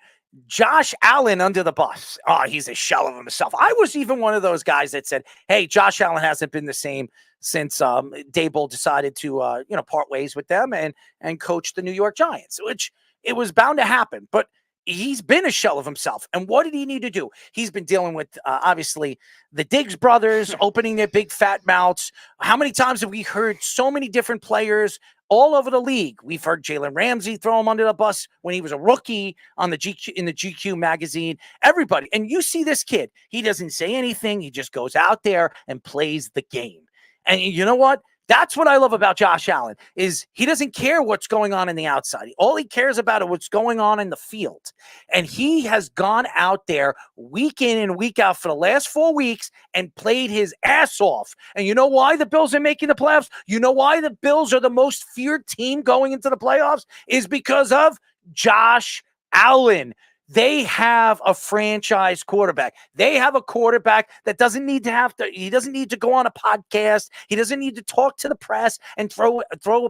Josh Allen under the bus. Oh, he's a shell of himself. I was even one of those guys that said, hey, Josh Allen hasn't been the same since Daboll decided to part ways with them and coach the New York Giants, which it was bound to happen. But he's been a shell of himself. And what did he need to do? He's been dealing with, obviously, the Diggs brothers opening their big fat mouths. How many times have we heard so many different players all over the league? We've heard Jalen Ramsey throw him under the bus when he was a rookie on the GQ magazine. Everybody. And you see this kid. He doesn't say anything. He just goes out there and plays the game. And you know what? That's what I love about Josh Allen is he doesn't care what's going on in the outside. All he cares about is what's going on in the field. And he has gone out there week in and week out for the last 4 weeks and played his ass off. And you know why the Bills are making the playoffs? You know why the Bills are the most feared team going into the playoffs? Is because of Josh Allen. They have a franchise quarterback. They have a quarterback that doesn't need to go on a podcast. He doesn't need to talk to the press and throw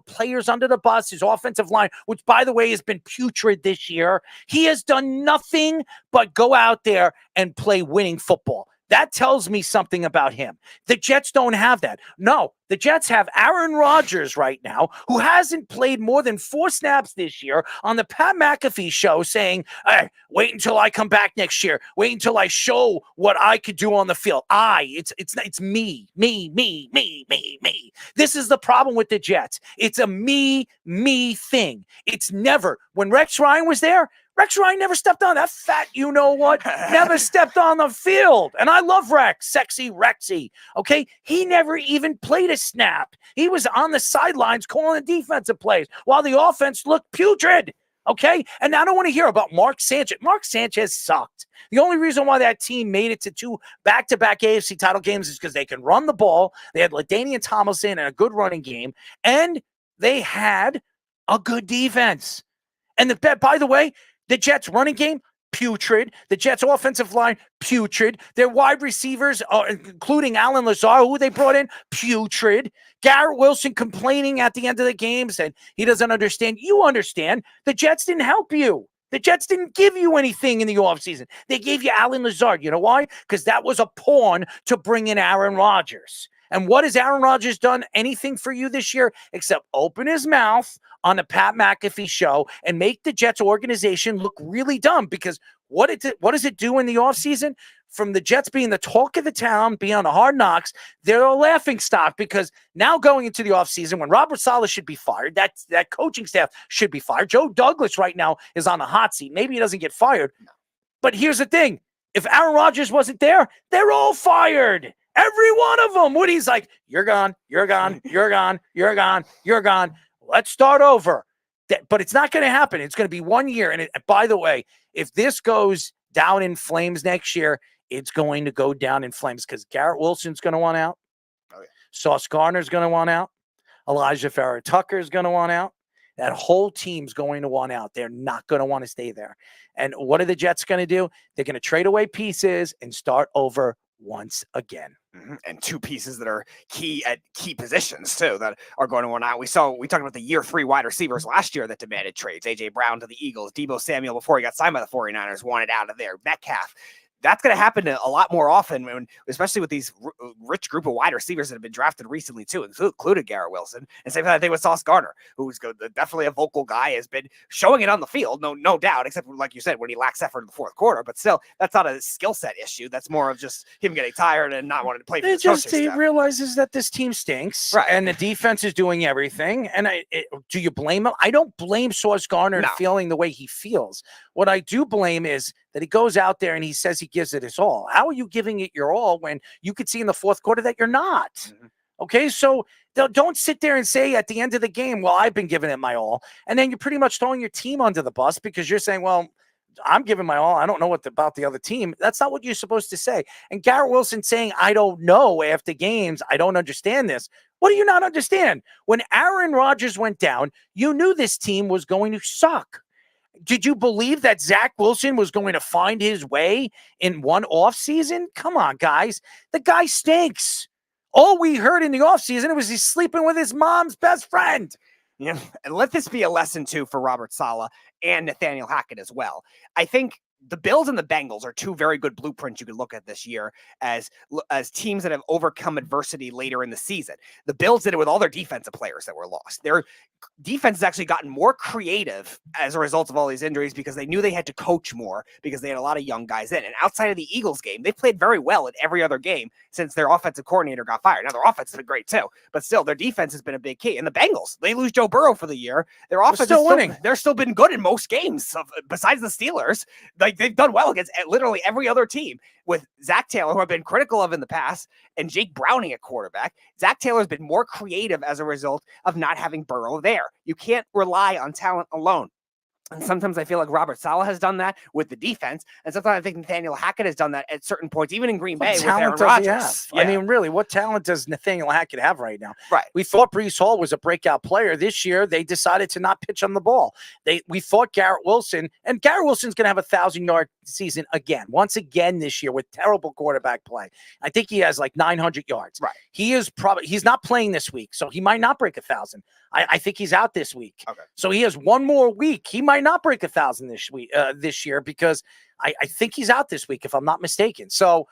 players under the bus. His offensive line, which by the way has been putrid this year. He has done nothing but go out there and play winning football. That tells me something about him. The Jets don't have that. No, the Jets have Aaron Rodgers right now, who hasn't played more than 4 snaps this year, on the Pat McAfee show saying, hey, wait until I come back next year. Wait until I show what I could do on the field. It's me. This is the problem with the Jets. It's a me thing. It's never, when Rex Ryan was there, Rex Ryan never stepped on that fat, never stepped on the field. And I love Rex, sexy Rexy. Okay. He never even played a snap. He was on the sidelines calling the defensive plays while the offense looked putrid. Okay. And I don't want to hear about Mark Sanchez. Mark Sanchez sucked. The only reason why that team made it to 2 back-to-back AFC title games is because they can run the ball. They had LaDainian Tomlinson and a good running game, and they had a good defense. And by the way, the Jets running game, putrid. The Jets offensive line, putrid. Their wide receivers, including Alan Lazar, who they brought in, putrid. Garrett Wilson complaining at the end of the games and he doesn't understand. You understand. The Jets didn't help you. The Jets didn't give you anything in the offseason. They gave you Alan Lazard. You know why? Because that was a pawn to bring in Aaron Rodgers. And what has Aaron Rodgers done anything for you this year except open his mouth on the Pat McAfee show and make the Jets organization look really dumb? Because what does it do in the offseason? From the Jets being the talk of the town, being on the Hard Knocks, they're a laughing stock, because now going into the offseason when Robert Saleh should be fired, that coaching staff should be fired. Joe Douglas right now is on the hot seat. Maybe he doesn't get fired. But here's the thing. If Aaron Rodgers wasn't there, they're all fired. Every one of them. Woody's like, you're gone, you're gone, you're gone, you're gone, you're gone. Let's start over. But it's not going to happen. It's going to be 1 year. And by the way, if this goes down in flames next year, it's going to go down in flames because Garrett Wilson's going to want out. Oh, yeah. Sauce Gardner's going to want out. Elijah Farrah-Tucker is going to want out. That whole team's going to want out. They're not going to want to stay there. And what are the Jets going to do? They're going to trade away pieces and start over once again. Mm-hmm. And 2 pieces that are key at key positions too that are going to want out. We talked about the year 3 wide receivers last year that demanded trades. AJ Brown to the Eagles, Deebo Samuel before he got signed by the 49ers wanted out of there. Metcalf. That's going to happen a lot more often, especially with these rich group of wide receivers that have been drafted recently, too, included Garrett Wilson. And same thing with Sauce Gardner, who's definitely a vocal guy, has been showing it on the field, no doubt, except like you said, when he lacks effort in the fourth quarter. But still, that's not a skill set issue. That's more of just him getting tired and not wanting to play. He realizes that this team stinks, right? And the defense is doing everything. And do you blame him? I don't blame Sauce Gardner feeling the way he feels. What I do blame is that he goes out there and he says he gives it his all. How are you giving it your all when you could see in the fourth quarter that you're not? Mm-hmm. Okay, so don't sit there and say at the end of the game, well, I've been giving it my all. And then you're pretty much throwing your team under the bus because you're saying, well, I'm giving my all. I don't know about the other team. That's not what you're supposed to say. And Garrett Wilson saying, I don't know after games, I don't understand this. What do you not understand? When Aaron Rodgers went down, you knew this team was going to suck. Did you believe that Zach Wilson was going to find his way in one offseason? Come on, guys. The guy stinks. All we heard in the offseason was he's sleeping with his mom's best friend. Yeah, and let this be a lesson, too, for Robert Saleh and Nathaniel Hackett as well. I think the Bills and the Bengals are 2 very good blueprints you could look at this year as teams that have overcome adversity later in the season. The Bills did it with all their defensive players that were lost. Their defense has actually gotten more creative as a result of all these injuries because they knew they had to coach more because they had a lot of young guys in. And outside of the Eagles game, they played very well in every other game since their offensive coordinator got fired. Now, their offense has been great too, but still, their defense has been a big key. And the Bengals, they lose Joe Burrow for the year. Their offense is still winning. They're still been good in most games besides the Steelers. They've done well against literally every other team with Zach Taylor, who I've been critical of in the past, and Jake Browning at quarterback. Zach Taylor has been more creative as a result of not having Burrow there. You can't rely on talent alone. And sometimes I feel like Robert Saleh has done that with the defense. And sometimes I think Nathaniel Hackett has done that at certain points, even in Green Bay with Aaron Rodgers. I mean, really, what talent does Nathaniel Hackett have right now? Right. We thought Breece Hall was a breakout player. This year, they decided to not pitch on the ball. We thought Garrett Wilson, and Garrett Wilson's going to have a 1,000-yard season once again this year with terrible quarterback play. I think he has like 900 yards. Right. He's not playing this week, so he might not break 1,000. I think he's out this week. Okay. So he has one more week. He might not break 1,000 this year because I think he's out this week, if I'm not mistaken. So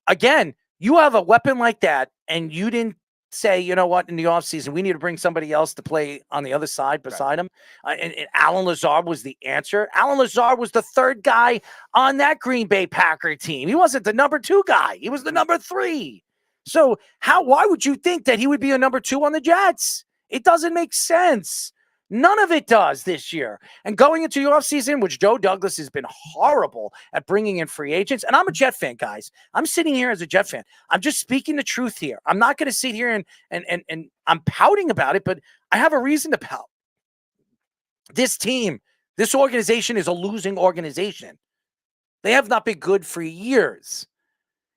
again, you have a weapon like that, and you didn't say, you know what, in the offseason, we need to bring somebody else to play on the other side beside him. And Alan Lazard was the answer. Alan Lazard was the third guy on that Green Bay Packer team. He wasn't the number 2 guy. He was the number 3. So why would you think that he would be a number 2 on the Jets? It doesn't make sense. None of it does this year. And going into the offseason, which Joe Douglas has been horrible at bringing in free agents. And I'm a Jet fan, guys. I'm sitting here as a Jet fan. I'm just speaking the truth here. I'm not going to sit here and I'm pouting about it, but I have a reason to pout. This team, this organization is a losing organization. They have not been good for years.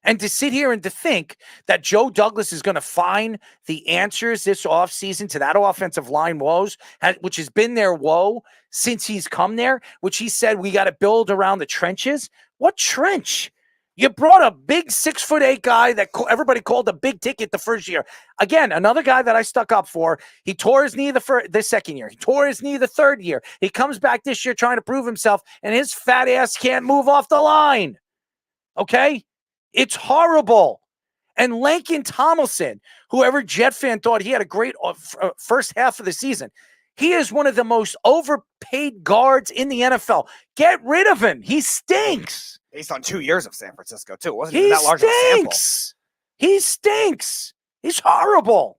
And to sit here and to think that Joe Douglas is going to find the answers this offseason to that offensive line woes, which has been their woe since he's come there, which he said we got to build around the trenches. What trench? You brought a big 6'8" guy that everybody called a big ticket the first year. Again, another guy that I stuck up for. He tore his knee the second year. He tore his knee the third year. He comes back this year trying to prove himself, and his fat ass can't move off the line. Okay? It's horrible. And Laken Tomlinson, whoever Jet fan thought he had a great first half of the season, he is one of the most overpaid guards in the NFL. Get rid of him. He stinks. Based on 2 years of San Francisco, too. It wasn't even that large of a sample. He stinks. He's horrible.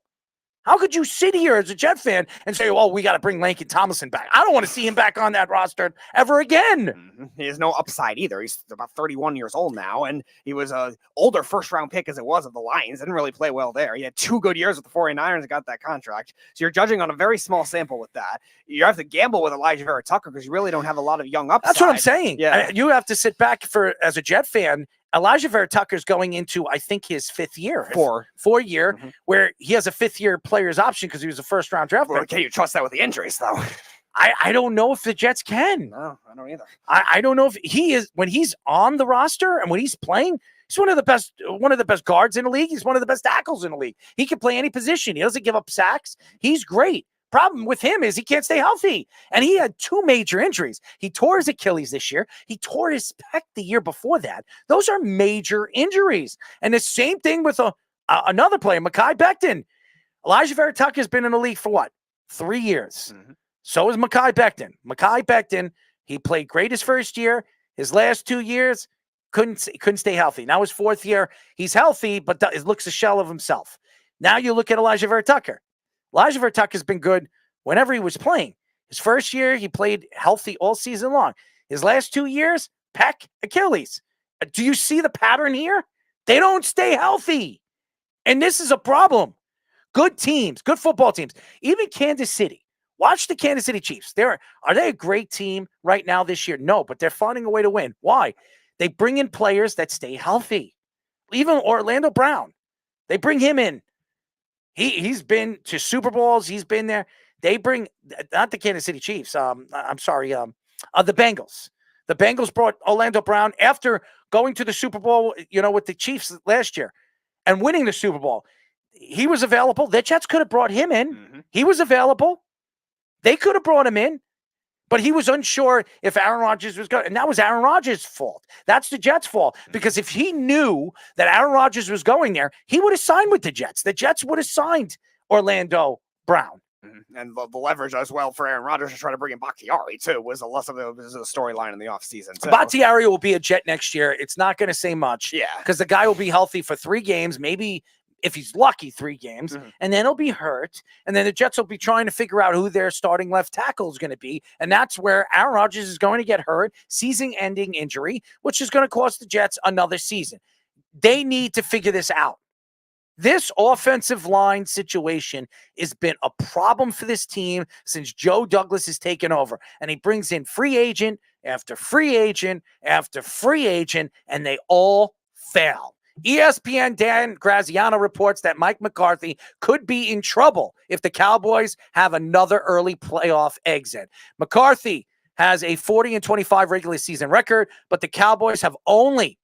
How could you sit here as a Jet fan and say, oh, we got to bring Laken Tomlinson back? I don't want to see him back on that roster ever again. Mm-hmm. He has no upside either. He's about 31 years old now, and he was an older first-round pick as it was of the Lions. Didn't really play well there. He had 2 good years with the 49ers and got that contract. So you're judging on a very small sample with that. You have to gamble with Elijah Vera Tucker because you really don't have a lot of young upside. That's what I'm saying. Yeah. You have to sit back as a Jet fan. Elijah Vera Tucker's going into, I think, his 5th year. 4 year, where he has a 5th-year player's option because he was a first-round draft pick. Can you trust that with the injuries, though? I don't know if the Jets can. No, I don't either. I don't know if he is, when he's on the roster and when he's playing, he's one of the best guards in the league. He's one of the best tackles in the league. He can play any position. He doesn't give up sacks. He's great. Problem with him is he can't stay healthy. And he had 2 major injuries. He tore his Achilles this year. He tore his pec the year before that. Those are major injuries. And the same thing with another player, Mekhi Becton. Elijah Vera Tucker has been in the league for what? 3 years. Mm-hmm. So is Mekhi Becton. Mekhi Becton, he played great his first year. His last 2 years, couldn't stay healthy. Now his 4th year, he's healthy, but it looks a shell of himself. Now you look at Elijah Vera Tucker. Elijah Vera Tucker has been good whenever he was playing. His first year, he played healthy all season long. His last 2 years, pec, Achilles. Do you see the pattern here? They don't stay healthy. And this is a problem. Good teams, good football teams, even Kansas City. Watch the Kansas City Chiefs. Are they a great team right now this year? No, but they're finding a way to win. Why? They bring in players that stay healthy. Even Orlando Brown. They bring him in. He's been to Super Bowls. He's been there. They bring, not the Kansas City Chiefs. I'm sorry. The Bengals. The Bengals brought Orlando Brown after going to the Super Bowl, with the Chiefs last year and winning the Super Bowl. He was available. The Jets could have brought him in. Mm-hmm. He was available. They could have brought him in, but he was unsure if Aaron Rodgers was going. And that was Aaron Rodgers' fault. That's the Jets' fault. Because if he knew that Aaron Rodgers was going there, he would have signed with the Jets. The Jets would have signed Orlando Brown. Mm-hmm. And the leverage as well for Aaron Rodgers to try to bring in Bakhtiari, too, was a storyline in the offseason. Bakhtiari will be a Jet next year. It's not going to say much. Yeah. Because the guy will be healthy for 3 games, maybe if he's lucky, 3 games, and then he'll be hurt. And then the Jets will be trying to figure out who their starting left tackle is going to be. And that's where Aaron Rodgers is going to get hurt, season-ending injury, which is going to cost the Jets another season. They need to figure this out. This offensive line situation has been a problem for this team since Joe Douglas has taken over. And he brings in free agent after free agent after free agent, and they all fail. ESPN Dan Graziano reports that Mike McCarthy could be in trouble if the Cowboys have another early playoff exit. McCarthy has a 40-25 regular season record, but the Cowboys have only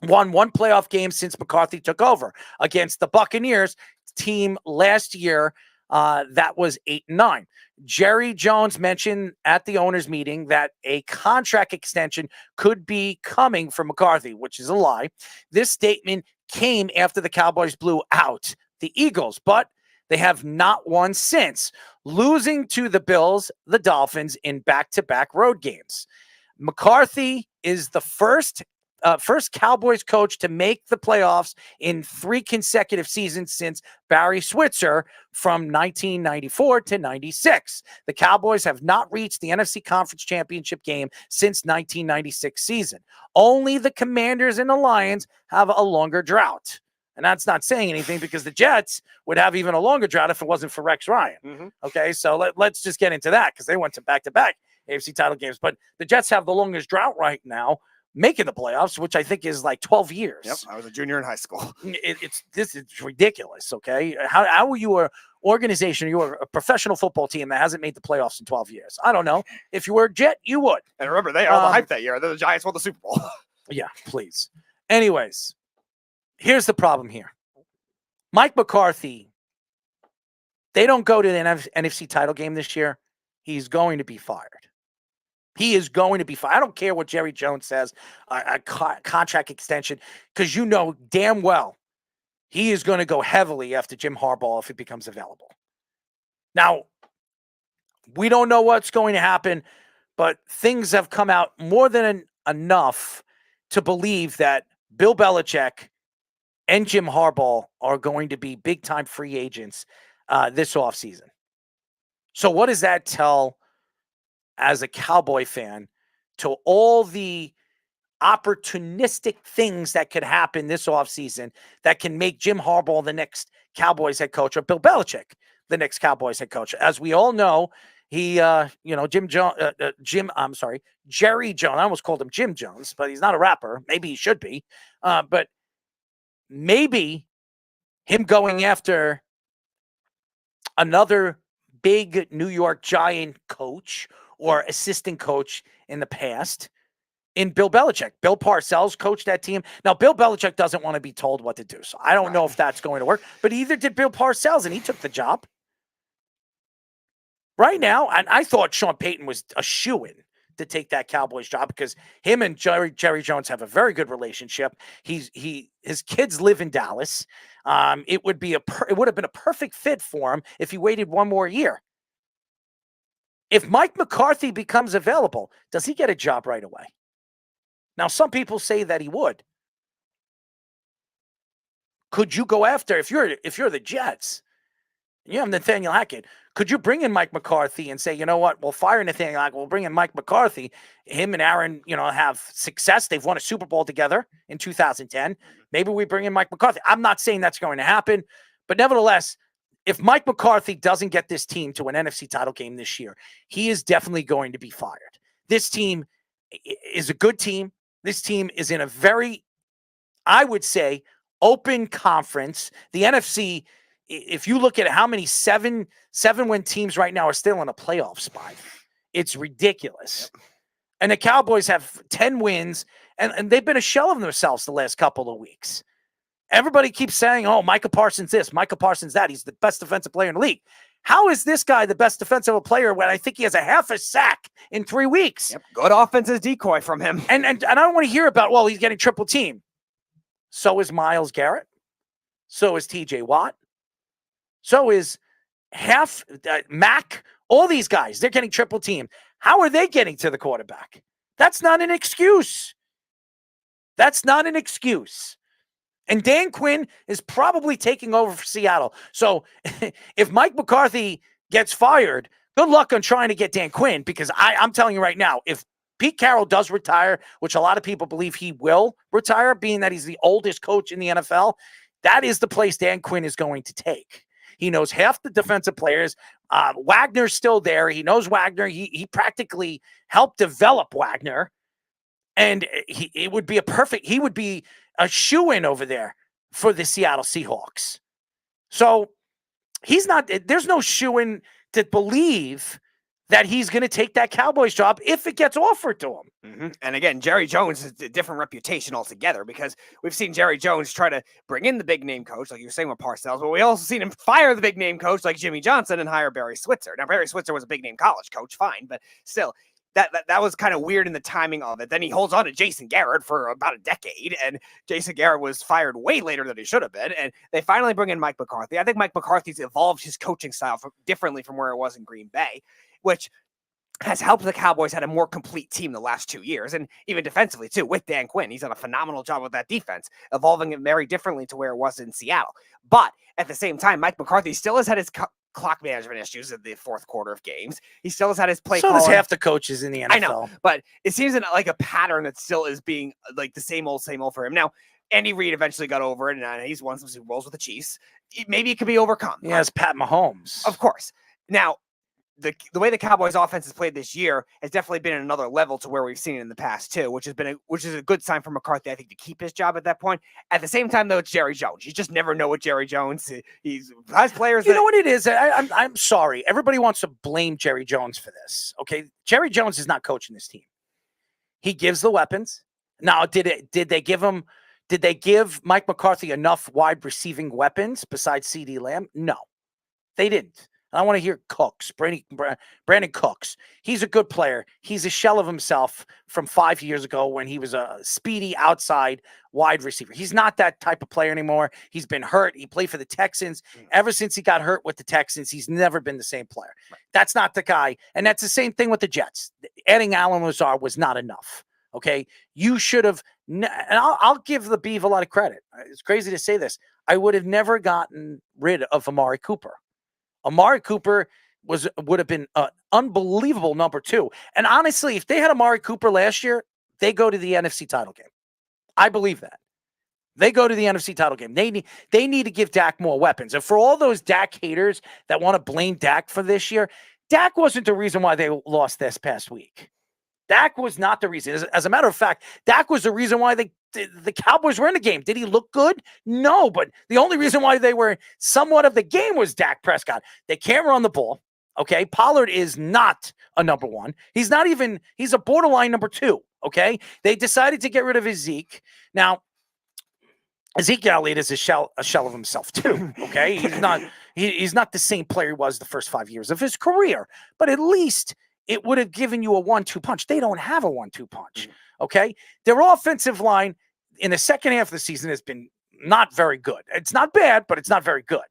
won one playoff game since McCarthy took over against the Buccaneers team last year. That was 8-9. Jerry Jones mentioned at the owners' meeting that a contract extension could be coming for McCarthy, which is a lie. This statement came after the Cowboys blew out the Eagles, but they have not won since, losing to the Bills, the Dolphins in back-to-back road games. McCarthy is the first Cowboys coach to make the playoffs in 3 consecutive seasons since Barry Switzer from 1994 to 96. The Cowboys have not reached the NFC Conference Championship game since 1996 season. Only the Commanders and the Lions have a longer drought. And that's not saying anything because the Jets would have even a longer drought if it wasn't for Rex Ryan. Mm-hmm. Okay, so let's just get into that because they went to back-to-back AFC title games. But the Jets have the longest drought right now, making the playoffs, which I think is like 12 years. Yep, I was a junior in high school. This is ridiculous, okay? How are you an organization, you're a professional football team that hasn't made the playoffs in 12 years? I don't know. If you were a Jet, you would. And remember, they are the hype that year. The Giants won the Super Bowl. Yeah, please. Anyways, here's the problem here. Mike McCarthy, they don't go to the NFC title game this year. He's going to be fired. He is going to be fired. I don't care what Jerry Jones says, a contract extension, because you know damn well he is going to go heavily after Jim Harbaugh if it becomes available. Now, we don't know what's going to happen, but things have come out more than enough to believe that Bill Belichick and Jim Harbaugh are going to be big-time free agents this offseason. So what does that tell as a Cowboy fan to all the opportunistic things that could happen this offseason that can make Jim Harbaugh the next Cowboys head coach or Bill Belichick the next Cowboys head coach? As we all know, Jerry Jones, I almost called him Jim Jones, but he's not a rapper. Maybe he should be. But maybe him going after another big New York Giant coach or assistant coach in the past in Bill Belichick. Bill Parcells coached that team. Now, Bill Belichick doesn't want to be told what to do, so I don't know if that's going to work, but either did Bill Parcells, and he took the job. Right now, and I thought Sean Payton was a shoo-in to take that Cowboys job because him and Jerry Jones have a very good relationship. His kids live in Dallas. It would have been a perfect fit for him if he waited one more year. If Mike McCarthy becomes available, does he get a job right away? Now, some people say that he would. Could you go after, if you're the Jets, and you have Nathaniel Hackett, could you bring in Mike McCarthy and say, you know what, we'll fire Nathaniel Hackett, we'll bring in Mike McCarthy, him and Aaron, have success. They've won a Super Bowl together in 2010. Maybe we bring in Mike McCarthy. I'm not saying that's going to happen, but nevertheless, if Mike McCarthy doesn't get this team to an NFC title game this year, he is definitely going to be fired. This team is a good team. This team is in a very, I would say, open conference. The NFC, if you look at how many seven-win teams right now are still in a playoff spot, it's ridiculous. Yep. And the Cowboys have 10 wins, and they've been a shell of themselves the last couple of weeks. Everybody keeps saying, oh, Micah Parsons this, Micah Parsons that. He's the best defensive player in the league. How is this guy the best defensive player when I think he has a half a sack in 3 weeks? Yep. Good offensive decoy from him. And I don't want to hear about, well, he's getting triple team. So is Myles Garrett. So is TJ Watt. So is Mac. All these guys, they're getting triple team. How are they getting to the quarterback? That's not an excuse. That's not an excuse. And Dan Quinn is probably taking over for Seattle. So if Mike McCarthy gets fired, good luck on trying to get Dan Quinn, because I'm telling you right now, if Pete Carroll does retire, which a lot of people believe he will retire, being that he's the oldest coach in the NFL, That is the place Dan Quinn is going to take. He knows half the defensive players. Wagner's still there. He knows Wagner. He practically helped develop Wagner. And he would be a shoo-in over there for the Seattle Seahawks. So there's no shoo-in to believe that he's going to take that Cowboys job if it gets offered to him. Mm-hmm. And again, Jerry Jones is a different reputation altogether because we've seen Jerry Jones try to bring in the big name coach, like you were saying with Parcells, but we also seen him fire the big name coach like Jimmy Johnson and hire Barry Switzer. Now, Barry Switzer was a big name college coach, fine, but still, that was kind of weird in the timing of it. Then he holds on to Jason Garrett for about a decade, and Jason Garrett was fired way later than he should have been, and they finally bring in Mike McCarthy. I think Mike McCarthy's evolved his coaching style differently from where it was in Green Bay, which has helped the Cowboys had a more complete team the last 2 years, and even defensively too, with Dan Quinn. He's done a phenomenal job with that defense, evolving it very differently to where it was in Seattle. But at the same time, Mike McCarthy still has had his clock management issues in the fourth quarter of games. He still has had his play. So does half the coaches in the NFL. I know, but it seems like a pattern that still is being like the same old for him. Now, Andy Reid eventually got over it, and he's won some Super Bowls with the Chiefs. Maybe it could be overcome. He has Pat Mahomes. Of course. Now, the way the Cowboys offense has played this year has definitely been another level to where we've seen it in the past too, which is a good sign for McCarthy, I think, to keep his job at that point. At the same time, though, it's Jerry Jones. You just never know with Jerry Jones. He has players. You know what it is? I'm sorry. Everybody wants to blame Jerry Jones for this. Okay, Jerry Jones is not coaching this team. He gives the weapons. Now, did they give Mike McCarthy enough wide receiving weapons besides CeeDee Lamb? No, they didn't. I want to hear Cooks, Brandon Cooks. He's a good player. He's a shell of himself from 5 years ago when he was a speedy outside wide receiver. He's not that type of player anymore. He's been hurt. He played for the Texans. Ever since he got hurt with the Texans, he's never been the same player. That's not the guy. And that's the same thing with the Jets. Adding Allen Lazard was not enough. Okay, you should have. And I'll give the Beeve a lot of credit. It's crazy to say this. I would have never gotten rid of Amari Cooper. Amari Cooper would have been an unbelievable number 2. And honestly, if they had Amari Cooper last year, they go to the NFC title game. I believe that. They go to the NFC title game. They need to give Dak more weapons. And for all those Dak haters that want to blame Dak for this year, Dak wasn't the reason why they lost this past week. Dak was not the reason. As a matter of fact, Dak was the reason why the Cowboys were in the game. Did he look good? No, but the only reason why they were somewhat of the game was Dak Prescott. They can't run the ball, okay? Pollard is not a number 1. He's a borderline number 2, okay? They decided to get rid of his Zeke. Now, Ezekiel Elliott is a shell of himself too, okay? He's not the same player he was the first 5 years of his career, but at least it would have given you a 1-2 punch. They don't have a 1-2 punch, okay? Their offensive line in the second half of the season has been not very good. It's not bad, but it's not very good,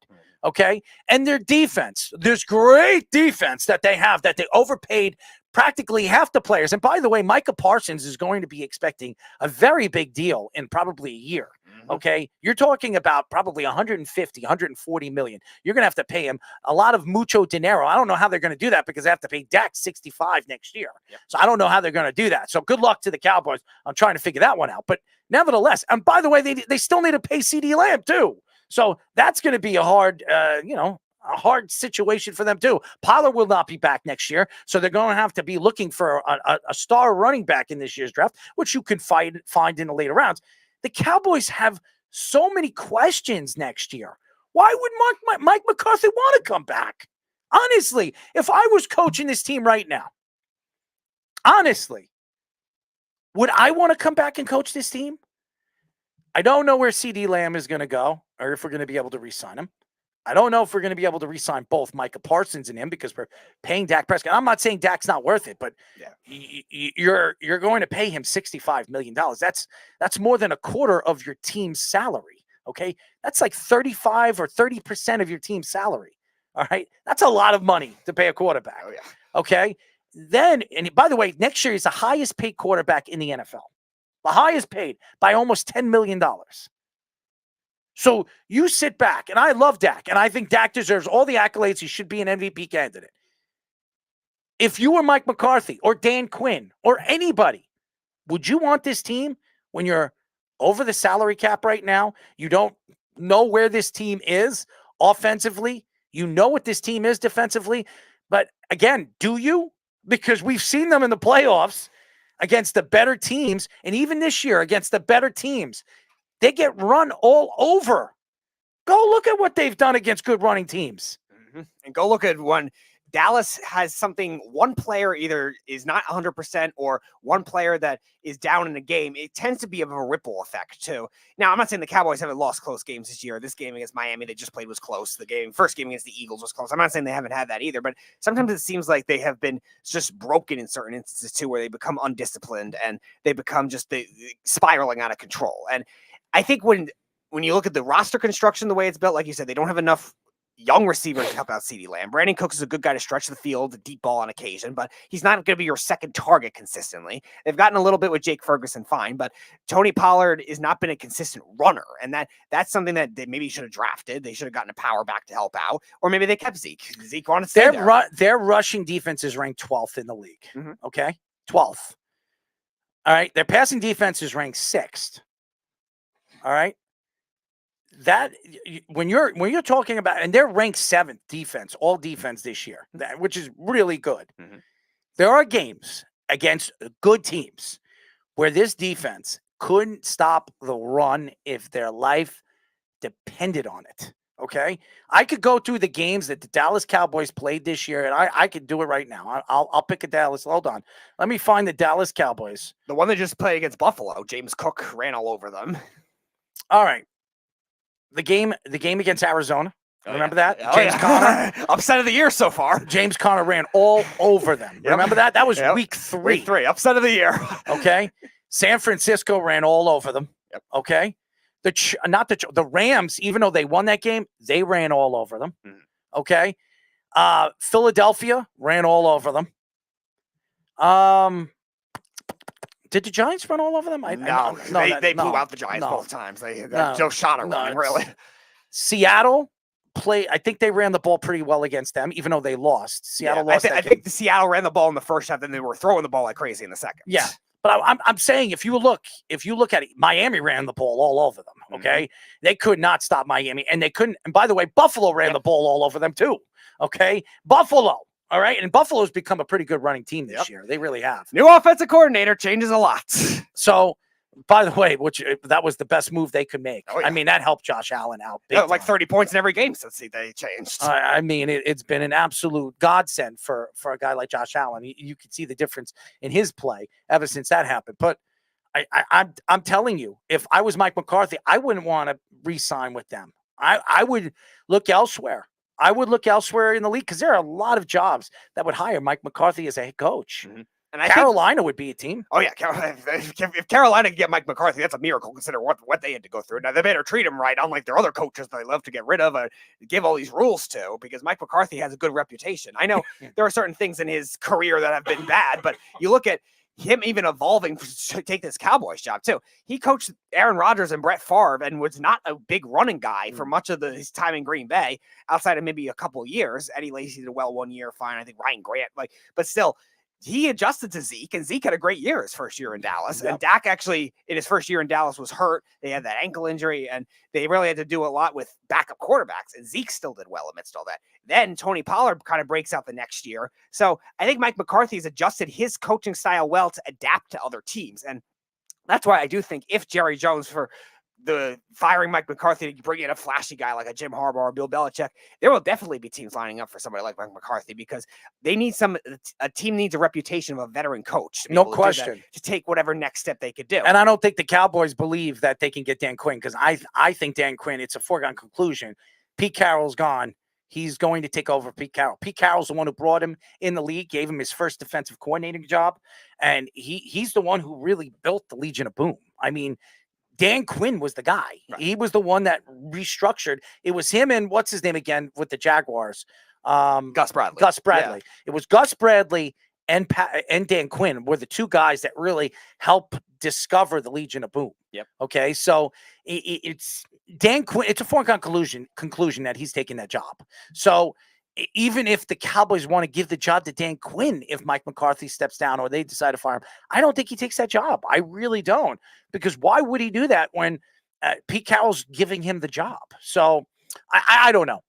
okay? And their defense, there's great defense that they have that they overpaid practically half the players. And by the way, Micah Parsons is going to be expecting a very big deal in probably a year. Okay, you're talking about probably 150, 140 million. You're going to have to pay him a lot of mucho dinero. I don't know how they're going to do that because they have to pay Dak 65 next year. Yep. So I don't know how they're going to do that. So good luck to the Cowboys. I'm trying to figure that one out. But nevertheless, and by the way, they still need to pay CeeDee Lamb too. So that's going to be a hard, a hard situation for them too. Pollard will not be back next year, so they're going to have to be looking for a star running back in this year's draft, which you can find in the later rounds. The Cowboys have so many questions next year. Why would Mike McCarthy want to come back? Honestly, if I was coaching this team right now, honestly, would I want to come back and coach this team? I don't know where CeeDee Lamb is going to go or if we're going to be able to re-sign him. I don't know if we're going to be able to re-sign both Micah Parsons and him because we're paying Dak Prescott. I'm not saying Dak's not worth it, but you're going to pay him $65 million. That's more than a quarter of your team's salary, okay? That's like 35 or 30% of your team's salary, all right? That's a lot of money to pay a quarterback, okay? Then, and by the way, next year he's the highest paid quarterback in the NFL. The highest paid by almost $10 million. So you sit back, and I love Dak, and I think Dak deserves all the accolades. He should be an MVP candidate. If you were Mike McCarthy or Dan Quinn or anybody, would you want this team when you're over the salary cap right now? You don't know where this team is offensively. You know what this team is defensively. But again, do you? Because we've seen them in the playoffs against the better teams. And even this year against the better teams, they get run all over. Go look at what they've done against good running teams. And go look at when Dallas has something, one player either is not 100% or one player that is down in a game. It tends to be of a ripple effect too. Now, I'm not saying the Cowboys haven't lost close games this year. This game against Miami they just played was close. The first game against the Eagles was close. I'm not saying they haven't had that either, but sometimes it seems like they have been just broken in certain instances too, where they become undisciplined and they become just spiraling out of control. And I think when you look at the roster construction, the way it's built, like you said, they don't have enough young receivers to help out CeeDee Lamb. Brandon Cooks is a good guy to stretch the field, a deep ball on occasion, but he's not going to be your second target consistently. They've gotten a little bit with Jake Ferguson, fine, but Tony Pollard has not been a consistent runner, and that's something that they maybe should have drafted. They should have gotten a power back to help out, or maybe they kept Zeke. Zeke wanted to stay there. Their rushing defense is ranked 12th in the league, okay? 12th. All right, their passing defense is ranked 6th. All right? That when you're talking about, and they're ranked 7th defense, all defense this year, which is really good. There are games against good teams where this defense couldn't stop the run if their life depended on it. Okay, I could go through the games that the Dallas Cowboys played this year, and I could do it right now. I'll pick a Dallas. Hold on, let me find the Dallas Cowboys. The one that just played against Buffalo, James Cook ran all over them. All right. The game against Arizona. Remember that? James Conner. Upset of the year so far. James Conner ran all over them. Remember that? That was week 3. Week 3. Upset of the year. Okay. San Francisco ran all over them. Okay. The Rams, even though they won that game, they ran all over them. Okay. Philadelphia ran all over them. Did the Giants run all over them? They blew out the Giants both times. Joe Shonner running, really. Seattle I think they ran the ball pretty well against them, even though they lost. Seattle lost. I think the Seattle ran the ball in the first half, then they were throwing the ball like crazy in the second. Yeah. But I'm saying if you look at it, Miami ran the ball all over them. Okay. They could not stop Miami. And they couldn't. And by the way, Buffalo ran the ball all over them too. Okay. Buffalo. All right. And Buffalo's become a pretty good running team this year. They really have. New offensive coordinator changes a lot. So, by the way, that was the best move they could make. I mean, that helped Josh Allen out. Like 30 points in every game since they changed. I mean, it's been an absolute godsend for a guy like Josh Allen. You can see the difference in his play ever since that happened. But I'm telling you, if I was Mike McCarthy, I wouldn't want to re-sign with them. I would look elsewhere. I would look elsewhere in the league because there are a lot of jobs that would hire Mike McCarthy as a head coach. And Carolina would be a team. Oh, yeah. If Carolina could get Mike McCarthy, that's a miracle considering what they had to go through. Now, they better treat him right, unlike their other coaches that they love to get rid of give all these rules to, because Mike McCarthy has a good reputation. I know there are certain things in his career that have been bad, but you look at him even evolving to take this Cowboys job, too. He coached Aaron Rodgers and Brett Favre and was not a big running guy for much of his time in Green Bay, outside of maybe a couple of years. Eddie Lacy did well 1 year, fine. I think Ryan Grant, but still, he adjusted to Zeke, and Zeke had a great year his first year in Dallas. And Dak actually, in his first year in Dallas, was hurt. They had that ankle injury, and they really had to do a lot with backup quarterbacks, and Zeke still did well amidst all that. Then Tony Pollard kind of breaks out the next year. So I think Mike McCarthy's adjusted his coaching style well to adapt to other teams. And that's why I do think if Jerry Jones, for the firing Mike McCarthy to bring in a flashy guy like a Jim Harbaugh or Bill Belichick, there will definitely be teams lining up for somebody like Mike McCarthy, because they need a team needs a reputation of a veteran coach. No question. To take whatever next step they could do. And I don't think the Cowboys believe that they can get Dan Quinn, because I think Dan Quinn, it's a foregone conclusion. Pete Carroll's gone. He's going to take over Pete Carroll. Pete Carroll's the one who brought him in the league, gave him his first defensive coordinating job. And he's the one who really built the Legion of Boom. I mean, Dan Quinn was the guy. Right. He was the one that restructured. It was him and what's his name again with the Jaguars? Gus Bradley. Yeah. It was Gus Bradley and Dan Quinn were the two guys that really helped discover the Legion of Boom. Yep. Okay, so it's Dan Quinn. It's a foregone conclusion that he's taking that job. So even if the Cowboys want to give the job to Dan Quinn, if Mike McCarthy steps down or they decide to fire him, I don't think he takes that job. I really don't. Because why would he do that when Pete Carroll's giving him the job. So I don't know.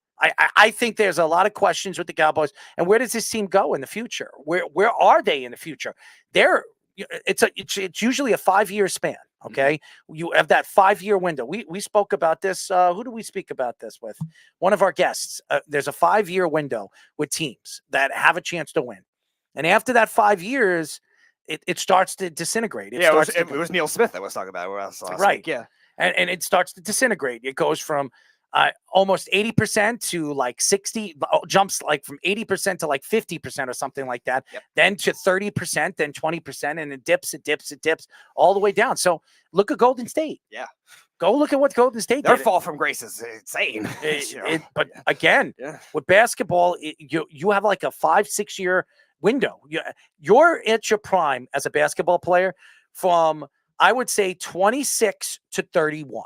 I think there's a lot of questions with the Cowboys. And where does this team go in the future? Where are they in the future? It's usually a 5-year span. Okay. You have that 5-year window. We spoke about this. Who do we speak about this with? One of our guests. There's a 5-year window with teams that have a chance to win. And after that 5 years, it starts to disintegrate. It was Neil Smith that was talking about it last right. week. Yeah. And it starts to disintegrate. It goes from almost 80% to like 60, jumps like from 80% to like 50% or something like that, then to 30%, then 20%, and it dips all the way down. So look at Golden State. Yeah. Go look at what Golden State Their did. fall from grace is insane. But again, with basketball, you have like a 5-6 year window. You're at your prime as a basketball player from, I would say, 26 to 31.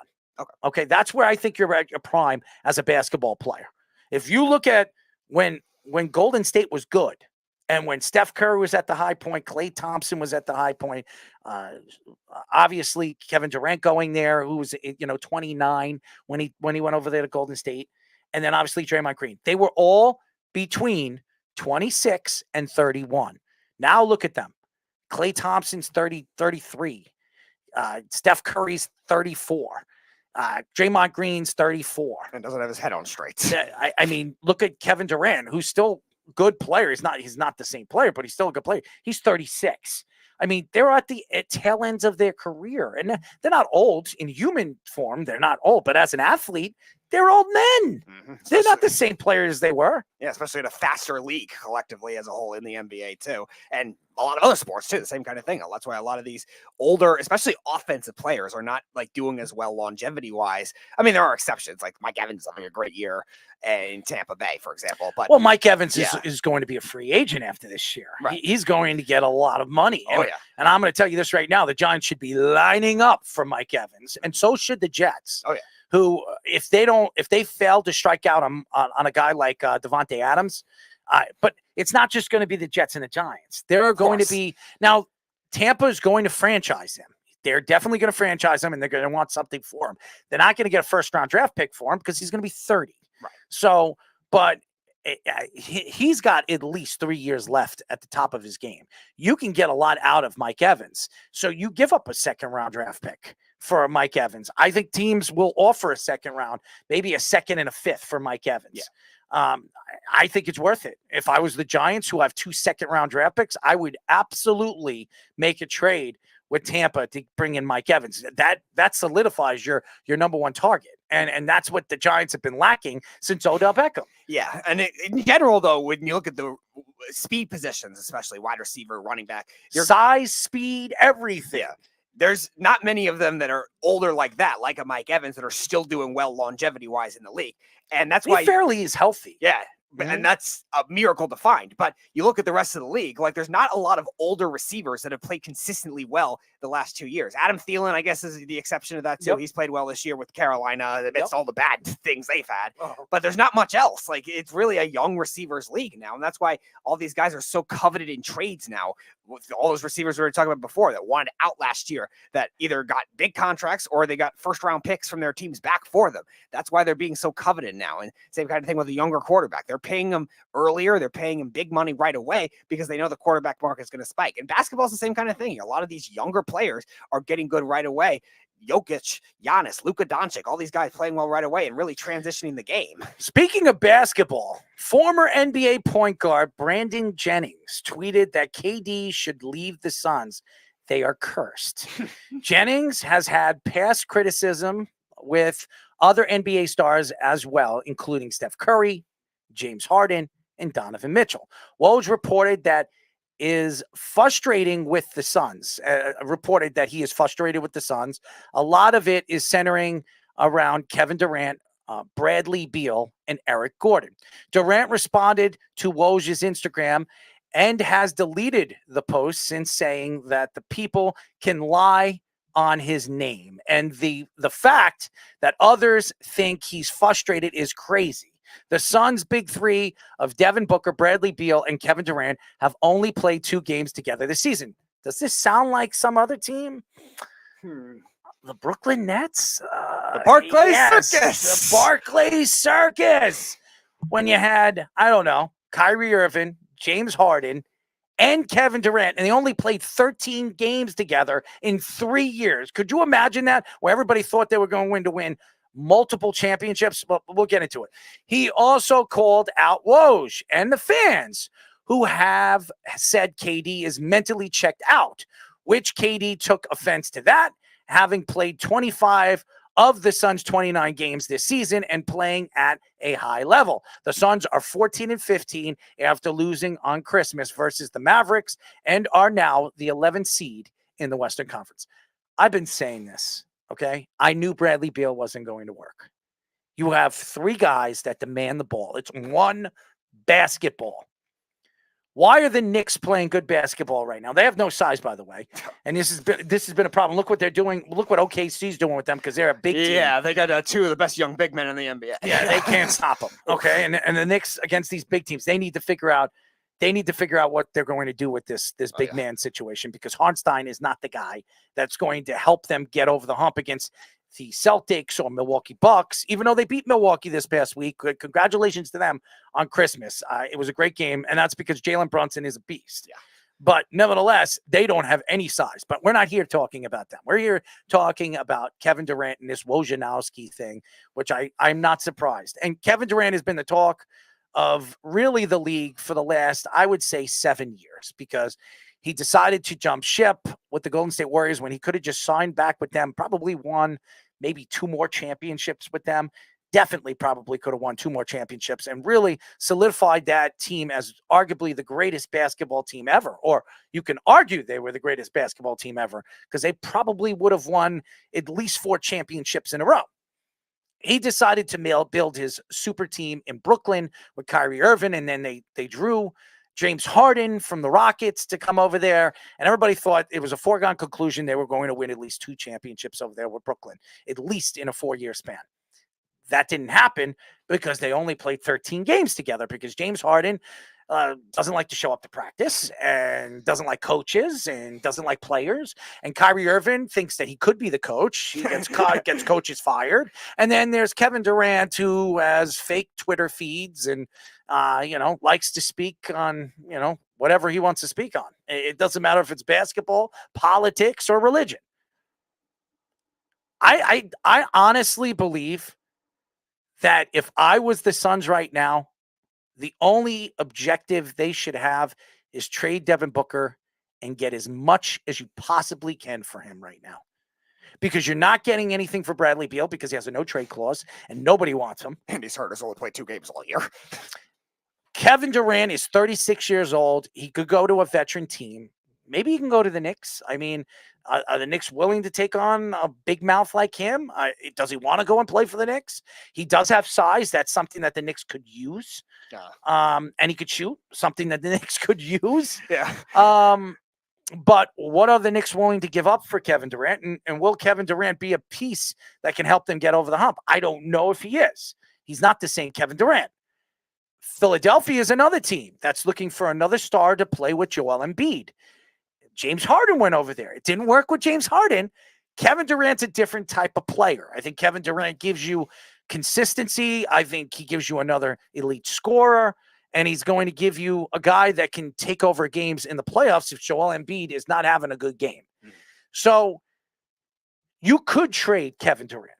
Okay, that's where I think you're at your prime as a basketball player. If you look at when Golden State was good, and when Steph Curry was at the high point, Klay Thompson was at the high point, obviously Kevin Durant going there, who was 29 when he went over there to Golden State, and then obviously Draymond Green. They were all between 26 and 31. Now look at them. Klay Thompson's 33. Steph Curry's 34. Draymond Green's 34 and doesn't have his head on straight. I mean, look at Kevin Durant, who's still a good player. He's not the same player, but he's still a good player. He's 36. I mean, they're at the tail ends of their career, and they're not old in human form. They're not old, but as an athlete, they're old men. Mm-hmm. They're not the same players as they were. Yeah, especially in a faster league collectively as a whole in the NBA too. And a lot of other sports too, the same kind of thing. That's why a lot of these older, especially offensive players, are not like doing as well longevity wise. I mean, there are exceptions, like Mike Evans is having a great year in Tampa Bay, for example. But Mike Evans is going to be a free agent after this year. Right. He's going to get a lot of money. And I'm going to tell you this right now, the Giants should be lining up for Mike Evans, and so should the Jets. Oh yeah. Who, if they fail to strike out on a guy like Devontae Adams, but it's not just going to be the Jets and the Giants. There are going to be, now Tampa is going to franchise him. They're definitely going to franchise him, and they're going to want something for him. They're not going to get a first-round draft pick for him because he's going to be 30. Right. So, but he's got at least 3 years left at the top of his game. You can get a lot out of Mike Evans. So you give up a second-round draft pick for Mike Evans. I think teams will offer a second round, maybe a second and a fifth for Mike Evans. Yeah. I think it's worth it. If I was the Giants, who have 2 second-round draft picks, I would absolutely make a trade with Tampa to bring in Mike Evans. That solidifies your number one target. And that's what the Giants have been lacking since Odell Beckham. Yeah. And in general, though, when you look at the speed positions, especially wide receiver, running back, your size, speed, everything. Yeah. There's not many of them that are older like that, like a Mike Evans, that are still doing well longevity-wise in the league. And that's why fairly is healthy. Yeah. And that's a miracle to find. But you look at the rest of the league, like there's not a lot of older receivers that have played consistently well the last 2 years. Adam Thielen, I guess, is the exception to that too. Yep. He's played well this year with Carolina amidst all the bad things they've had. But there's not much else. Like it's really a young receivers league now. And that's why all these guys are so coveted in trades now. With all those receivers we were talking about before that wanted out last year that either got big contracts or they got first-round picks from their teams back for them. That's why they're being so coveted now. And same kind of thing with a younger quarterback. They're paying them earlier. They're paying them big money right away because they know the quarterback market is going to spike. And basketball is the same kind of thing. A lot of these younger players are getting good right away. Jokic, Giannis, Luka Doncic, all these guys playing well right away and really transitioning the game. Speaking of basketball, former NBA point guard Brandon Jennings tweeted that KD should leave the Suns. They are cursed. Jennings has had past criticism with other NBA stars as well, including Steph Curry, James Harden, and Donovan Mitchell. Woj reported that is frustrating with the Suns, reported that he is frustrated with the Suns. A lot of it is centering around Kevin Durant, Bradley Beal, and Eric Gordon. Durant responded to Woj's Instagram and has deleted the post since saying that the people can lie on his name. And the fact that others think he's frustrated is crazy. The Suns' big three of Devin Booker, Bradley Beal, and Kevin Durant have only played 2 games together this season. Does this sound like some other team? the Brooklyn Nets? The Barclays yes, Circus. The Barclays Circus. When you had, I don't know, Kyrie Irving, James Harden, and Kevin Durant, and they only played 13 games together in 3 years. Could you imagine that? Where everybody thought they were going to win multiple championships? But we'll get into it. He also called out Woj and the fans who have said KD is mentally checked out, which KD took offense to that, having played 25 of the Suns' 29 games this season and playing at a high level. The Suns are 14-15 after losing on Christmas versus the Mavericks and are now the 11th seed in the Western Conference. I've been saying this, okay? I knew Bradley Beal wasn't going to work. You have 3 guys that demand the ball. It's one basketball. Why are the Knicks playing good basketball right now? They have no size, by the way, and this has been a problem. Look what they're doing. Look what OKC's doing with them because they're a big team. Yeah, they got 2 of the best young big men in the NBA. Yeah, they can't stop them. Okay, and the Knicks against these big teams, they need to figure out what they're going to do with this big man situation because Hartenstein is not the guy that's going to help them get over the hump against the Celtics or Milwaukee Bucks, even though they beat Milwaukee this past week. Congratulations to them on Christmas. It was a great game, and that's because Jalen Brunson is a beast. Yeah. But nevertheless, they don't have any size. But we're not here talking about them. We're here talking about Kevin Durant and this Wojnarowski thing, which I'm not surprised. And Kevin Durant has been the talk of really the league for the last, I would say, 7 years because he decided to jump ship with the Golden State Warriors when he could have just signed back with them, probably won maybe 2 more championships with them. Definitely probably could have won 2 more championships and really solidified that team as arguably the greatest basketball team ever. Or you can argue they were the greatest basketball team ever because they probably would have won at least 4 championships in a row. He decided to build his super team in Brooklyn with Kyrie Irving, and then they drew James Harden from the Rockets to come over there, and everybody thought it was a foregone conclusion they were going to win at least 2 championships over there with Brooklyn, at least in a 4-year span. That didn't happen because they only played 13 games together because James Harden doesn't like to show up to practice and doesn't like coaches and doesn't like players. And Kyrie Irving thinks that he could be the coach. He gets coaches fired. And then there's Kevin Durant who has fake Twitter feeds and, likes to speak on, whatever he wants to speak on. It doesn't matter if it's basketball, politics, or religion. I honestly believe that if I was the Suns right now, the only objective they should have is trade Devin Booker and get as much as you possibly can for him right now. Because you're not getting anything for Bradley Beal because he has a no-trade clause and nobody wants him. And he's hurt. He's only played 2 games all year. Kevin Durant is 36 years old. He could go to a veteran team. Maybe he can go to the Knicks. I mean, are the Knicks willing to take on a big mouth like him? Does he want to go and play for the Knicks? He does have size. That's something that the Knicks could use. Yeah. And he could shoot, something that the Knicks could use. Yeah. But what are the Knicks willing to give up for Kevin Durant? And will Kevin Durant be a piece that can help them get over the hump? I don't know if he is. He's not the same Kevin Durant. Philadelphia is another team that's looking for another star to play with Joel Embiid. James Harden went over there. It didn't work with James Harden. Kevin Durant's a different type of player. I think Kevin Durant gives you consistency. I think he gives you another elite scorer, and he's going to give you a guy that can take over games in the playoffs if Joel Embiid is not having a good game. So you could trade Kevin Durant.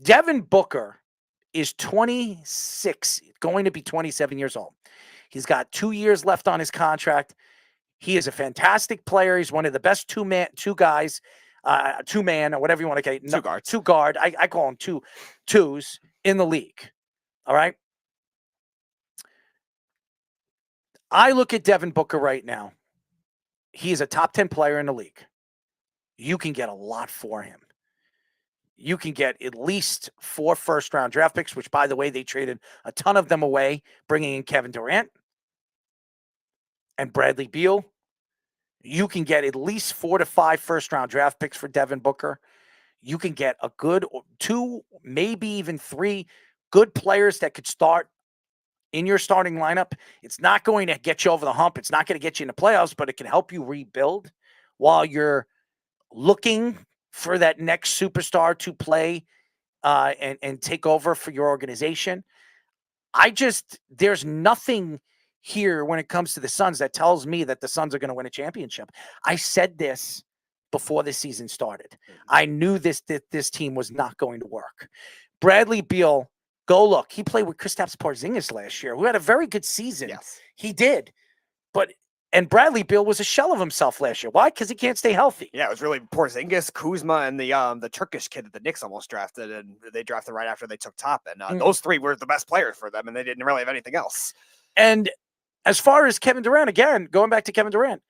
Devin Booker is 26, going to be 27 years old. He's got 2 years left on his contract. He is a fantastic player. He's one of the best two-man or whatever you want to call it. Two guard. I call him twos in the league. All right. I look at Devin Booker right now. He is a top 10 player in the league. You can get a lot for him. You can get at least 4 first-round draft picks, which, by the way, they traded a ton of them away, bringing in Kevin Durant and Bradley Beal. You can get at least 4 to 5 first-round draft picks for Devin Booker. You can get a good 2, maybe even 3 good players that could start in your starting lineup. It's not going to get you over the hump. It's not going to get you in the playoffs, but it can help you rebuild while you're looking for that next superstar to play and take over for your organization. There's nothing here when it comes to the Suns that tells me that the Suns are going to win a championship. I said this before the season started. I knew this team was not going to work. Bradley Beal, go look. He played with Kristaps Porzingis last year, who had a very good season. Yes. He did. And Bradley Beal was a shell of himself last year. Why? Because he can't stay healthy. Yeah, it was really Porzingis, Kuzma, and the Turkish kid that the Knicks almost drafted, and they drafted right after they took Toppin. Those three were the best players for them, and they didn't really have anything else. And as far as Kevin Durant, again, going back to Kevin Durant,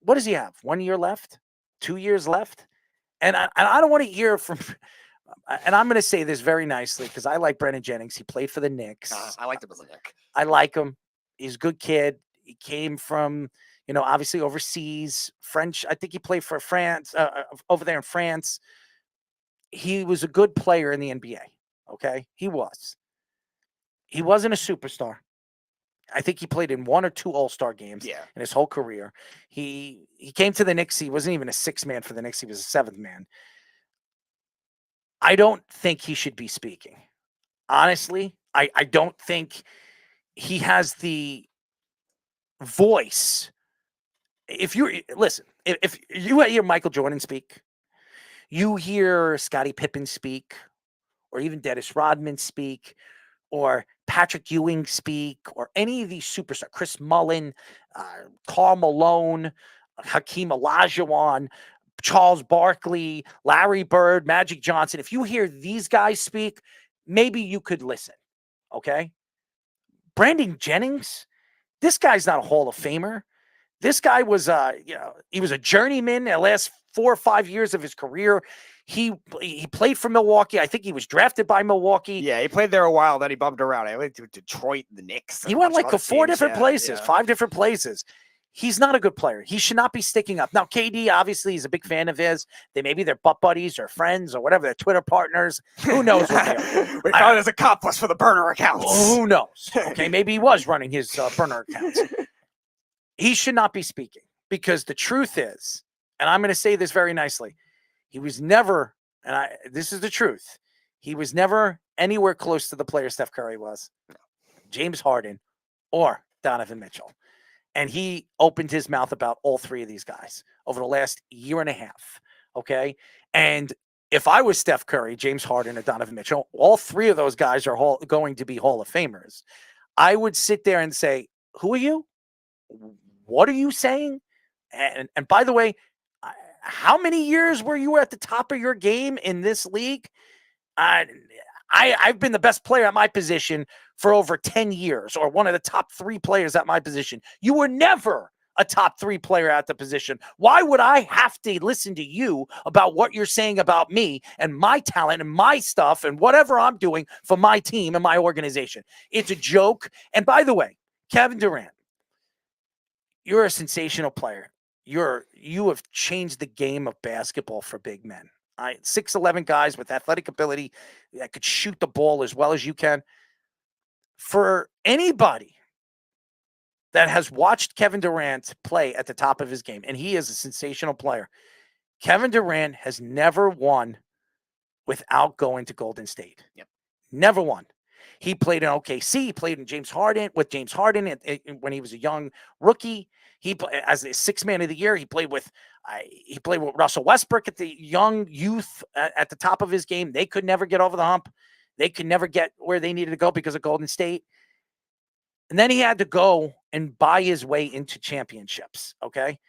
what does he have? 1 year left? 2 years left? And I don't want to hear from – and I'm going to say this very nicely because I like Brandon Jennings. He played for the Knicks. I liked him as a Knick. I like him. He's a good kid. He came from, obviously overseas, French. I think he played for France, over there in France. He was a good player in the NBA, okay? He was. He wasn't a superstar. I think he played in 1 or 2 All-Star games in his whole career. He came to the Knicks. He wasn't even a 6th man for the Knicks. He was a 7th man. I don't think he should be speaking. Honestly, I don't think he has the voice. If you hear Michael Jordan speak, you hear Scottie Pippen speak, or even Dennis Rodman speak, or Patrick Ewing speak, or any of these superstars, Chris Mullin, Karl Malone, Hakeem Olajuwon, Charles Barkley, Larry Bird, Magic Johnson. If you hear these guys speak, maybe you could listen. Okay? Brandon Jennings, this guy's not a Hall of Famer. This guy was, he was a journeyman the last 4 or 5 years of his career. He played for Milwaukee. I think he was drafted by Milwaukee. Yeah, he played there a while. Then he bumped around. I went to Detroit, the Knicks. He went like to 4 different places, 5 different places. He's not a good player. He should not be sticking up. Now, KD, obviously, is a big fan of his. Maybe they're butt buddies or friends or whatever. They're Twitter partners. Who knows what they are? We found his accomplice for the burner accounts. Who knows? Okay, maybe he was running his burner accounts. He should not be speaking because the truth is, and I'm going to say this very nicely, he was never, this is the truth, he was never anywhere close to the player Steph Curry was, James Harden, or Donovan Mitchell. And he opened his mouth about all 3 of these guys over the last year and a half, okay? And if I was Steph Curry, James Harden, or Donovan Mitchell, all 3 of those guys are going to be Hall of Famers. I would sit there and say, who are you? What are you saying? And by the way, how many years were you at the top of your game in this league? I've been the best player at my position for over 10 years, or one of the top 3 players at my position. You were never a top 3 player at the position. Why would I have to listen to you about what you're saying about me and my talent and my stuff and whatever I'm doing for my team and my organization? It's a joke. And by the way, Kevin Durant, you're a sensational player. You have changed the game of basketball for big men. 6'11" guys with athletic ability that could shoot the ball as well as you can. For anybody that has watched Kevin Durant play at the top of his game, and he is a sensational player, Kevin Durant has never won without going to Golden State. Yep. Never won. He played in OKC. He played in James Harden when he was a young rookie. He as the 6th man of the year. He played with Russell Westbrook at the young youth at the top of his game. They could never get over the hump. They could never get where they needed to go because of Golden State. And then he had to go and buy his way into championships. Okay,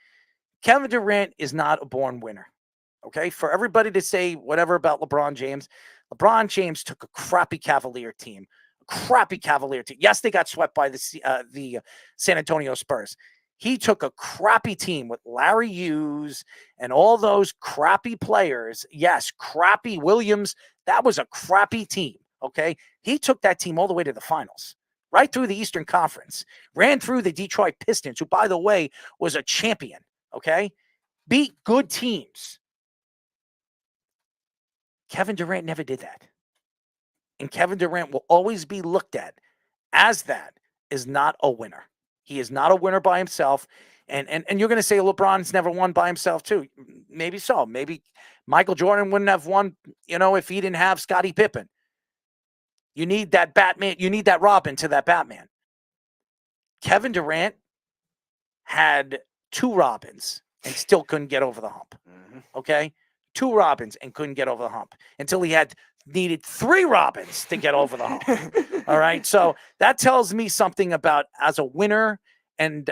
Kevin Durant is not a born winner. Okay, for everybody to say whatever about LeBron James took a crappy Cavalier team. Yes, they got swept by the San Antonio Spurs. He took a crappy team with Larry Hughes and all those crappy players. Yes, crappy Williams. That was a crappy team, okay? He took that team all the way to the finals, right through the Eastern Conference, ran through the Detroit Pistons, who, by the way, was a champion, okay? Beat good teams. Kevin Durant never did that. And Kevin Durant will always be looked at as that is not a winner. He is not a winner by himself. And you're going to say LeBron's never won by himself too. Maybe so. Maybe Michael Jordan wouldn't have won, if he didn't have Scottie Pippen. You need that Batman. You need that Robin to that Batman. Kevin Durant had 2 Robins and still couldn't get over the hump. Okay? 2 Robins and couldn't get over the hump until he needed 3 Robins to get over the hump. All right? So that tells me something about as a winner and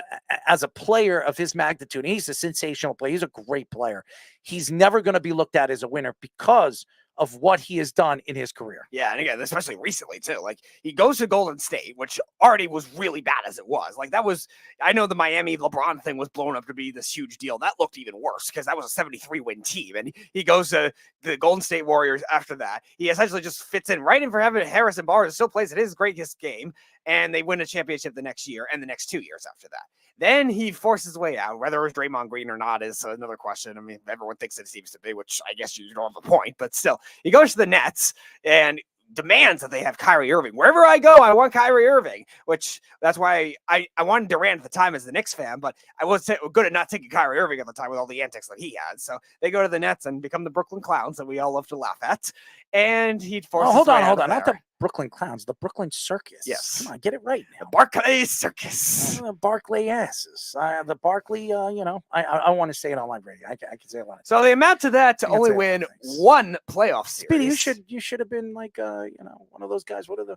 as a player of his magnitude. He's a sensational player. He's a great player. He's never going to be looked at as a winner because of what he has done in his career. Yeah, and again, especially recently too. Like he goes to Golden State, which already was really bad as it was. Like that was, I know the Miami LeBron thing was blown up to be this huge deal. That looked even worse because that was a 73-win team, and he goes to the Golden State Warriors after that. He essentially just fits in right in for having Harrison Barnes, still plays at his greatest game, and they win a championship the next year and the next 2 years after that. Then he forces his way out. Whether it's Draymond Green or not is another question. I mean, everyone thinks it seems to be, which I guess you don't have a point, but still. He goes to the Nets and demands that they have Kyrie Irving. Wherever I go, I want Kyrie Irving, which that's why I wanted Durant at the time as the Knicks fan, but I was good at not taking Kyrie Irving at the time with all the antics that he had. So they go to the Nets and become the Brooklyn Clowns that we all love to laugh at. And he forces hold on. Not the Brooklyn Clowns, the Brooklyn Circus. Yes. Come on, get it right now. The Barclay Circus. The Barclay asses. The Barclay, I want to say it on live radio. I can say a lot. So they amount to that to only win 1 playoff series. Speedy, you should have been like, one of those guys. What are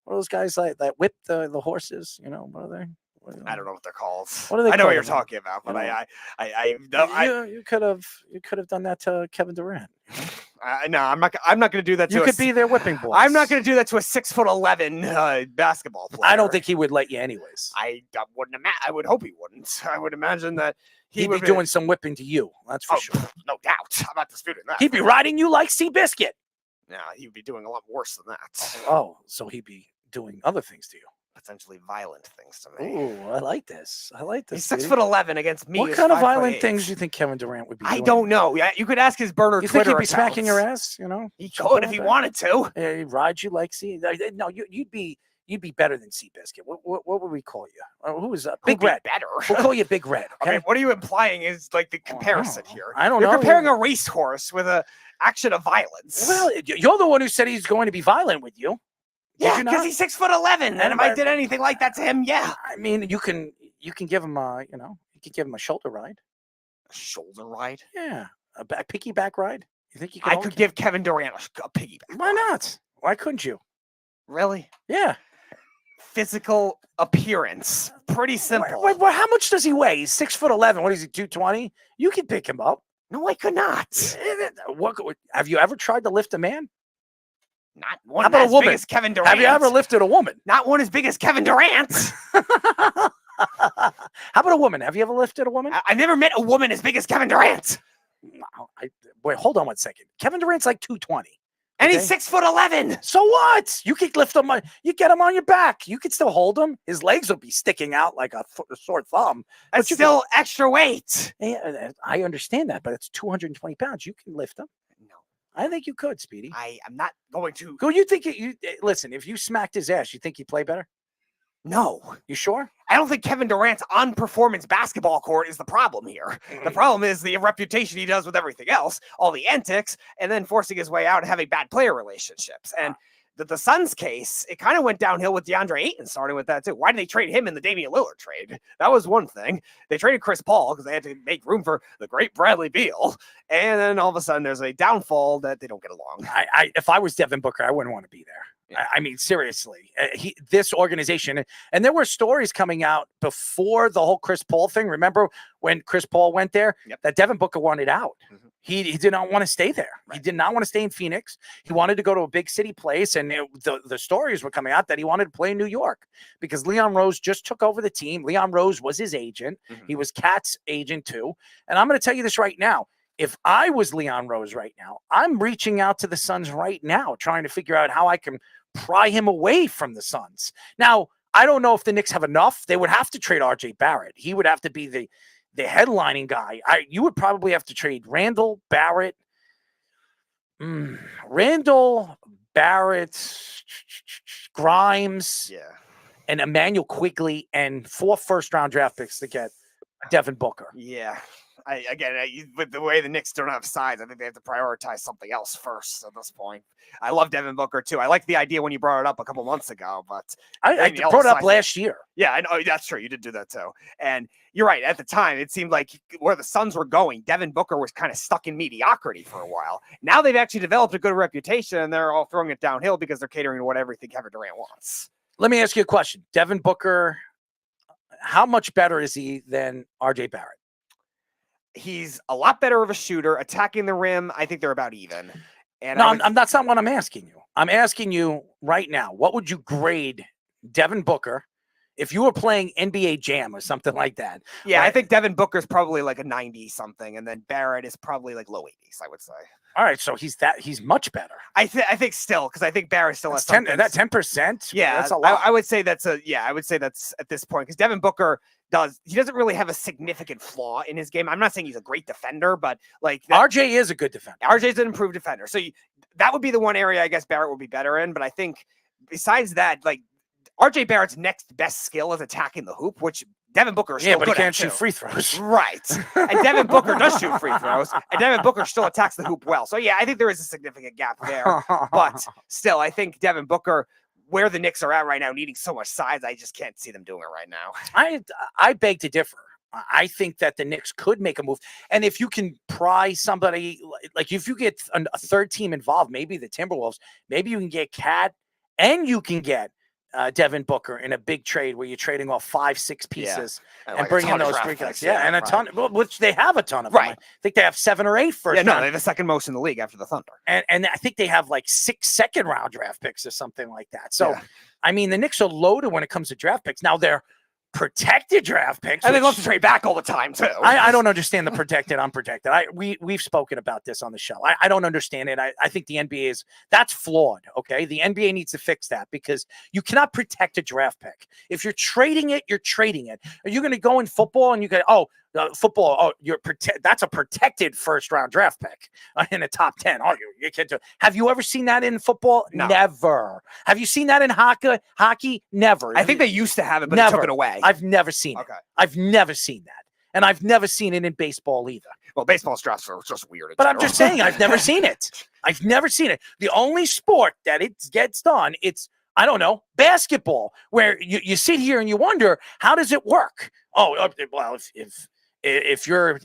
those guys like that whip the horses? What are they? I don't know what they're called. What are they? I know called? what you're talking about, but you could have done that to Kevin Durant. No, I'm not going to do that. You could be their whipping boy. I'm not going to do that to a 6'11" basketball player. I don't think he would let you, anyways. I wouldn't imagine. I would hope he wouldn't. I would imagine that he'd be doing some whipping to you. That's for sure. No doubt. I'm not disputing that. He'd be riding you like Seabiscuit. Yeah, he'd be doing a lot worse than that. Oh, so he'd be doing other things to you. Potentially violent things to me. Ooh, I like this. He's 6'11" against me. What kind of violent things do you think Kevin Durant would be doing? I don't know. Yeah, you could ask his burner. You Twitter think he'd be accounts. smacking your ass? He could if he wanted to. Yeah, he'd ride you like No, you'd be better than Seabiscuit. What would we call you? Who is Big Red? Better. We'll call you Big Red. Okay. What are you implying is like the comparison here? I don't know. You're comparing a racehorse with a action of violence. Well, you're the one who said he's going to be violent with you. Yeah, because he's 6'11", and if I did anything like that to him, yeah. I mean, you can give him you could give him a shoulder ride. A shoulder ride? Yeah, a piggyback ride. You think you could? I could give Kevin Durant a piggyback. Why not? Why couldn't you? Really? Yeah. Physical appearance, pretty simple. Wait, how much does he weigh? He's 6'11". What is he? 220? You can pick him up. No, I could not. Have you ever tried to lift a man? Not one as big as Kevin Durant. Have you ever lifted a woman? Not one as big as Kevin Durant. How about a woman? Have you ever lifted a woman? I've never met a woman as big as Kevin Durant. Wait, hold on one second. Kevin Durant's like 220. And he's 6'11". So what? You could lift him. You get him on your back. You could still hold him. His legs will be sticking out like a sore thumb. That's still extra weight. Yeah, I understand that, but it's 220 pounds. You can lift him. I think you could, Speedy. I am not going to. Go. You think listen, if you smacked his ass, you think he'd play better? No. You sure? I don't think Kevin Durant's on-performance basketball court is the problem here. The problem is the reputation he does with everything else, all the antics, and then forcing his way out and having bad player relationships. And the Suns case, it kind of went downhill with DeAndre Ayton, starting with that too. Why did they trade him in the Damian Lillard trade? That was one thing. They traded Chris Paul because they had to make room for the great Bradley Beal. And then all of a sudden there's a downfall that they don't get along. If I was Devin Booker, I wouldn't want to be there. Yeah. I mean, seriously, this organization, and there were stories coming out before the whole Chris Paul thing. Remember when Chris Paul went there? Yep. That Devin Booker wanted out. Mm-hmm. He did not want to stay there. Right. He did not want to stay in Phoenix. He wanted to go to a big city place, and the stories were coming out that he wanted to play in New York because Leon Rose just took over the team. Leon Rose was his agent. Mm-hmm. He was Cat's agent too. And I'm going to tell you this right now. If I was Leon Rose right now, I'm reaching out to the Suns right now, trying to figure out how I can pry him away from the Suns. Now, I don't know if the Knicks have enough. They would have to trade RJ Barrett. He would have to be the headlining guy. You would probably have to trade Randall, Barrett, Grimes, and Emmanuel Quigley, and 4 first-round draft picks to get Devin Booker. Yeah. With the way the Knicks don't have size, I think they have to prioritize something else first at this point. I love Devin Booker too. I like the idea when you brought it up a couple months ago, but I brought it up last year. Yeah, I know that's true. You did do that too. And you're right. At the time, it seemed like where the Suns were going, Devin Booker was kind of stuck in mediocrity for a while. Now they've actually developed a good reputation, and they're all throwing it downhill because they're catering to what everything Kevin Durant wants. Let me ask you a question. Devin Booker, how much better is he than RJ Barrett? He's a lot better of a shooter. Attacking the rim, I think they're about even. And no, that's not what I'm asking you. I'm asking you right now, what would you grade Devin Booker if you were playing NBA Jam or something like that? Yeah, right? I think Devin Booker's probably like a 90-something, and then Barrett is probably like low 80s, I would say. All right, so he's much better. I think still, because I think Barrett still has 10%. Yeah, that's a lot. I would say that's at this point, because Devin Booker doesn't really have a significant flaw in his game. I'm not saying he's a great defender, but RJ is a good defender. RJ's an improved defender. So that would be the one area I guess Barrett would be better in. But I think besides that, like RJ Barrett's next best skill is attacking the hoop, which Devin Booker is still but good he can't at shoot too. free throws. Right. And Devin Booker does shoot free throws, and Devin Booker still attacks the hoop well. So yeah, I think there is a significant gap there. But still, I think Devin Booker, where the Knicks are at right now, needing so much size, I just can't see them doing it right now. I beg to differ. I think that the Knicks could make a move. And if you can pry somebody, like if you get a third team involved, maybe the Timberwolves, maybe you can get Cat and you can get Devin Booker in a big trade where you're trading off 5-6 pieces and like bring in those three guys. Yeah, and a ton, which they have a ton of them. I think they have 7 or 8 first round. No, they have the second most in the league after the Thunder. And I think they have like 6 second-round draft picks or something like that. So, I mean, the Knicks are loaded when it comes to draft picks. Now, they're protected draft picks. And they love to trade back all the time, too. I don't understand the protected, unprotected. We've spoken about this on the show. I don't understand it. I think the NBA that's flawed, okay? The NBA needs to fix that because you cannot protect a draft pick. If you're trading it, you're trading it. Are you going to go in football and you go, football, that's a protected first-round draft pick in the top 10. You can't do it. Have you ever seen that in football? No. Never. Have you seen that in hockey? Never. I think they used to have it, but they took it away. I've never seen it. I've never seen that. And I've never seen it in baseball either. Well, baseball drafts are just weird. But I'm just saying, I've never seen it. I've never seen it. The only sport that it gets done, it's, I don't know, basketball, where you sit here and you wonder, how does it work? Oh, well, if you're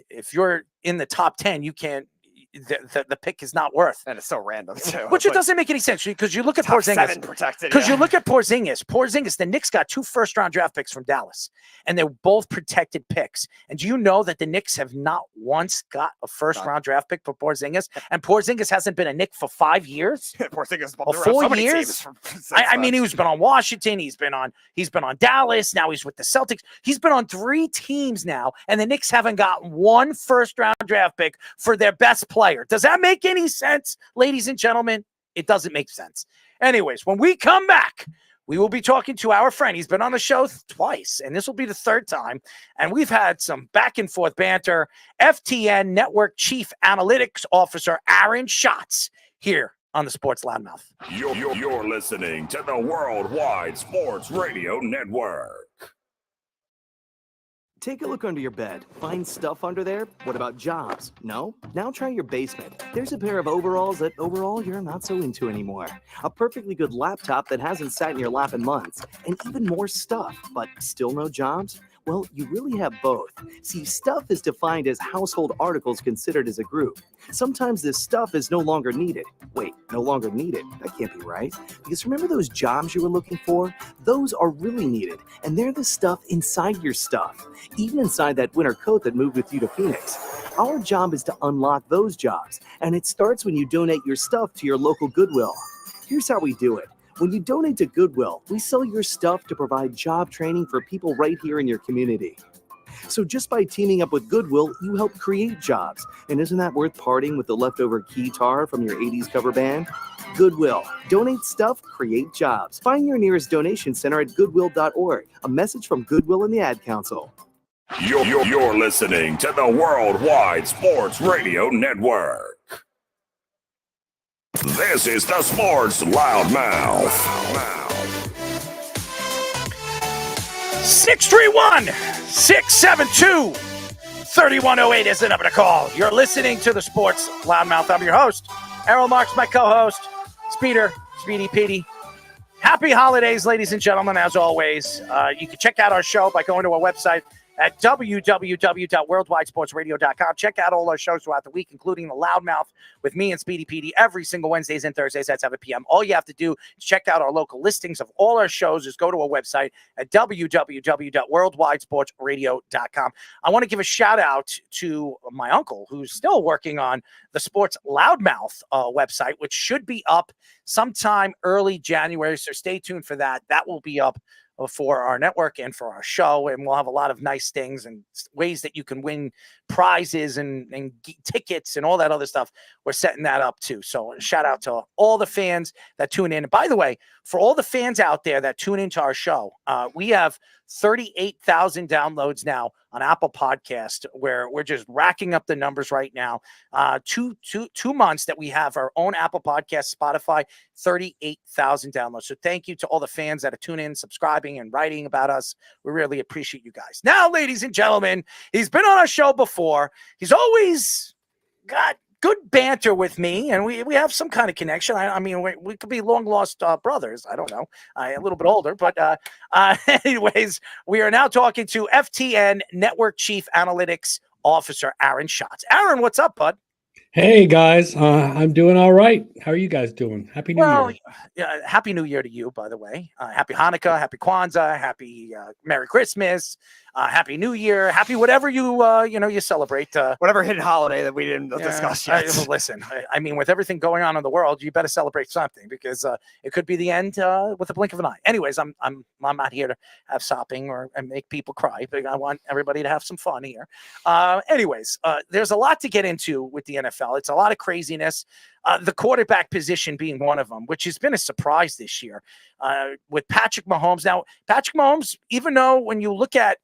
in the top 10, you can't. The pick is not worth. And it's so random too. Which it doesn't make any sense because you look at Porzingis. Because you look at Porzingis, the Knicks got 2 first-round draft picks from Dallas, and they're both protected picks. And do you know that the Knicks have not once got a first-round draft pick for Porzingis? And Porzingis hasn't been a Knick for 5 years. Porzingis or 4 years. I mean, he's been on Washington. He's been on Dallas. Now he's with the Celtics. He's been on 3 teams now, and the Knicks haven't got 1 first-round draft pick for their best player. Does that make any sense, ladies and gentlemen? It doesn't make sense. Anyways, when we come back, we will be talking to our friend. He's been on the show twice, and this will be the 3rd time. And we've had some back and forth banter. FTN Network Chief Analytics Officer Aaron Schatz here on the Sports Loudmouth. You're listening to the Worldwide Sports Radio Network. Take a look under your bed. Find stuff under there? What about jobs? No? Now try your basement. There's a pair of overalls that overall you're not so into anymore. A perfectly good laptop that hasn't sat in your lap in months. And even more stuff, but still no jobs? Well, you really have both. See, stuff is defined as household articles considered as a group. Sometimes this stuff is no longer needed. Wait, no longer needed? That can't be right. Because remember those jobs you were looking for? Those are really needed, and they're the stuff inside your stuff. Even inside that winter coat that moved with you to Phoenix. Our job is to unlock those jobs, and it starts when you donate your stuff to your local Goodwill. Here's how we do it. When you donate to Goodwill, we sell your stuff to provide job training for people right here in your community. So just by teaming up with Goodwill, you help create jobs. And isn't that worth parting with the leftover guitar from your 80s cover band? Goodwill. Donate stuff, create jobs. Find your nearest donation center at goodwill.org. A message from Goodwill and the Ad Council. You're listening to the Worldwide Sports Radio Network. This is the Sports Loudmouth. 631-672-3776. 3108 is the number to call. You're listening to the Sports Loudmouth. I'm your host. Errol Marks, my co-host. Speedy Petey. Happy holidays, ladies and gentlemen, as always. You can check out our show by going to our website at www.worldwidesportsradio.com. Check out all our shows throughout the week, including The Loudmouth with me and Speedy Petey every single Wednesdays and Thursdays at 7 p.m. All you have to do to check out our local listings of all our shows is go to our website at www.worldwidesportsradio.com. I want to give a shout out to my uncle, who's still working on the Sports Loudmouth website, which should be up sometime early January. So stay tuned for that. That will be up for our network and for our show, and we'll have a lot of nice things and ways that you can win prizes and tickets and all that other stuff. We're setting that up too. So shout out to all the fans that tune in. And by the way, for all the fans out there that tune into our show, we have 38,000 downloads now on Apple Podcast, where we're just racking up the numbers right now. 2 months that we have our own Apple Podcast, Spotify, 38,000 downloads. So thank you to all the fans that are tuning in, subscribing, and writing about us. We really appreciate you guys. Now, ladies and gentlemen, he's been on our show before. He's always got good banter with me, and we have some kind of connection. I mean, we could be long lost brothers. I don't know. A little bit older, but anyways, we are now talking to FTN Network Chief Analytics Officer Aaron Schatz. Aaron, what's up, bud? Hey guys, I'm doing all right. How are you guys doing? Happy New Year. Yeah, Happy New Year to you, by the way. Happy Hanukkah, Happy Kwanzaa, Happy Merry Christmas, Happy New Year, Happy whatever you celebrate. Whatever hidden holiday that we didn't discuss yet. Listen, I mean, with everything going on in the world, you better celebrate something, because it could be the end with a blink of an eye. Anyways, I'm not here to have sopping and make people cry, but I want everybody to have some fun here. Anyways, there's a lot to get into with the NFL. It's a lot of craziness. The quarterback position being one of them, which has been a surprise this year with Patrick Mahomes. Now, Patrick Mahomes, even though when you look at,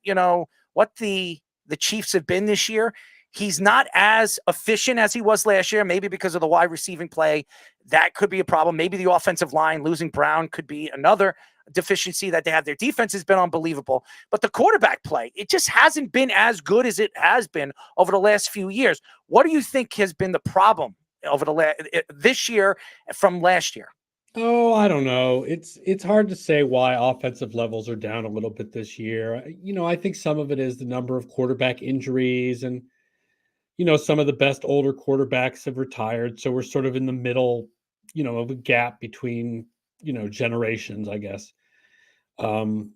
what the Chiefs have been this year, he's not as efficient as he was last year, maybe because of the wide receiving play. That could be a problem. Maybe the offensive line, losing Brown, could be another deficiency that they have. Their defense has been unbelievable, but the quarterback play, it just hasn't been as good as it has been over the last few years. What do you think has been the problem over this year from last year? Oh, I don't know. It's hard to say why offensive levels are down a little bit this year. I think some of it is the number of quarterback injuries, and some of the best older quarterbacks have retired, so we're sort of in the middle, of a gap between generations, I guess. And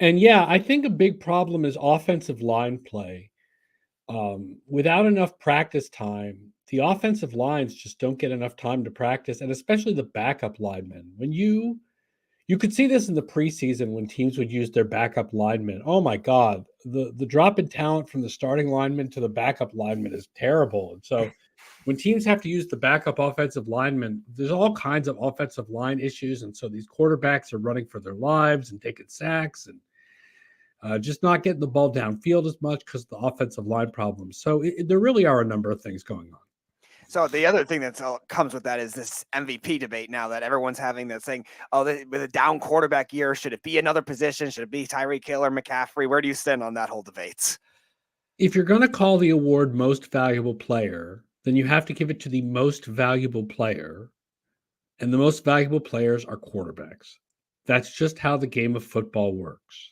yeah, I think a big problem is offensive line play. Without enough practice time, the offensive lines just don't get enough time to practice, and especially the backup linemen. When you could see this in the preseason when teams would use their backup linemen. Oh my God, the drop in talent from the starting lineman to the backup lineman is terrible. And so when teams have to use the backup offensive linemen, there's all kinds of offensive line issues. And so these quarterbacks are running for their lives and taking sacks and just not getting the ball downfield as much because of the offensive line problems. So there really are a number of things going on. So the other thing that comes with that is this MVP debate now that everyone's having, that's saying, with a down quarterback year, should it be another position? Should it be Tyreek Hill or McCaffrey? Where do you stand on that whole debate? If you're going to call the award most valuable player, then you have to give it to the most valuable player. And the most valuable players are quarterbacks. That's just how the game of football works.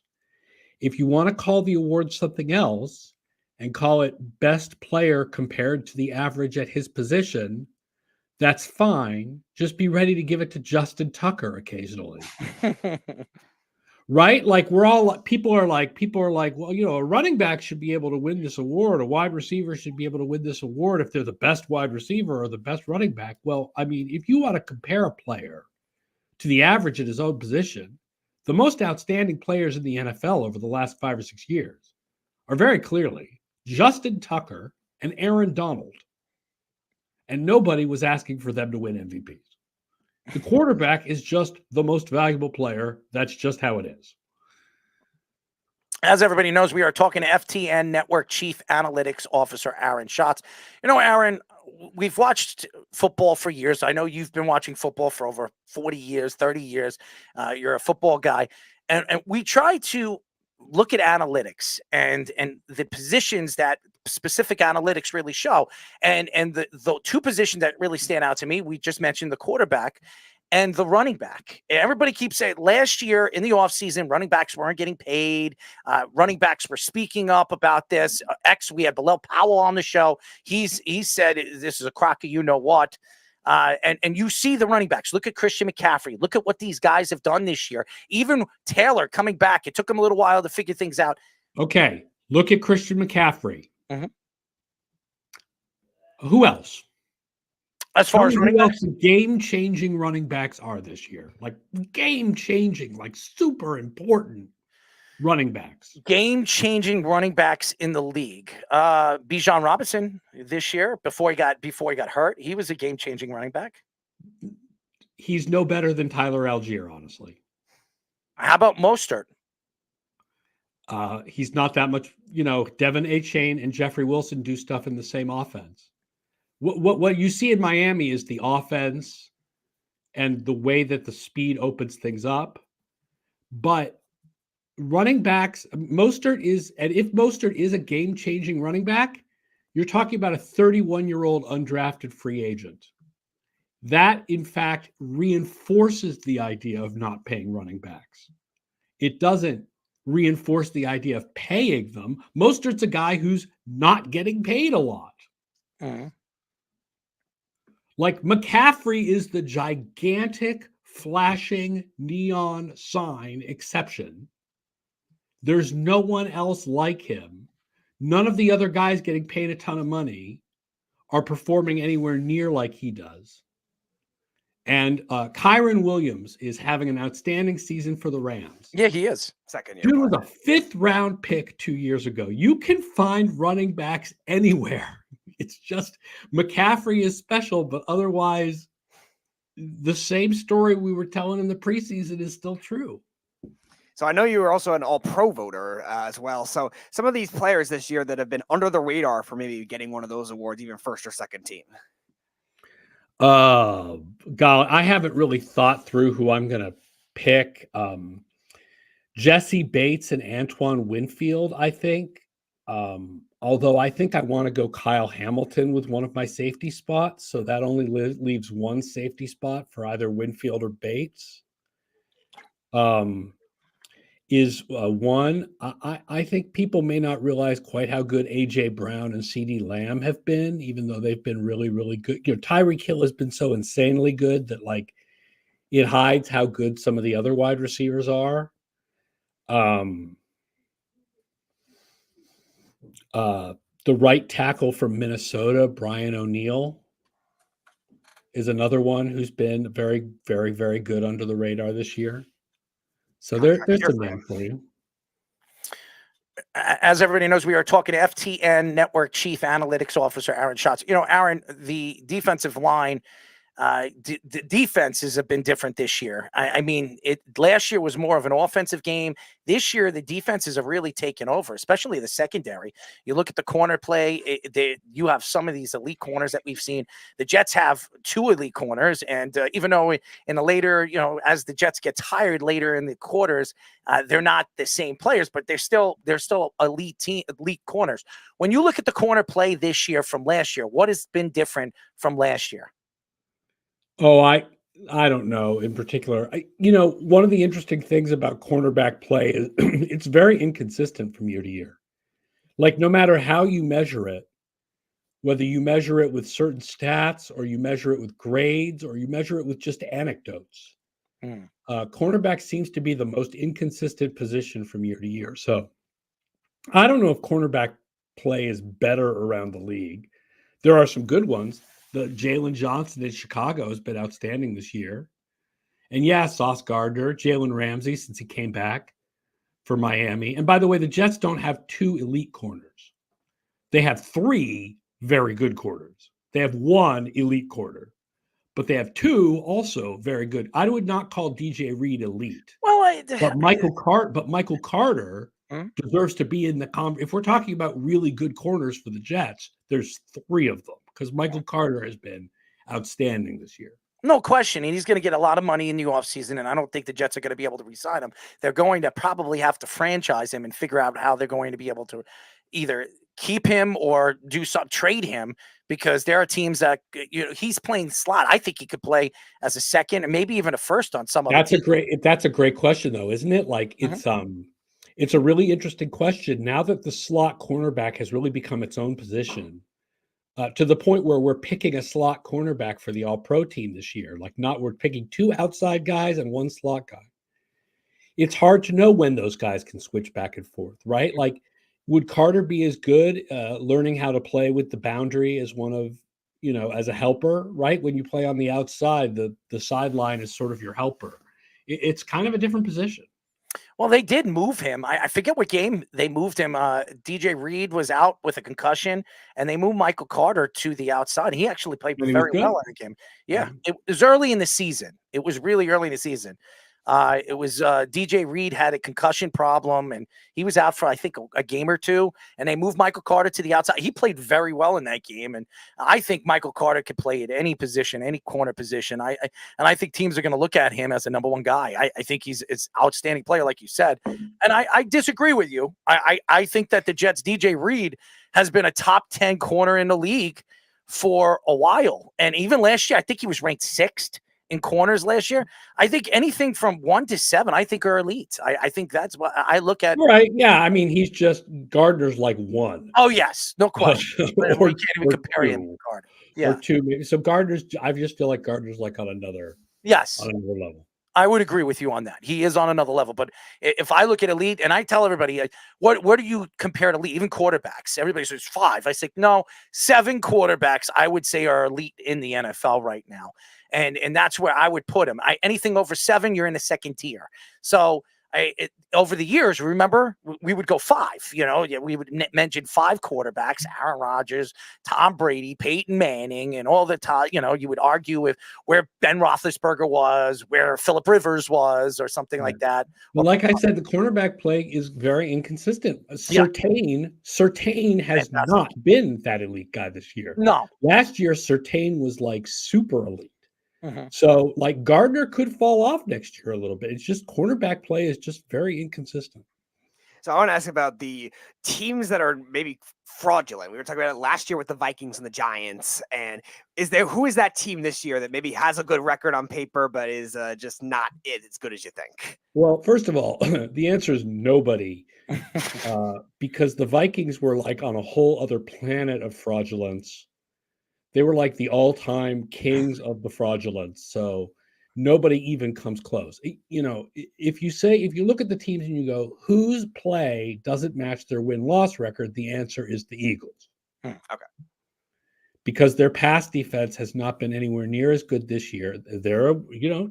If you want to call the award something else, and call it best player compared to the average at his position, that's fine. Just be ready to give it to Justin Tucker occasionally. Right? Like people are like, well, a running back should be able to win this award. A wide receiver should be able to win this award if they're the best wide receiver or the best running back. Well, I mean, if you want to compare a player to the average at his own position, the most outstanding players in the NFL over the last 5 or 6 years are very clearly Justin Tucker and Aaron Donald. And nobody was asking for them to win MVPs. The quarterback is just the most valuable player. That's just how it is. As everybody knows, we are talking to FTN Network Chief Analytics Officer Aaron Schatz. Aaron, we've watched football for years. I know you've been watching football for over 40 years, 30 years. You're a football guy. And we try to look at analytics and the positions that specific analytics really show, and the two positions that really stand out to me, we just mentioned the quarterback and the running back. Everybody keeps saying last year in the offseason, running backs weren't getting paid. Running backs were speaking up about this. We had Bilal Powell on the show. He said this is a crock of you know what. And you see the running backs. Look at Christian McCaffrey. Look at what these guys have done this year. Even Taylor coming back. It took him a little while to figure things out. Okay, look at Christian McCaffrey. Mm-hmm. Who else? As far as running backs, game-changing running backs are this year, like game-changing, like super important running backs. Game-changing running backs in the league. Bijan Robinson this year, before he got hurt, he was a game-changing running back. He's no better than Tyler Algier, honestly. How about Mostert? He's not that much. Devin A. Chain and Jeffrey Wilson do stuff in the same offense. What you see in Miami is the offense and the way that the speed opens things up. But running backs, Mostert is, and if Mostert is a game-changing running back, you're talking about a 31-year-old undrafted free agent. That, in fact, reinforces the idea of not paying running backs. It doesn't reinforce the idea of paying them. Mostert's a guy who's not getting paid a lot. Mm-hmm. Like McCaffrey is the gigantic, flashing neon sign exception. There's no one else like him. None of the other guys getting paid a ton of money are performing anywhere near like he does. And Kyron Williams is having an outstanding season for the Rams. Yeah, he is. Second year. Dude was a 5th-round pick 2 years ago. You can find running backs anywhere. It's just McCaffrey is special, but otherwise, the same story we were telling in the preseason is still true. So I know you were also an all-pro voter as well. So some of these players this year that have been under the radar for maybe getting one of those awards, even first or second team. God, I haven't really thought through who I'm going to pick. Jesse Bates and Antoine Winfield, I think. Although I think I want to go Kyle Hamilton with one of my safety spots. So that only leaves one safety spot for either Winfield or Bates. One. I think people may not realize quite how good A.J. Brown and C.D. Lamb have been, even though they've been really, really good. Tyreek Hill has been so insanely good that it hides how good some of the other wide receivers are. The right tackle from Minnesota, Brian O'Neill, is another one who's been very, very, very good under the radar this year. So there's a name for you. As everybody knows, we are talking to FTN Network Chief Analytics Officer Aaron Schatz. Aaron, the defensive line, the defenses have been different this year. I mean, last year was more of an offensive game. This year, the defenses have really taken over, especially the secondary. You look at the corner play, you have some of these elite corners that we've seen. The Jets have 2 elite corners, and even though in the later, as the Jets get tired later in the quarters, they're not the same players, but they're still elite corners. When you look at the corner play this year from last year, what has been different from last year? Oh, I don't know in particular. One of the interesting things about cornerback play is it's very inconsistent from year to year. Like, no matter how you measure it, whether you measure it with certain stats or you measure it with grades or you measure it with just anecdotes, cornerback seems to be the most inconsistent position from year to year. So I don't know if cornerback play is better around the league. There are some good ones. The Jalen Johnson in Chicago has been outstanding this year. And yeah, Sauce Gardner, Jalen Ramsey, since he came back for Miami. And by the way, the Jets don't have 2 elite corners. They have 3 very good corners. They have 1 elite corner, but they have 2 also very good. I would not call DJ Reed elite. Well, but Michael Carter deserves to be in the if we're talking about really good corners for the Jets, there's 3 of them because Michael Carter has been outstanding this year. No question. And he's going to get a lot of money in the offseason, and I don't think the Jets are going to be able to re-sign him. They're going to probably have to franchise him and figure out how they're going to be able to either keep him or trade him, because there are teams that, he's playing slot. I think he could play as a second and maybe even a first on some other That's team. that's a great question, though, isn't it? Like, it's a really interesting question now that the slot cornerback has really become its own position. To the point where we're picking a slot cornerback for the All-Pro team this year. Like, we're picking 2 outside guys and 1 slot guy. It's hard to know when those guys can switch back and forth, right? Like, would Carter be as good learning how to play with the boundary as one of, as a helper, right? When you play on the outside, the sideline is sort of your helper. It's kind of a different position. Well, they did move him. I forget what game they moved him. DJ Reed was out with a concussion, and they moved Michael Carter to the outside. He actually played very well in the game. Yeah, it was early in the season. It was really early in the season. It was DJ Reed had a concussion problem, and he was out for, I think, a game or 2, and they moved Michael Carter to the outside. He played very well in that game, and I think Michael Carter could play at any position, any corner position. I think teams are going to look at him as a number 1 guy. I think he's an outstanding player, like you said, and I disagree with you. I think that the Jets' DJ Reed has been a top 10 corner in the league for a while, and even last year, I think he was ranked 6th in corners last year. I think anything from 1 to 7, I think, are elite. I think that's what I look at. Right. Yeah. I mean, he's just Gardner's like 1. Oh, yes. No question. We can't even compare 2, him to Gardner. Yeah. Or 2, maybe. So Gardner's, I just feel like Gardner's like on another level. I would agree with you on that. He is on another level. But if I look at elite, and I tell everybody, what do you compare to elite? Even quarterbacks. Everybody says 5. I say, no, 7 quarterbacks I would say are elite in the NFL right now. And that's where I would put him. Anything over 7, you're in the second tier. So over the years, remember, we would go 5. We would mention 5 quarterbacks: Aaron Rodgers, Tom Brady, Peyton Manning, and all the time. You would argue with where Ben Roethlisberger was, where Phillip Rivers was, or something like that. Well, like I said, the cornerback play is very inconsistent. Surtain has not been that elite guy this year. No. Last year, Surtain was like super elite. So, like, Gardner could fall off next year a little bit. It's just cornerback play is just very inconsistent. So I want to ask about the teams that are maybe fraudulent. We were talking about it last year with the Vikings and the Giants. And who is that team this year that maybe has a good record on paper, but is just not as good as you think? Well, first of all, the answer is nobody, because the Vikings were like on a whole other planet of fraudulence. They were like the all-time kings of the fraudulence. So nobody even comes close. If you look at the teams and you go, whose play doesn't match their win-loss record, the answer is the Eagles. Okay. Because their pass defense has not been anywhere near as good this year. They're,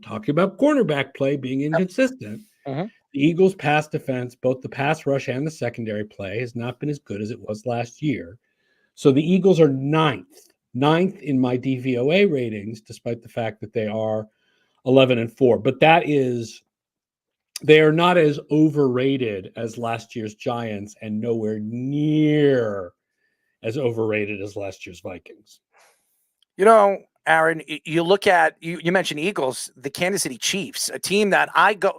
talking about cornerback play being inconsistent. The Eagles' pass defense, both the pass rush and the secondary play, has not been as good as it was last year. So the Eagles are ninth in my DVOA ratings, despite the fact that they are 11-4. But they are not as overrated as last year's Giants, and nowhere near as overrated as last year's Vikings. Aaron, you look at, you mentioned Eagles, the Kansas City Chiefs, a team that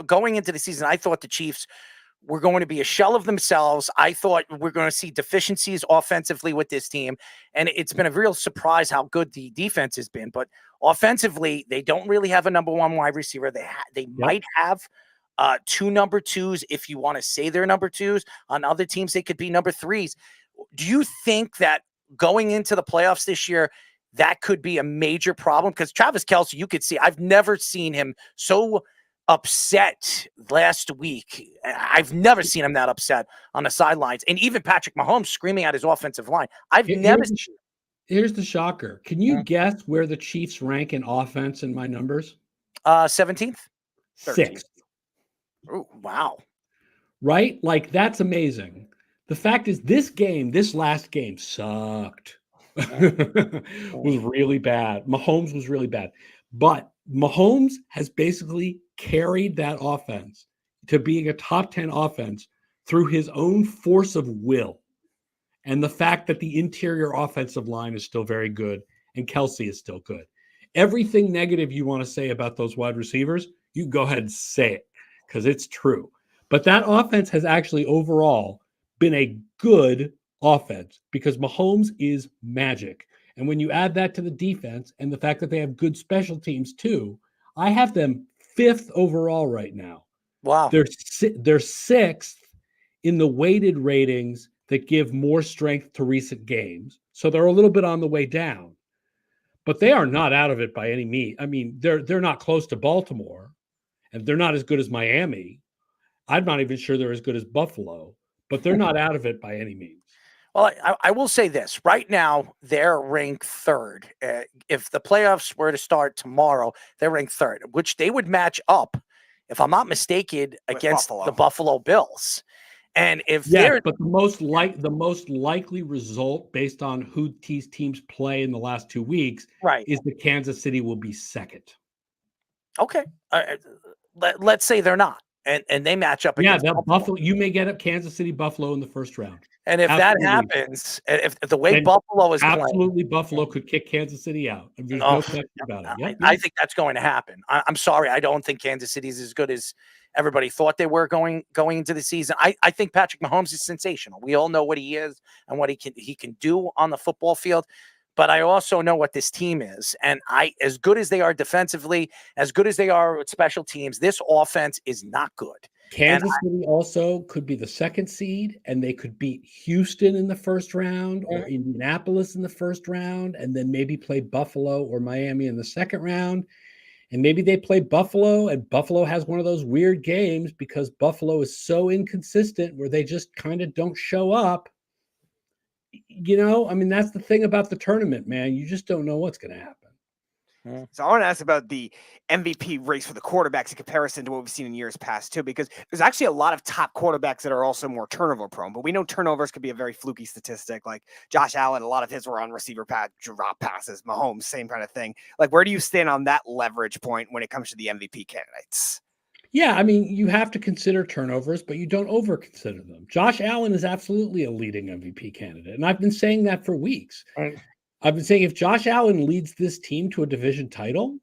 going into the season, I thought the Chiefs were going to be a shell of themselves. I thought we're going to see deficiencies offensively with this team. And it's been a real surprise how good the defense has been. But offensively, they don't really have a number 1 wide receiver. They might have 2 number 2s, if you want to say they're number 2s. On other teams, they could be number 3s. Do you think that going into the playoffs this year, that could be a major problem? Because Travis Kelce, you could see, I've never seen him so upset last week. I've never seen him that upset on the sidelines. And even Patrick Mahomes screaming at his offensive line. Here's the shocker. Can you guess where the Chiefs rank in offense in my numbers? 17th? 6th. Oh, wow. Right? Like, that's amazing. The fact is, this last game sucked. Was really bad. Mahomes was really bad. But Mahomes has basically carried that offense to being a top 10 offense through his own force of will. And the fact that the interior offensive line is still very good and Kelce is still good. Everything negative you want to say about those wide receivers, you go ahead and say it because it's true. But that offense has actually overall been a good offense because Mahomes is magic. And when you add that to the defense and the fact that they have good special teams too, I have them 5th overall right now. Wow. They're 6th in the weighted ratings that give more strength to recent games. So they're a little bit on the way down. But they are not out of it by any means. I mean, they're not close to Baltimore, and they're not as good as Miami. I'm not even sure they're as good as Buffalo, but they're not out of it by any means. Well, I will say this. Right now, they're ranked 3rd. If the playoffs were to start tomorrow, they're ranked 3rd, which they would match up, if I'm not mistaken, against the Buffalo Bills. And if they're but the most likely result based on who these teams play in the last 2 weeks is that Kansas City will be 2nd. Okay. Let's say they're not. And they match up against Buffalo. You may get up Kansas City, Buffalo in the first round. And if that happens, if the way Buffalo is playing, Buffalo could kick Kansas City out. There's no question about it. Yep. I think that's going to happen. I'm sorry. I don't think Kansas City is as good as everybody thought they were going into the season. I think Patrick Mahomes is sensational. We all know what he is and what he can do on the football field. But I also know what this team is. And as good as they are defensively, as good as they are with special teams, this offense is not good. Kansas City also could be the 2nd seed, and they could beat Houston in the first round or Indianapolis in the first round, and then maybe play Buffalo or Miami in the second round. And maybe they play Buffalo, and Buffalo has one of those weird games because Buffalo is so inconsistent where they just kind of don't show up. You know, I mean, that's the thing about the tournament, man. You just don't know what's going to happen. So I want to ask about the MVP race for the quarterbacks in comparison to what we've seen in years past, too, because there's actually a lot of top quarterbacks that are also more turnover prone, but we know turnovers could be a very fluky statistic. Like Josh Allen, a lot of his were on receiver drop passes. Mahomes, same kind of thing. Like, where do you stand on that leverage point when it comes to the MVP candidates? Yeah, I mean, you have to consider turnovers, but you don't over-consider them. Josh Allen is absolutely a leading MVP candidate, and I've been saying that for weeks. I've been saying if Josh Allen leads this team to a division title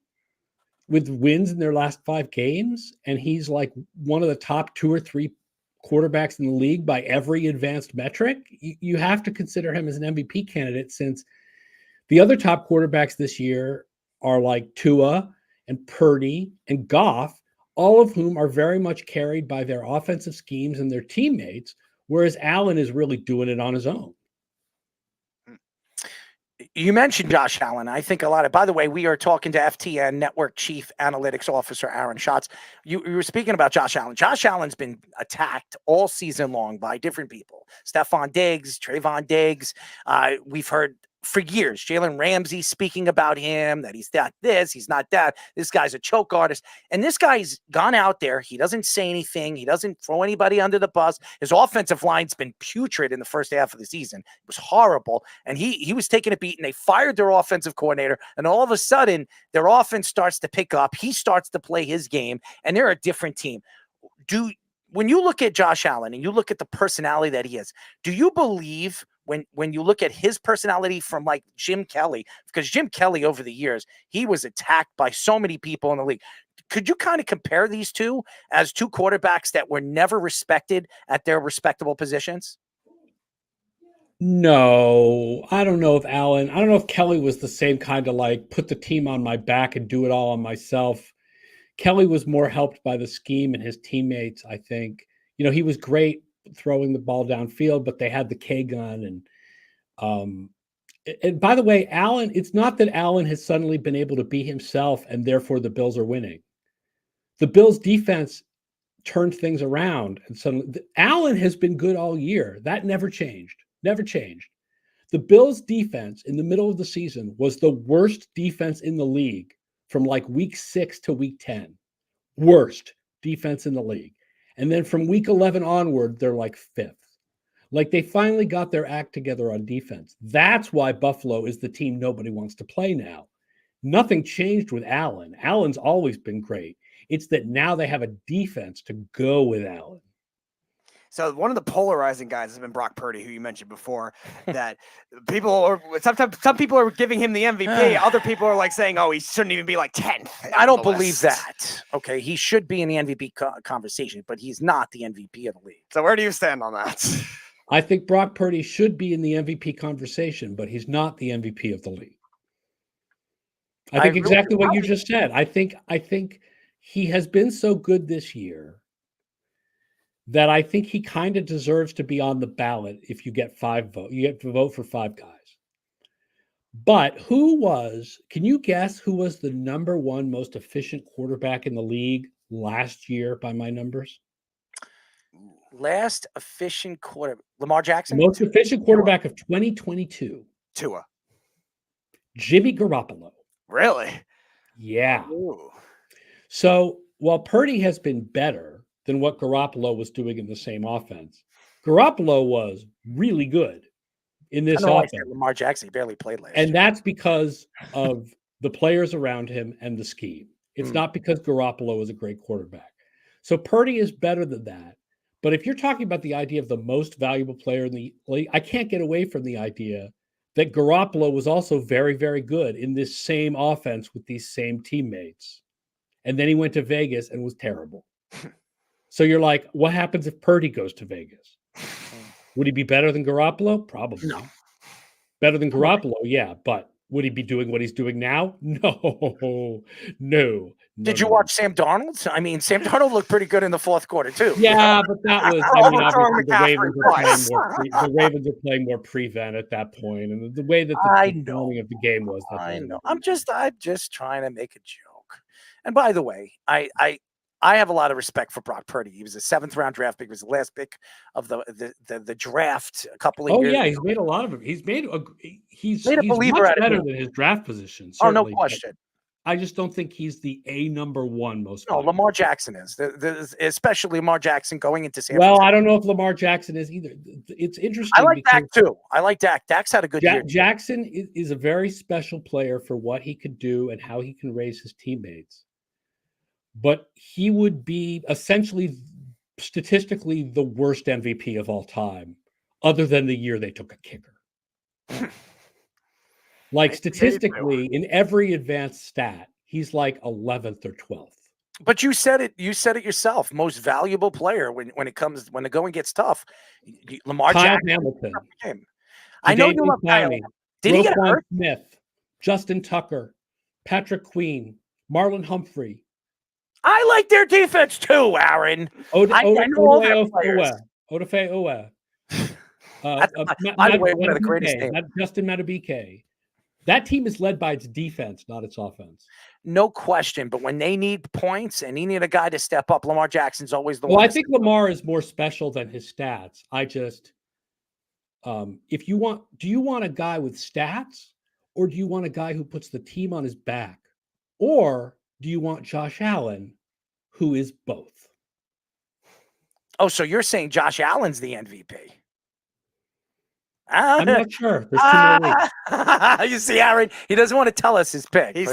with wins in their last 5 games, and he's like one of the top 2 or 3 quarterbacks in the league by every advanced metric, you have to consider him as an MVP candidate, since the other top quarterbacks this year are like Tua and Purdy and Goff, all of whom are very much carried by their offensive schemes and their teammates, whereas Allen is really doing it on his own. You mentioned Josh Allen. I think a lot of, by the way, we are talking to FTN Network Chief Analytics Officer Aaron Schatz. You were speaking about Josh Allen. Josh Allen's been attacked all season long by different people. Stephon Diggs, Trayvon Diggs. We've heard for years Jalen Ramsey speaking about him, that he's not this, he's not that. This guy's a choke artist. And this guy's gone out there. He doesn't say anything. He doesn't throw anybody under the bus. His offensive line's been putrid in the first half of the season. It was horrible. And he was taking a beat, and they fired their offensive coordinator. And all of a sudden, their offense starts to pick up. He starts to play his game, and they're a different team. When you look at Josh Allen and you look at the personality that he has, do you believe when you look at his personality from like Jim Kelly, because Jim Kelly over the years, he was attacked by so many people in the league. Could you kind of compare these two as 2 quarterbacks that were never respected at their respectable positions? No, I don't know if Kelly was the same kind of like put the team on my back and do it all on myself. Kelly was more helped by the scheme and his teammates, I think. You know, he was great throwing the ball downfield, but they had the K gun. And by the way, Allen, it's not that Allen has suddenly been able to be himself and therefore the Bills are winning. The Bills defense turned things around, and suddenly Allen has been good all year. That never changed. The Bills defense in the middle of the season was the worst defense in the league from like week 6 to week 10. Worst defense in the league. And then from week 11 onward, they're like 5th. Like they finally got their act together on defense. That's why Buffalo is the team nobody wants to play now. Nothing changed with Allen. Allen's always been great. It's that now they have a defense to go with Allen. So one of the polarizing guys has been Brock Purdy, who you mentioned before. That people are sometimes some people are giving him the MVP. Other people are like saying, "Oh, he shouldn't even be like 10th." I don't believe that. Okay, he should be in the MVP conversation, but he's not the MVP of the league. So where do you stand on that? I think Brock Purdy should be in the MVP conversation, but he's not the MVP of the league. I think exactly what you just said. I think he has been so good this year that I think he kind of deserves to be on the ballot if you get 5 votes. You get to vote for 5 guys. But can you guess who was the number 1 most efficient quarterback in the league last year by my numbers? Last efficient quarterback, Lamar Jackson? Most efficient quarterback of 2022. Tua. Jimmy Garoppolo. Really? Yeah. Ooh. So while Purdy has been better than what Garoppolo was doing in the same offense, Garoppolo was really good in this offense. Lamar Jackson barely played last year. And that's because of the players around him and the scheme. It's not because Garoppolo is a great quarterback. So Purdy is better than that. But if you're talking about the idea of the most valuable player in the league, I can't get away from the idea that Garoppolo was also very, very good in this same offense with these same teammates. And then he went to Vegas and was terrible. So you're like, what happens if Purdy goes to Vegas? Would he be better than Garoppolo? Probably. No. Better than Garoppolo, yeah. But would he be doing what he's doing now? No. Did you watch Sam Darnold? I mean, Sam Darnold looked pretty good in the fourth quarter, too. Yeah, but that was, obviously the Ravens are playing more prevent at that point. And the way that the timing of the game was. I know. I'm just trying to make a joke. And by the way, I have a lot of respect for Brock Purdy. He was a 7th-round draft pick. He was the last pick of the draft a couple of years. Oh yeah, he's made a lot of it. He's made a believer much out of better him. than his draft position. Oh, no question. I just don't think he's the number 1 most. No, Lamar Jackson is, especially Lamar Jackson going into San Well, Francisco. I don't know if Lamar Jackson is either. It's interesting. I like Dak too. I like Dak. Dak's had a good year. Jackson is a very special player for what he could do and how he can raise his teammates. But he would be essentially, statistically, the worst MVP of all time, other than the year they took a kicker. Like statistically, in every advanced stat, he's like 11th or 12th. But you said it. You said it yourself. Most valuable player when the going gets tough. Lamar Kyle Jackson. Hamilton. I know you love Kyle. Did he get Roquan hurt? Smith, Justin Tucker, Patrick Queen, Marlon Humphrey. I like their defense too, Aaron. I know all their players. Odafe Owe. By the way, one of the greatest names. Justin Madubuike. That team is led by its defense, not its offense. No question. But when they need points and they need a guy to step up, Lamar Jackson's always the one. Well, I think Lamar is more special than his stats. I just, do you want a guy with stats, or do you want a guy who puts the team on his back, or do you want Josh Allen, who is both? Oh, so you're saying Josh Allen's the MVP? I'm not sure. There's too many leagues. You see, Aaron, he doesn't want to tell us his pick. Maybe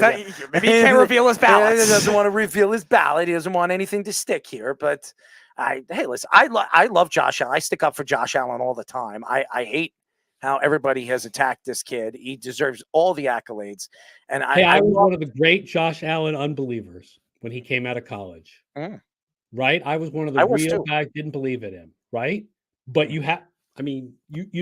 he can't reveal his ballot. He doesn't want to reveal his ballot. He doesn't want anything to stick here. But listen, I love Josh Allen. I stick up for Josh Allen all the time. I hate how everybody has attacked this kid. He deserves all the accolades. And I was one of the great Josh Allen unbelievers when he came out of college. Right? I was one of the real guys didn't believe in him. Right? But you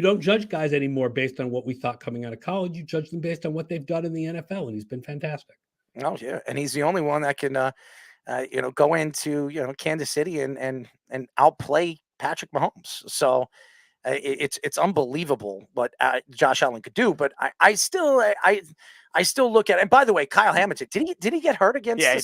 don't judge guys anymore based on what we thought coming out of college. You judge them based on what they've done in the NFL, and he's been fantastic. Oh yeah, and he's the only one that can, go into Kansas City and outplay Patrick Mahomes. So it's unbelievable what Josh Allen could do. But I still look at it. And by the way, Kyle Hamilton, did he get hurt against? Yeah, he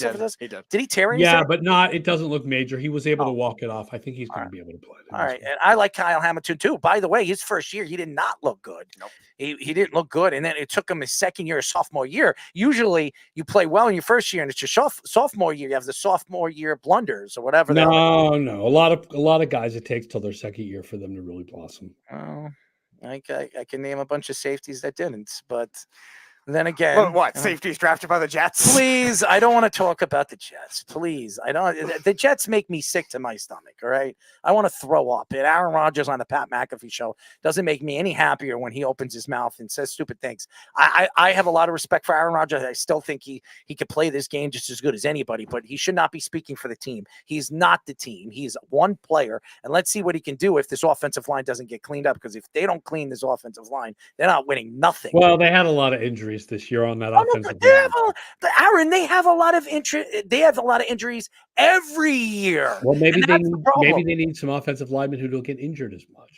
did. Did he tear anything? Yeah, but it doesn't look major. He was able to walk it off. I think he's going to be able to play. All right. And I like Kyle Hamilton too. By the way, his first year, he did not look good. Nope. He didn't look good. And then it took him his second year, sophomore year. Usually you play well in your first year and it's your sophomore year. You have the sophomore year blunders or whatever. No. A lot of guys, it takes till their second year for them to really blossom. Oh, I can name a bunch of safeties that didn't, but Then again, What? Safety's drafted by the Jets? Please, I don't want to talk about the Jets. Please, I don't. The Jets make me sick to my stomach. All right, I want to throw up. And Aaron Rodgers on the Pat McAfee show doesn't make me any happier when he opens his mouth and says stupid things. I have a lot of respect for Aaron Rodgers. I still think he could play this game just as good as anybody, but he should not be speaking for the team. He's not the team. He's one player, and let's see what he can do if this offensive line doesn't get cleaned up. Because if they don't clean this offensive line, they're not winning nothing. Well, they had a lot of injuries this year on that offensive line. Aaron, they have a lot of injuries every year. Well, maybe they need some offensive linemen who don't get injured as much.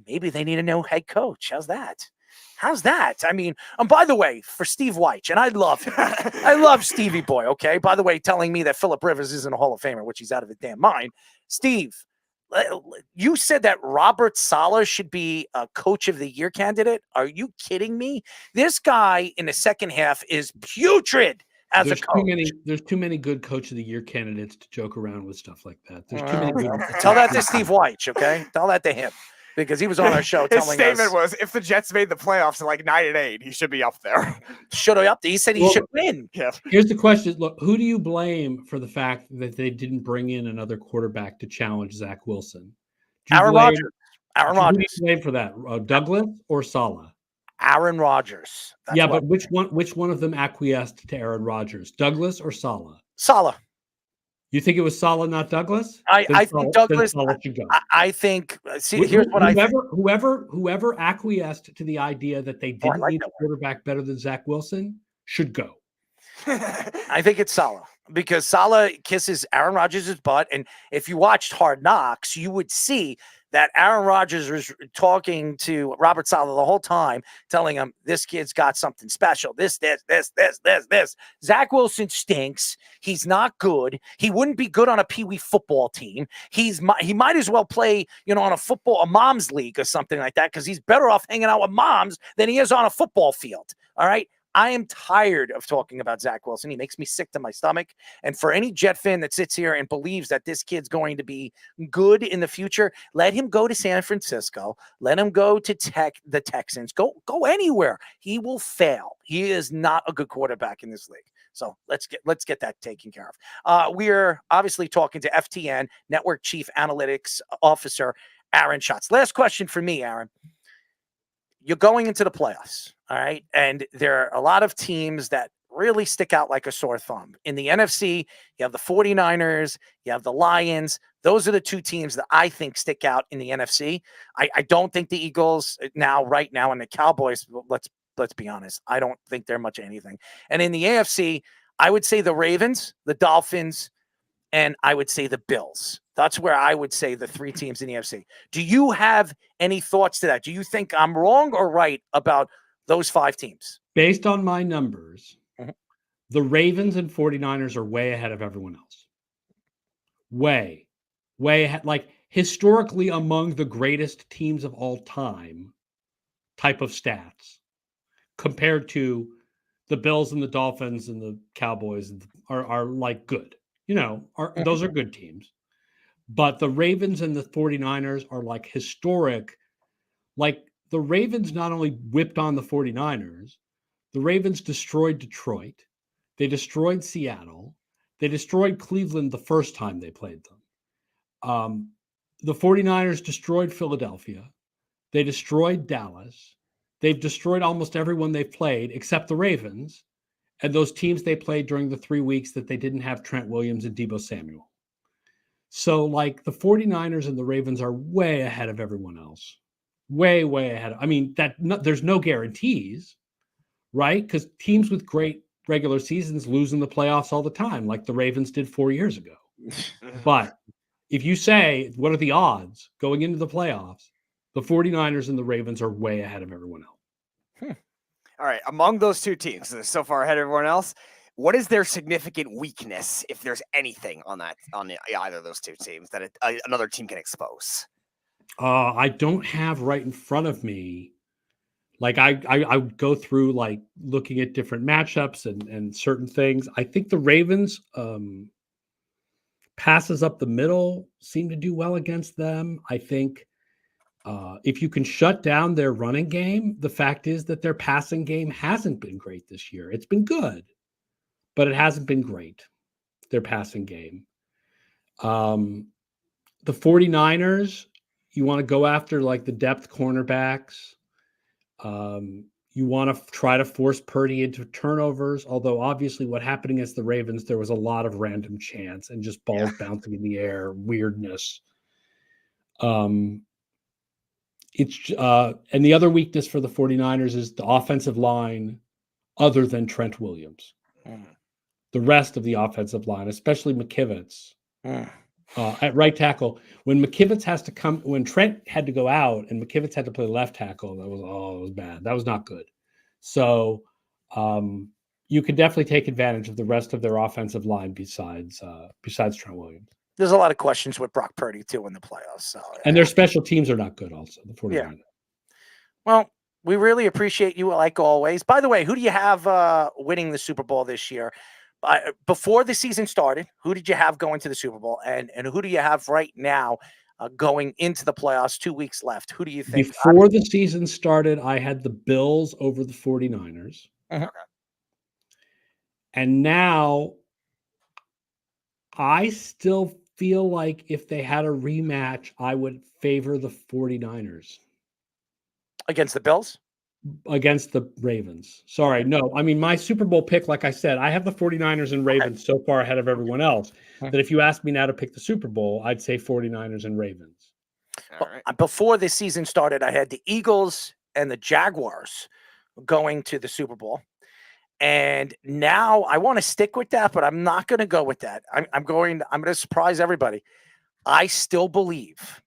Maybe they need a new head coach. How's that? I mean, by the way, for Steve Weich, and I love him. I love Stevie Boy, okay? By the way, telling me that Phillip Rivers isn't a Hall of Famer, which he's out of his damn mind. Steve, you said that Robert Saleh should be a coach of the year candidate. Are you kidding me? This guy in the second half is putrid as a coach. There's too many good coach of the year candidates to joke around with stuff like that. There's too many good. Tell that to Steve Weich, okay? Tell that to him. Because he was on our show telling us. His statement was, if the Jets made the playoffs in like 9-8, he should be up there. Should he up there? He said he should win. Yeah. Here's the question. Look, who do you blame for the fact that they didn't bring in another quarterback to challenge Zach Wilson? Aaron Rodgers. Who do you blame for that? Douglas or Saleh? Aaron Rodgers. But which one of them acquiesced to Aaron Rodgers? Douglas or Saleh? Saleh. You think it was Saleh, not Douglas? I think Douglas. I think. See, here's what I think. Whoever acquiesced to the idea that they didn't need a quarterback better than Zach Wilson should go. I think it's Saleh because Saleh kisses Aaron Rodgers' butt, and if you watched Hard Knocks, you would see that Aaron Rodgers was talking to Robert Saleh the whole time, telling him, this kid's got something special. This. Zach Wilson stinks. He's not good. He wouldn't be good on a Pee Wee football team. He might as well play, on a mom's league or something like that because he's better off hanging out with moms than he is on a football field. All right? I am tired of talking about Zach Wilson. He makes me sick to my stomach. And for any Jet fan that sits here and believes that this kid's going to be good in the future, let him go to San Francisco. Let him go to the Texans. Go anywhere. He will fail. He is not a good quarterback in this league. So let's get that taken care of. We're obviously talking to FTN Network Chief Analytics Officer Aaron Schatz. Last question for me, Aaron. You're going into the playoffs, all right? And there are a lot of teams that really stick out like a sore thumb. In the NFC, you have the 49ers, you have the Lions. Those are the two teams that I think stick out in the NFC. I don't think the Eagles right now, and the Cowboys, let's be honest, I don't think they're much of anything. And in the AFC, I would say the Ravens, the Dolphins, and I would say the Bills. That's where I would say the three teams in the AFC. Do you have any thoughts to that? Do you think I'm wrong or right about those five teams? Based on my numbers, the Ravens and 49ers are way ahead of everyone else. Way ahead. Like historically among the greatest teams of all time type of stats compared to the Bills and the Dolphins and the Cowboys are like good. Those are good teams. But the Ravens and the 49ers are like historic. Like the Ravens not only whipped on the 49ers, the Ravens destroyed Detroit. They destroyed Seattle. They destroyed Cleveland the first time they played them. The 49ers destroyed Philadelphia. They destroyed Dallas. They've destroyed almost everyone they've played except the Ravens and those teams they played during the 3 weeks that they didn't have Trent Williams and Deebo Samuel. So, like, the 49ers and the Ravens are way ahead of everyone else. Way ahead. I mean, there's no guarantees, right? Because teams with great regular seasons lose in the playoffs all the time, like the Ravens did 4 years ago. But if you say, what are the odds going into the playoffs? The 49ers and the Ravens are way ahead of everyone else. All right. Among those two teams, they're so far ahead of everyone else. What is their significant weakness, if there's anything on either of those two teams that another team can expose? I don't have right in front of me. Like I would go through like looking at different matchups and certain things. I think the Ravens passes up the middle seem to do well against them. I think If you can shut down their running game, the fact is that their passing game hasn't been great this year. It's been good, but it hasn't been great, their passing game. The 49ers, you want to go after like the depth cornerbacks. You want to try to force Purdy into turnovers, although obviously what happened against the Ravens, there was a lot of random chance and just balls bouncing in the air, weirdness. And the other weakness for the 49ers is the offensive line other than Trent Williams. The rest of the offensive line, especially McKivitz. At right tackle, when Trent had to go out and McKivitz had to play left tackle, it was bad. That was not good. So you could definitely take advantage of the rest of their offensive line besides Trent Williams. There's a lot of questions with Brock Purdy too in the playoffs. So, and their special teams are not good also, the 49ers. Yeah. Well, we really appreciate you like always. By the way, who do you have winning the Super Bowl this year? Before the season started, who did you have going to the Super Bowl? And who do you have right now going into the playoffs? 2 weeks left. Who do you think? Before the season started, I had the Bills over the 49ers. And now I still feel like if they had a rematch, I would favor the 49ers. Against the Bills? Against the Ravens. Sorry, no. I mean, my Super Bowl pick, like I said, I have the 49ers and Ravens so far ahead of everyone else that if you asked me now to pick the Super Bowl, I'd say 49ers and Ravens. Before this season started, I had the Eagles and the Jaguars going to the Super Bowl. And now I want to stick with that, but I'm not going to go with that. I'm going to surprise everybody. I still believe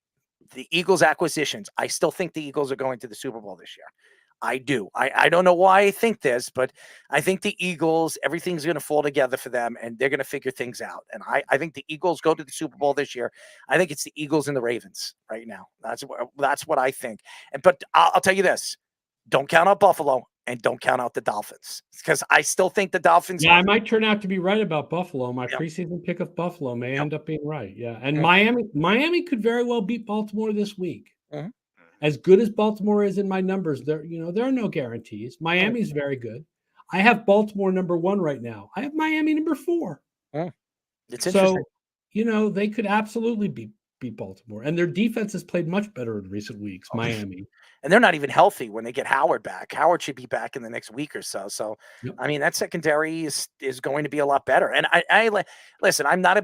the Eagles acquisitions. I still think the Eagles are going to the Super Bowl this year. I do. I don't know why I think this, but I think the Eagles, everything's going to fall together for them, and they're going to figure things out. And I think the Eagles go to the Super Bowl this year. I think it's the Eagles and the Ravens right now. That's what I think. But I'll tell you this. Don't count out Buffalo and don't count out the Dolphins because I still think the Dolphins. Yeah, I might turn out to be right about Buffalo. My preseason pick of Buffalo may end up being right. Yeah. And Miami could very well beat Baltimore this week. As good as Baltimore is in my numbers, there are no guarantees. Miami's very good. I have Baltimore number 1 right now. I have Miami number 4. It's interesting. So, they could absolutely beat Baltimore. And their defense has played much better in recent weeks, Miami. And they're not even healthy when they get Howard back. Howard should be back in the next week or so. So, I mean, that secondary is going to be a lot better. And I listen, I'm not a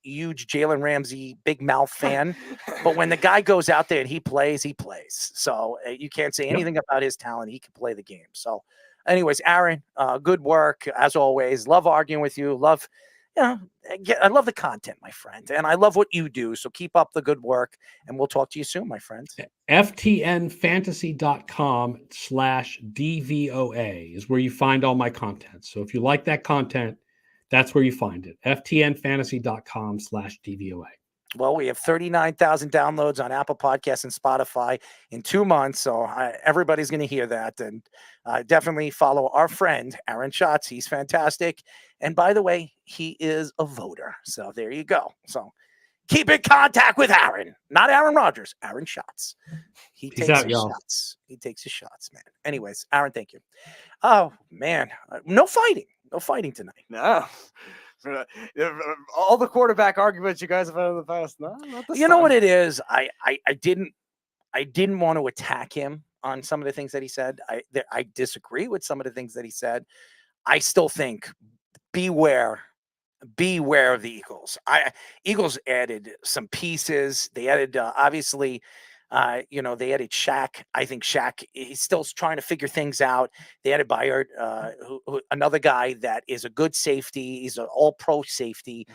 huge Jalen Ramsey, big mouth fan, but when the guy goes out there and he plays, he plays. So you can't say anything about his talent. He can play the game. So anyways, Aaron, good work as always. Love arguing with you. I love the content, my friend, and I love what you do. So keep up the good work, and we'll talk to you soon, my friend. FTNfantasy.com/DVOA is where you find all my content. So if you like that content, that's where you find it. FTNfantasy.com/DVOA. Well, we have 39,000 downloads on Apple Podcasts and Spotify in 2 months. So everybody's going to hear that. And definitely follow our friend, Aaron Schatz. He's fantastic. And by the way, he is a voter. So there you go. So keep in contact with Aaron. Not Aaron Rodgers, Aaron Schatz. He takes his shots. He takes his shots, man. Anyways, Aaron, thank you. Oh, man. No fighting. No fighting tonight. No. All the quarterback arguments you guys have had in the past. No, not this You know time. what it is? I didn't want to attack him on some of the things that he said. I disagree with some of the things that he said. I still think beware of the Eagles. Eagles added some pieces. They added obviously. They added Shaq. I think Shaq, he's still trying to figure things out. They added Byard, another guy that is a good safety. He's an all-pro safety.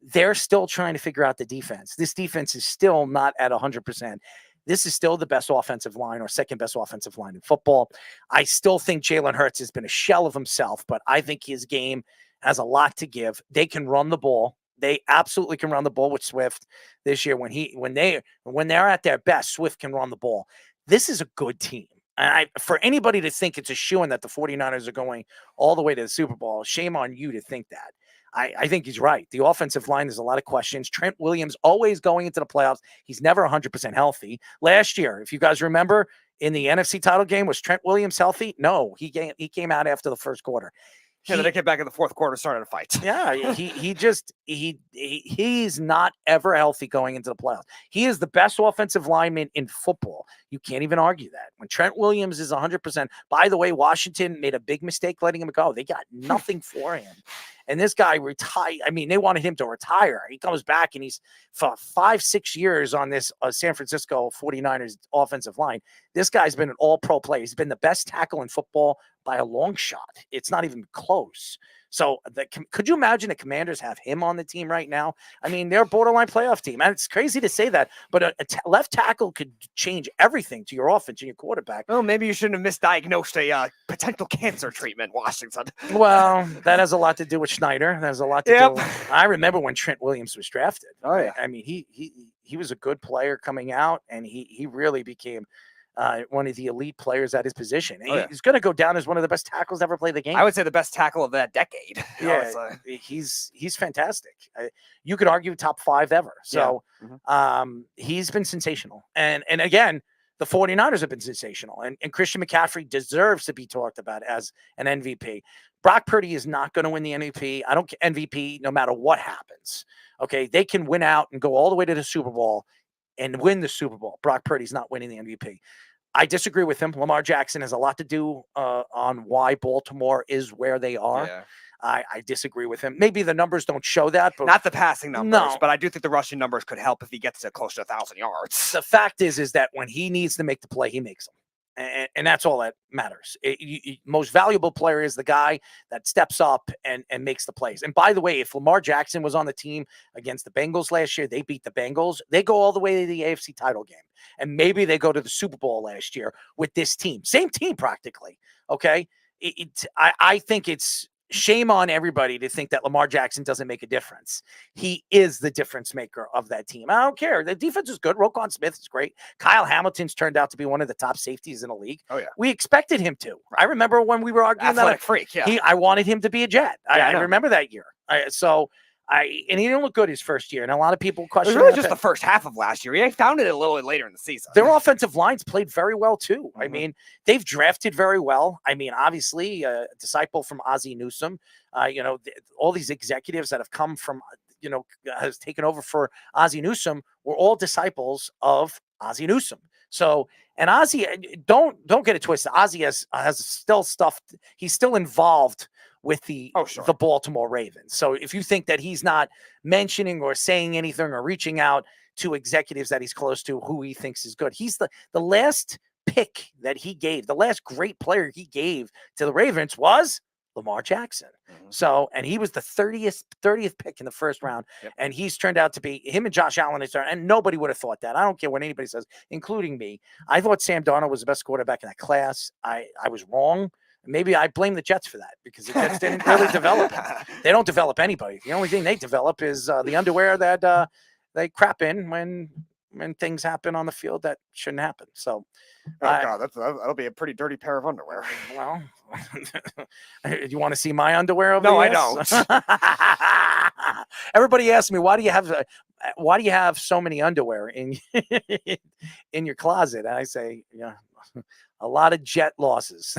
They're still trying to figure out the defense. This defense is still not at 100%. This is still the best offensive line or second best offensive line in football. I still think Jalen Hurts has been a shell of himself, but I think his game has a lot to give. They can run the ball. They absolutely can run the ball with Swift this year. When they're at their best, Swift can run the ball. This is a good team. And for anybody to think it's a shoo-in that the 49ers are going all the way to the Super Bowl, shame on you to think that. I think he's right. The offensive line, there's a lot of questions. Trent Williams always going into the playoffs. He's never 100% healthy. Last year, if you guys remember, in the NFC title game, was Trent Williams healthy? No, he came out after the first quarter. Yeah, then they came back in the fourth quarter, started a fight. Yeah, he's not ever healthy going into the playoffs. He is the best offensive lineman in football. You can't even argue that. When Trent Williams is 100%, by the way, Washington made a big mistake letting him go. They got nothing for him. And this guy retired. I mean, they wanted him to retire. He comes back and he's for 5-6 years on this San Francisco 49ers offensive line. This guy's been an all-pro player. He's been the best tackle in football by a long shot. It's not even close. So could you imagine the Commanders have him on the team right now? I mean, they're a borderline playoff team. And it's crazy to say that, but a left tackle could change everything to your offense and your quarterback. Oh, maybe you shouldn't have misdiagnosed a potential cancer treatment, Washington. Well, that has a lot to do with Schneider. That has a lot to do. I remember when Trent Williams was drafted. Oh, yeah. I mean, he was a good player coming out, and he really became one of the elite players at his position. He's going to go down as one of the best tackles to ever play the game. I would say the best tackle of that decade. Yeah, he's fantastic. You could argue top 5 ever. So he's been sensational. And again, the 49ers have been sensational. And Christian McCaffrey deserves to be talked about as an MVP. Brock Purdy is not going to win the MVP no matter what happens. Okay, they can win out and go all the way to the Super Bowl and win the Super Bowl. Brock Purdy's not winning the MVP. I disagree with him. Lamar Jackson has a lot to do on why Baltimore is where they are. Yeah. I disagree with him. Maybe the numbers don't show that, but not the passing numbers, but I do think the rushing numbers could help if he gets to close to 1,000 yards. The fact is that when he needs to make the play, he makes them. And that's all that matters. Most valuable player is the guy that steps up and makes the plays. And by the way, if Lamar Jackson was on the team against the Bengals last year, they beat the Bengals. They go all the way to the AFC title game. And maybe they go to the Super Bowl last year with this team. Same team practically. Okay. I think it's shame on everybody to think that Lamar Jackson doesn't make a difference. He is the difference maker of that team. I don't care. The defense is good. Roquan Smith is great. Kyle Hamilton's turned out to be one of the top safeties in the league. Oh, yeah. We expected him to. I remember when we were arguing athletic freak, yeah. I wanted him to be a Jet. Yeah, I remember that year. And he didn't look good his first year. And a lot of people It question was really just the first half of last year. He found it a little later in the season. Their offensive lines played very well, too. I mean, they've drafted very well. I mean, obviously, a disciple from Ozzie Newsome, all these executives that have come from, has taken over for Ozzie Newsome were all disciples of Ozzie Newsome. So, and Ozzie, don't get it twisted. Ozzie has still stuff. He's still involved with the Baltimore Ravens. So if you think that he's not mentioning or saying anything or reaching out to executives that he's close to who he thinks is good, he's the last pick that he gave, the last great player he gave to the Ravens was Lamar Jackson. So, and he was the 30th pick in the first round. And he's turned out to be him and Josh Allen. And nobody would have thought that. I don't care what anybody says, including me. I thought Sam Darnold was the best quarterback in that class. I was wrong. Maybe I blame the Jets for that because the Jets didn't really develop him. They don't develop anybody. The only thing they develop is the underwear that they crap in when things happen on the field that shouldn't happen. So, God, that'll be a pretty dirty pair of underwear. Well, you want to see my underwear over No, the I don't. Everybody asks me, why do you have so many underwear in your closet? And I say, a lot of Jet losses.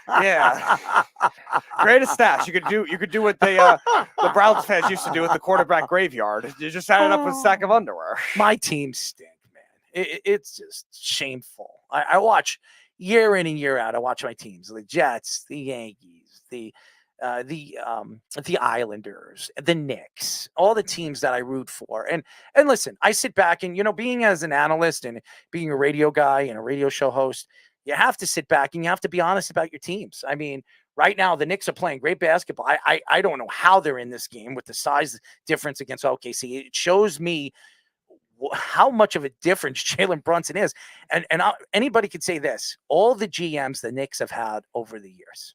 Yeah. Greatest stash. You could do what the Browns fans used to do at the quarterback graveyard. You just add it up with a stack of underwear. My team stink, man. It's just shameful. I watch year in and year out. I watch my teams, the Jets, the Yankees, the Islanders, the Knicks, all the teams that I root for. And listen, I sit back and, being as an analyst and being a radio guy and a radio show host, you have to sit back and you have to be honest about your teams. I mean, right now, the Knicks are playing great basketball. I don't know how they're in this game with the size difference against OKC. It shows me how much of a difference Jalen Brunson is. And anybody could say this. All the GMs the Knicks have had over the years,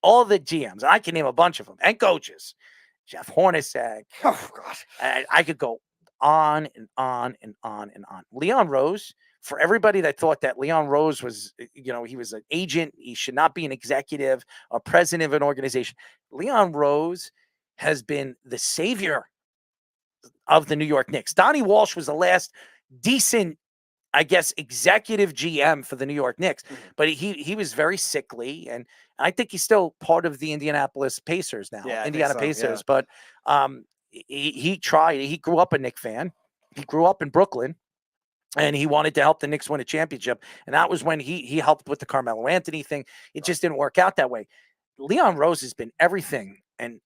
all the GMs, I can name a bunch of them, and coaches, Jeff Hornacek. Oh, gosh. I could go on and on and on and on. Leon Rose, for everybody that thought that Leon Rose was, he was an agent, he should not be an executive, a president of an organization. Leon Rose has been the savior of the New York Knicks. Donnie Walsh was the last decent, I guess, executive GM for the New York Knicks, but he was very sickly, and I think he's still part of the Indianapolis Pacers now, Yeah, I think Indiana so, Pacers. yeah. But he tried. He grew up a Knicks fan. He grew up in Brooklyn, and he wanted to help the Knicks win a championship. And that was when he helped with the Carmelo Anthony thing. It just didn't work out that way. Leon Rose has been everything and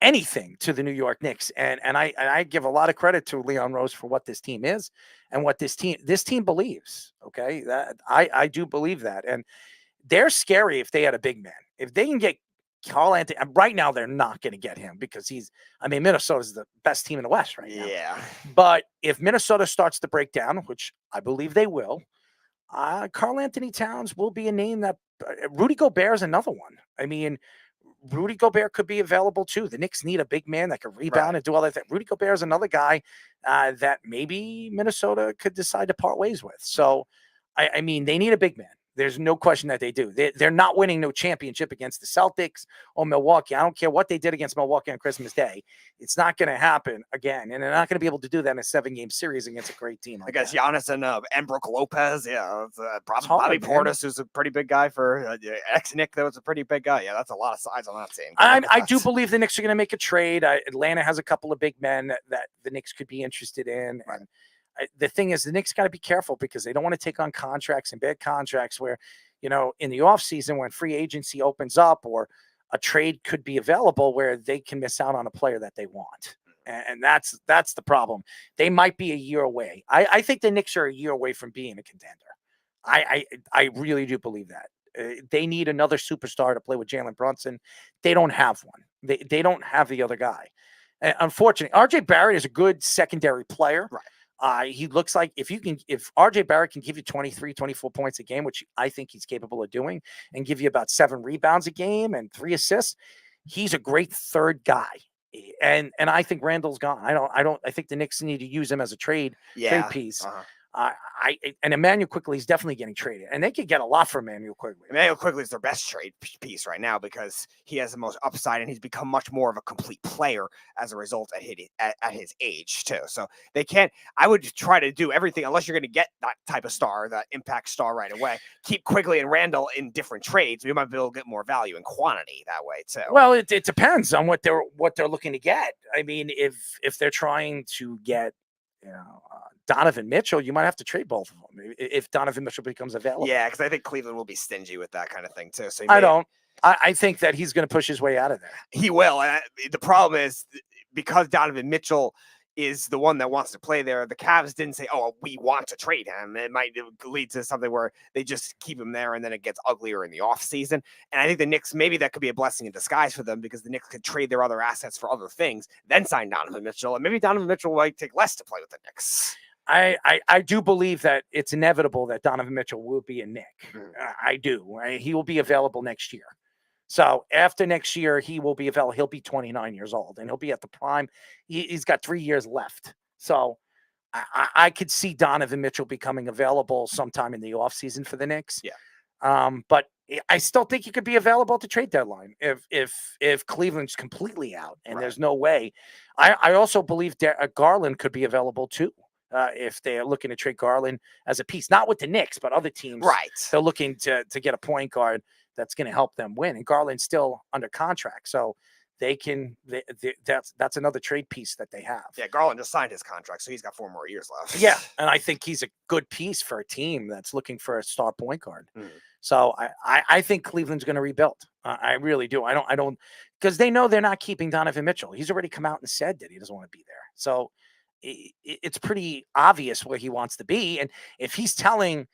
anything to the New York Knicks. And I give a lot of credit to Leon Rose for what this team is and what this team believes. Okay. That I do believe that. And they're scary if they had a big man. If they can get Carl Anthony, right now they're not going to get him because Minnesota's the best team in the West right now. Yeah. But if Minnesota starts to break down, which I believe they will, Carl Anthony Towns will be a name that Rudy Gobert is another one. I mean, Rudy Gobert could be available too. The Knicks need a big man that can rebound and do all that. Rudy Gobert is another guy that maybe Minnesota could decide to part ways with. So, I mean, they need a big man. There's no question that they do. They're not winning no championship against the Celtics or Milwaukee. I don't care what they did against Milwaukee on Christmas Day. It's not going to happen again. And they're not going to be able to do that in a 7-game series against a great team. I guess Giannis and Brook Lopez. Yeah. Probably hard, Bobby man. Portis, who's a pretty big guy for ex-Nick. That was a pretty big guy. Yeah, that's a lot of size on that team. I do believe the Knicks are going to make a trade. Atlanta has a couple of big men that the Knicks could be interested in. Right. And the thing is, the Knicks got to be careful because they don't want to take on contracts and bad contracts where, in the offseason when free agency opens up or a trade could be available where they can miss out on a player that they want. And that's the problem. They might be a year away. I think the Knicks are a year away from being a contender. I really do believe that. They need another superstar to play with Jalen Brunson. They don't have one. They don't have the other guy. Unfortunately, RJ Barrett is a good secondary player. Right. He looks like if RJ Barrett can give you 23, 24 points a game, which I think he's capable of doing, and give you about 7 rebounds a game and 3 assists, he's a great third guy. And I think Randall's gone. I think the Knicks need to use him as a trade piece. Uh-huh. And Emmanuel Quickly is definitely getting traded, and they could get a lot from Emmanuel Quickly. Emmanuel Quickly is their best trade piece right now because he has the most upside and he's become much more of a complete player as a result at his age too. So they can't. I would try to do everything unless you're going to get that type of star, that impact star right away. Keep Quigley and Randall in different trades. We might be able to get more value and quantity that way too. Well, it depends on what they're looking to get. I mean, if they're trying to get Donovan Mitchell, you might have to trade both of them if Donovan Mitchell becomes available. Yeah, because I think Cleveland will be stingy with that kind of thing too. So I think that he's going to push his way out of there. He will. And the problem is because Donovan Mitchell is the one that wants to play there, the Cavs didn't say, "Oh, we want to trade him." It might lead to something where they just keep him there and then it gets uglier in the offseason. And I think the Knicks, maybe that could be a blessing in disguise for them because the Knicks could trade their other assets for other things, then sign Donovan Mitchell. And maybe Donovan Mitchell might take less to play with the Knicks. I do believe that it's inevitable that Donovan Mitchell will be a Knick. I do. He will be available next year. So after next year, he will be available. He'll be 29 years old, and he'll be at the prime. He's got 3 years left. So I could see Donovan Mitchell becoming available sometime in the offseason for the Knicks. Yeah. But I still think he could be available at the trade deadline if Cleveland's completely out, and there's no way. I also believe Garland could be available too. If they're looking to trade Garland as a piece, not with the Knicks, but other teams. Right. They're looking to get a point guard that's going to help them win. And Garland's still under contract. So that's another trade piece that they have. Yeah, Garland just signed his contract, so he's got 4 more years left. Yeah, and I think he's a good piece for a team that's looking for a star point guard. So I think Cleveland's going to rebuild. I really do. I don't because they know they're not keeping Donovan Mitchell. He's already come out and said that he doesn't want to be there. So it's pretty obvious where he wants to be. And if he's telling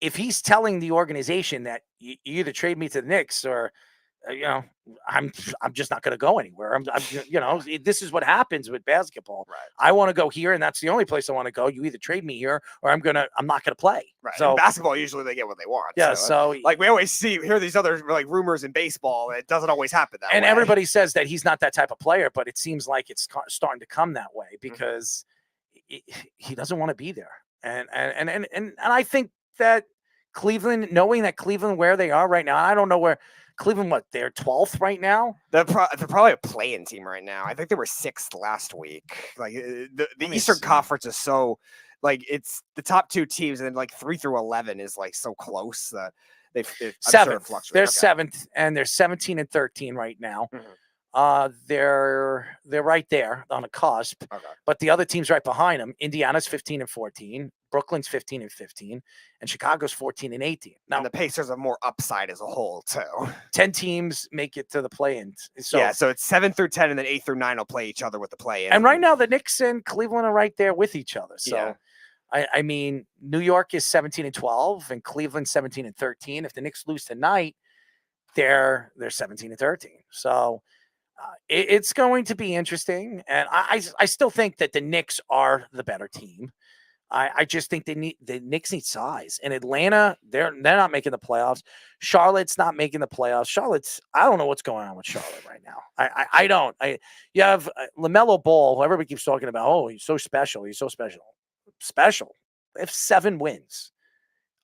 the organization that you either trade me to the Knicks or, I'm just not going to go anywhere. This is what happens with basketball. Right. I want to go here, and that's the only place I want to go. You either trade me here, or I'm not going to play. Right. So in basketball, usually they get what they want. Yeah. So like we always hear these other like rumors in baseball. It doesn't always happen that way. And everybody says that he's not that type of player, but it seems like it's starting to come that way because he doesn't want to be there. And I think that Cleveland, knowing that Cleveland where they are right now, I don't know where Cleveland. What they're 12th right now. They're probably a play-in team right now. I think they were 6th last week. Like the Eastern Conference is so like it's the top 2 teams, and then like 3 through 11 is like so close that they've 7th. Sure They're 7th, and they're 17 and 13 right now. They're right there on a cusp. But the other teams right behind them, Indiana's 15 and 14, Brooklyn's 15 and 15, and Chicago's 14 and 18. Now the Pacers are more upside as a whole too. 10 teams make it to the play-in. So it's 7 through 10, and then 8 through 9 will play each other with the play-in. And right now the Knicks and Cleveland are right there with each other. So I mean, New York is 17 and 12, and Cleveland 17 and 13. If the Knicks lose tonight, they're 17 and 13. So it's going to be interesting, and I still think that the Knicks are the better team. I just think the Knicks need size. And Atlanta, they're not making the playoffs. Charlotte's not making the playoffs. I don't know what's going on with Charlotte right now. I don't. You have LaMelo Ball, who everybody keeps talking about. Oh, he's so special. He's so special. Special. They have 7 wins.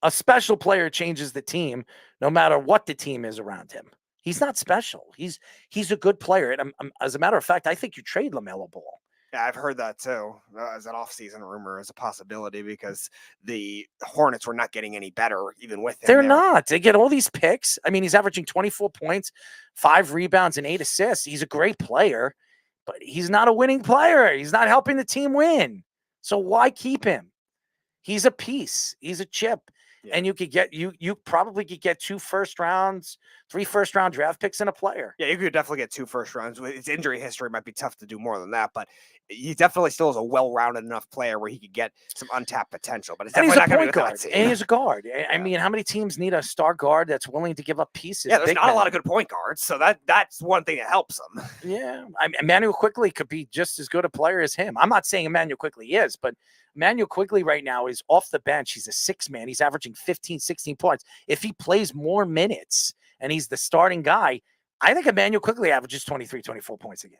A special player changes the team, no matter what the team is around him. He's not special. He's a good player. And as a matter of fact, I think you trade LaMelo Ball. Yeah, I've heard that too, as an off-season rumor, as a possibility, because the Hornets were not getting any better even with him. They're not. They get all these picks. I mean, he's averaging 24 points, 5 rebounds, and 8 assists. He's a great player, but he's not a winning player. He's not helping the team win. So why keep him? He's a piece. He's a chip. Yeah. And you could get you probably could get 2 first rounds, 3 first-round draft picks in a player. Yeah, you could definitely get 2 first rounds. With his injury history, it might be tough to do more than that, but he definitely still is a well-rounded enough player where he could get some untapped potential. But it's definitely not going to be the guard. And he's a guard. I mean, how many teams need a star guard that's willing to give up pieces? Yeah, there's not a lot of good point guards, so that's one thing that helps him. Yeah, Emmanuel Quickly could be just as good a player as him. I'm not saying Emmanuel Quickly is, but Emmanuel Quickly right now is off the bench. He's a 6-man. He's averaging 15, 16 points. If he plays more minutes and he's the starting guy, I think Emmanuel Quickly averages 23, 24 points a game.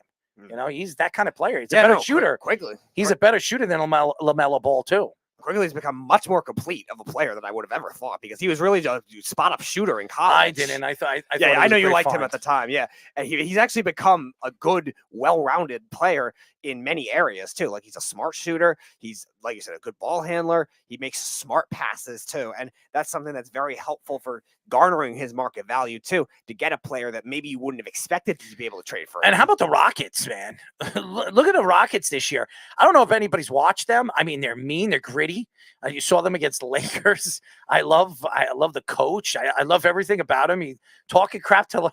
You know, he's that kind of player. He's a better shooter. Quickly. He's a better shooter than LaMelo Ball, too. Quigley's become much more complete of a player than I would have ever thought, because he was really a spot-up shooter in college. I didn't. I thought I know you liked him at the time. Yeah, and he's actually become a good, well-rounded player in many areas too. Like, he's a smart shooter. He's, like you said, a good ball handler. He makes smart passes too, and that's something that's very helpful for garnering his market value too, to get a player that maybe you wouldn't have expected to be able to trade for. And how about the Rockets, man? Look at the Rockets this year. I don't know if anybody's watched them. I mean, they're mean. They're gritty. You saw them against the Lakers. I love the coach. I love everything about him. He's talking crap to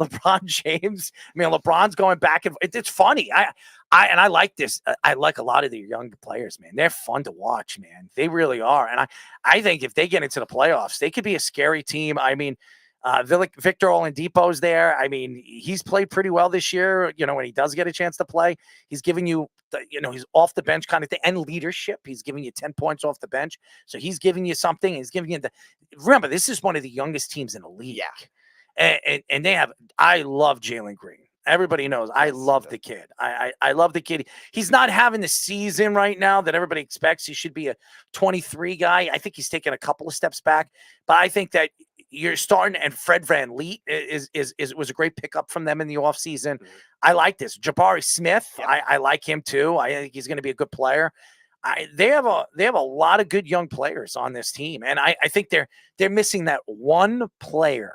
LeBron James. I mean, LeBron's going back, and it's funny. I like this. I like a lot of the young players, man. They're fun to watch, man. They really are. And I think if they get into the playoffs, they could be a scary team. I mean, Victor Oladipo's there. I mean, he's played pretty well this year. You know, when he does get a chance to play, he's giving you, he's off the bench kind of thing, and leadership. He's giving you 10 points off the bench. So he's giving you something. He's giving you remember, this is one of the youngest teams in the league. Yeah. And they have, I love Jalen Green. Everybody knows I love the kid. I love the kid. He's not having the season right now that everybody expects. He should be a 23 guy. I think he's taken a couple of steps back, but I think that you're starting, and Fred VanVleet was a great pickup from them in the offseason. Mm-hmm. I like this. Jabari Smith, I like him too. I think he's going to be a good player. They have a lot of good young players on this team, and I think they're missing that one player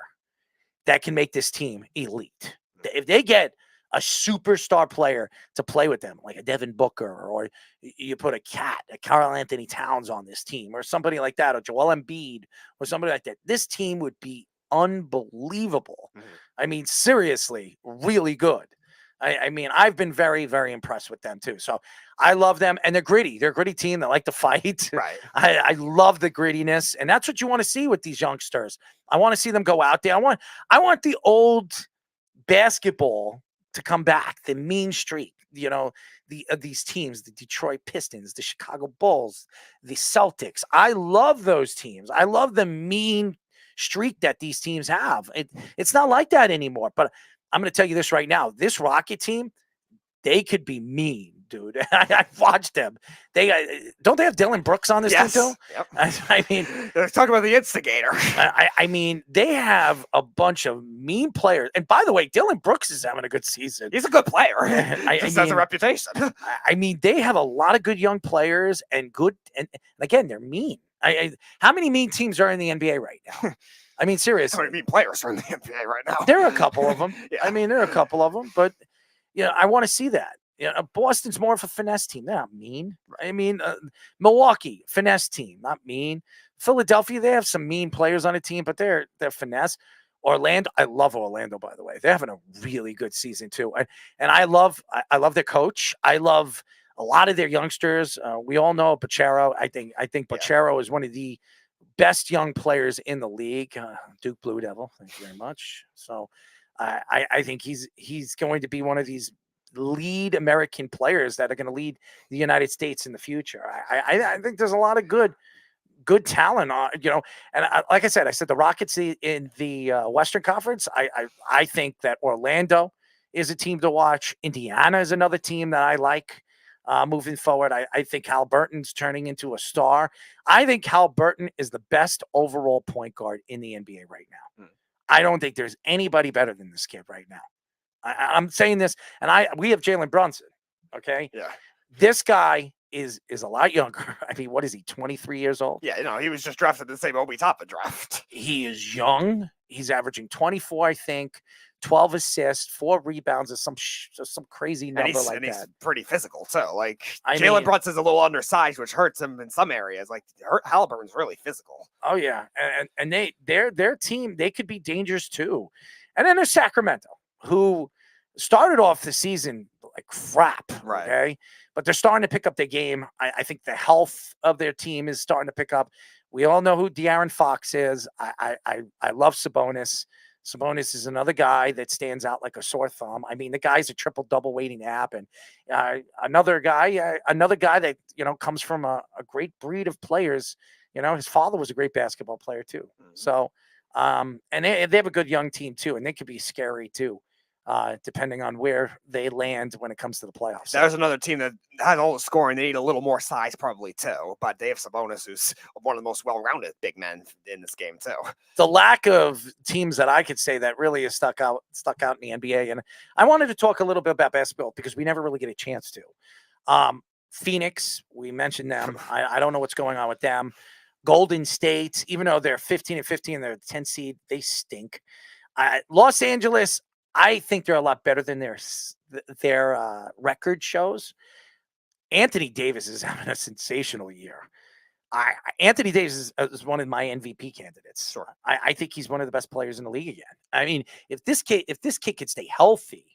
that can make this team elite. If they get a superstar player to play with them, like a Devin Booker, or you put a Karl Anthony Towns on this team, or somebody like that, or Joel Embiid, or somebody like that, this team would be unbelievable. Mm-hmm. I mean, seriously, really good. I mean, I've been very, very impressed with them too. So I love them, and they're gritty. They're a gritty team that like to fight. Right. I love the grittiness, and that's what you want to see with these youngsters. I want to see them go out there. I want the old basketball to come back, the mean streak, these teams, the Detroit Pistons, the Chicago Bulls, the Celtics. I love those teams. I love the mean streak that these teams have. It's not like that anymore, but I'm going to tell you this right now. This Rocket team, they could be mean. dude. I've watched them. Don't they have Dylan Brooks on this team too? Yep. I mean, talk about the instigator. I mean, they have a bunch of mean players. And by the way, Dylan Brooks is having a good season. He's a good player. Just has a reputation. I mean, they have a lot of good young players and again, they're mean. How many mean teams are in the NBA right now? I mean, seriously. How many mean players are in the NBA right now? There are a couple of them. I mean, there are a couple of them, but I want to see that. Boston's more of a finesse team. They're not mean. I mean, Milwaukee, finesse team, not mean. Philadelphia, they have some mean players on the team, but they're finesse. Orlando, I love Orlando, by the way. They're having a really good season too. And I love their coach. I love a lot of their youngsters. We all know Bachero. I think Bachero is one of the best young players in the league. Duke Blue Devil. Thank you very much. So I think he's going to be one of these lead American players that are going to lead the United States in the future. I think there's a lot of good talent on, and like I said the Rockets in the Western Conference. I think that Orlando is a team to watch. Indiana is another team that I like moving forward. I think Halliburton's turning into a star. I think Halliburton is the best overall point guard in the NBA right now. I don't think there's anybody better than this kid right now. I'm saying this, and we have Jalen Brunson. Okay. Yeah. This guy is a lot younger. I mean, what is he? 23 years old. Yeah. He was just drafted the same Obi Toppin draft. He is young. He's averaging 24, I think, 12 assists, 4 rebounds, or some crazy number like he's that. Pretty physical too. Like Jalen Brunson's a little undersized, which hurts him in some areas. Like Halliburton's really physical. Oh yeah, and their team, they could be dangerous too. And then there's Sacramento, who started off the season like crap, right? Okay, but they're starting to pick up their game. I think the health of their team is starting to pick up. We all know who De'Aaron Fox is. I love Sabonis. Sabonis is another guy that stands out like a sore thumb. I mean, the guy's a triple-double waiting to happen. Another guy that comes from a great breed of players. His father was a great basketball player too. So, and they have a good young team too, and they could be scary too, depending on where they land when it comes to the playoffs. There's another team that has all the scoring. They need a little more size probably too, but they have Sabonis, who's one of the most well-rounded big men in this game too. The lack of teams that I could say that really is stuck out in the NBA. And I wanted to talk a little bit about basketball because we never really get a chance to. Phoenix, we mentioned them. I don't know what's going on with them. Golden State, even though they're 15-15, they're the 10 seed, they stink. Los Angeles, I think they're a lot better than their record shows. Anthony Davis is having a sensational year. Anthony Davis is one of my MVP candidates. Sure. I think he's one of the best players in the league again. I mean, if this kid could stay healthy,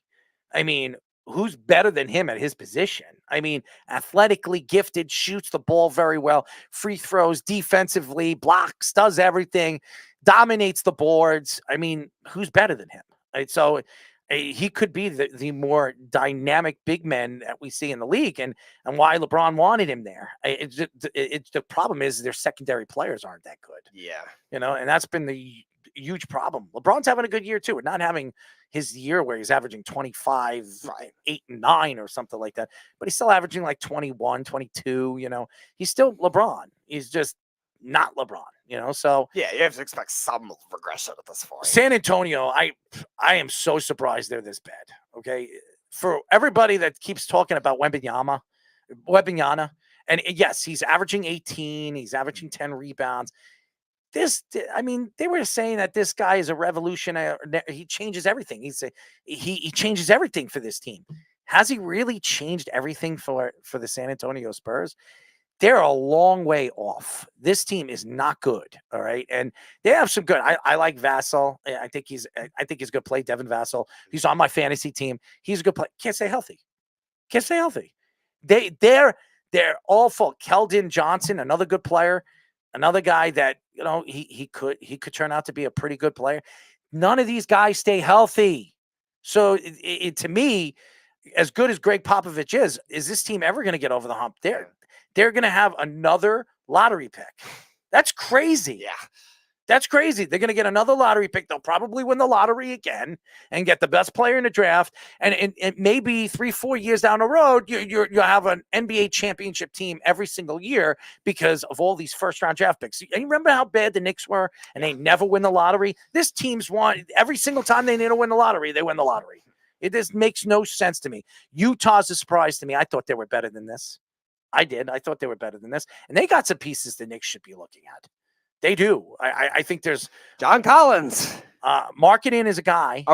I mean, who's better than him at his position? I mean, athletically gifted, shoots the ball very well, free throws, defensively, blocks, does everything, dominates the boards. I mean, who's better than him? Right? So he could be the more dynamic big man that we see in the league, and why LeBron wanted him there. The problem is their secondary players aren't that good. Yeah. And that's been the huge problem. LeBron's having a good year too, not having his year where he's averaging 25, 8 and 9 or something like that, but he's still averaging like 21, 22. He's still LeBron. He's just not LeBron, so yeah, you have to expect some regression at this point. San Antonio, I am so surprised they're this bad. Okay, for everybody that keeps talking about Wembanyama, and yes, he's averaging 18, he's averaging 10 rebounds. They were saying that this guy is a revolutionary. He changes everything. He changes everything for this team. Has he really changed everything for the San Antonio Spurs? They're a long way off. This team is not good. All right. And they have some good. I like Vassell. I think he's a good play. Devin Vassell. He's on my fantasy team. He's a good play. Can't stay healthy. They're awful. Keldon Johnson, another good player. Another guy that, he could turn out to be a pretty good player. None of these guys stay healthy. So to me, as good as Greg Popovich is this team ever going to get over the hump? They're going to have another lottery pick. That's crazy. Yeah. That's crazy. They're going to get another lottery pick. They'll probably win the lottery again and get the best player in the draft. And maybe 3-4 years down the road, you'll have an NBA championship team every single year because of all these first-round draft picks. And you remember how bad the Knicks were, and they never win the lottery? This team's won every single time they need to win the lottery, they win the lottery. It just makes no sense to me. Utah's a surprise to me. I thought they were better than this. I did. I thought they were better than this. And they got some pieces the Knicks should be looking at. They do. I think there's John Collins. Marketing is a guy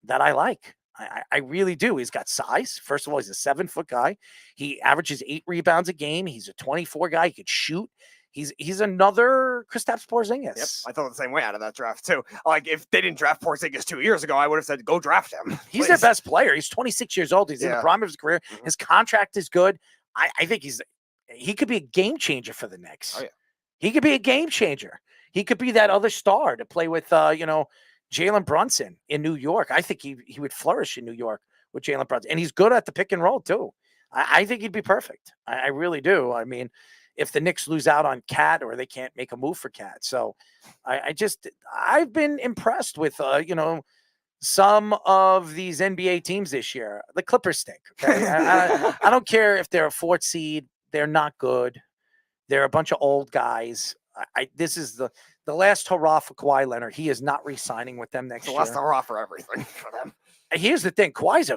that I like. I really do. He's got size. First of all, he's a 7-foot guy. He averages 8 rebounds a game. He's a 24 guy. He could shoot. He's another Kristaps Porzingis. Yep, I thought the same way out of that draft too. Like if they didn't draft Porzingis 2 years ago, I would have said go draft him. He's their best player. He's 26 years old. He's in the prime of his career. His contract is good. I think he could be a game changer for the Knicks. Oh yeah. He could be a game changer. He could be that other star to play with, Jalen Brunson in New York. I think he would flourish in New York with Jalen Brunson. And he's good at the pick and roll, too. I think he'd be perfect. I really do. I mean, if the Knicks lose out on Cat or they can't make a move for Cat. So I've been impressed with, some of these NBA teams this year. The Clippers stink. Okay? I don't care if they're a 4th seed. They're not good. They're a bunch of old guys. This is the last hurrah for Kawhi Leonard. He is not re-signing with them next year. The last hurrah for everything for them. Here's the thing. Kawhi's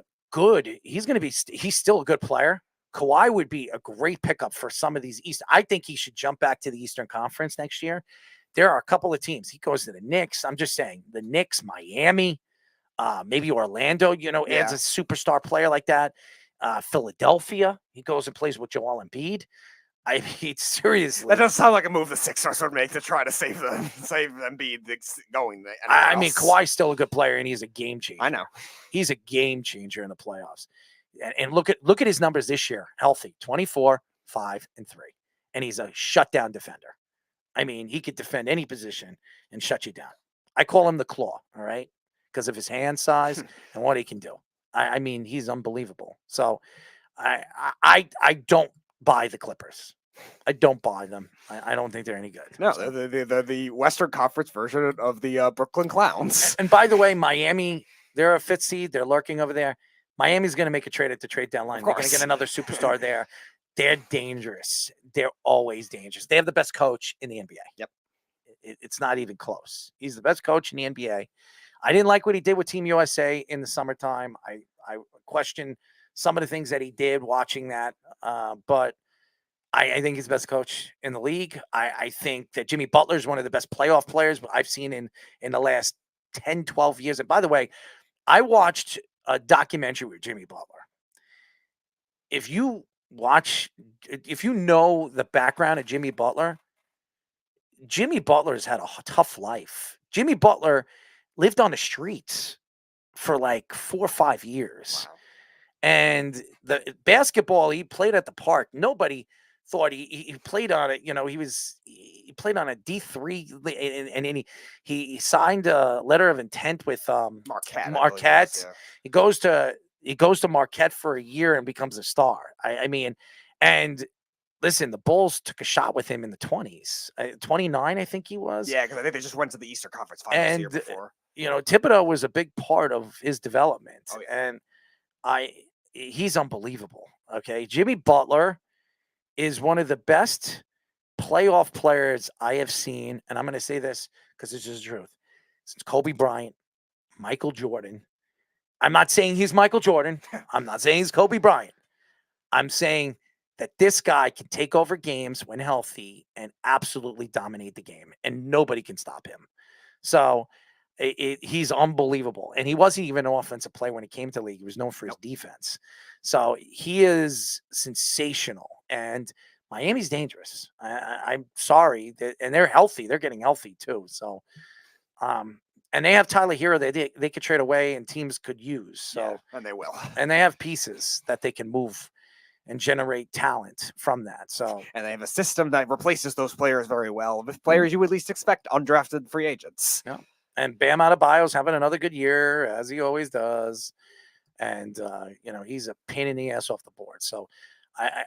he's still a good player. Kawhi would be a great pickup for some of these East. I think he should jump back to the Eastern Conference next year. There are a couple of teams. He goes to the Knicks. I'm just saying the Knicks, Miami, maybe Orlando, adds a superstar player like that. Philadelphia, he goes and plays with Joel Embiid. I mean, seriously. That does sound like a move the Sixers would make to try to save Embiid going. I mean, Kawhi's still a good player, and he's a game changer. I know. He's a game changer in the playoffs. And look at his numbers this year. Healthy, 24, 5, and 3. And he's a shutdown defender. I mean, he could defend any position and shut you down. I call him the Claw, all right? Because of his hand size and what he can do. I mean, he's unbelievable. So I don't buy the Clippers. I don't buy them. I don't think they're any good. No, they're the Western Conference version of the Brooklyn Clowns. And by the way, Miami, they're a 5th seed. They're lurking over there. Miami's going to make a trade at the trade deadline. They're going to get another superstar there. They're dangerous. They're always dangerous. They have the best coach in the NBA. Yep. It's not even close. He's the best coach in the NBA. I didn't like what he did with Team USA in the summertime. I question some of the things that he did watching that. But I think he's the best coach in the league. I think that Jimmy Butler is one of the best playoff players I've seen in the last 10, 12 years. And by the way, I watched a documentary with Jimmy Butler. If you know the background of Jimmy Butler has had a tough life. Jimmy Butler lived on the streets for like 4 or 5 years. Wow. And the basketball, he played at the park. Nobody thought he played on it. He played on a D3 and he signed a letter of intent with Marquette. Yeah. He goes to Marquette for a year and becomes a star. I mean, and listen, the Bulls took a shot with him in the 20s. 29, I think he was. Yeah, because I think they just went to the Eastern Conference Finals the year before. Thibodeau was a big part of his development. Oh, yeah. And he's unbelievable. Okay. Jimmy Butler is one of the best playoff players I have seen. And I'm going to say this because it's just the truth. Since Kobe Bryant, Michael Jordan. I'm not saying he's Michael Jordan. I'm not saying he's Kobe Bryant. I'm saying that this guy can take over games when healthy and absolutely dominate the game, and nobody can stop him. So he's unbelievable. And he wasn't even an offensive player when he came to the league. He was known for his defense. So he is sensational. And Miami's dangerous. I'm sorry. And they're healthy. They're getting healthy too. So, and they have Tyler Hero that they could trade away and teams could use. So, yeah, and they will. And they have pieces that they can move and generate talent from that. So, and they have a system that replaces those players very well with players you would least expect, undrafted free agents. Yeah. And Bam Adebayo's having another good year, as he always does. And, he's a pain in the ass off the board. So,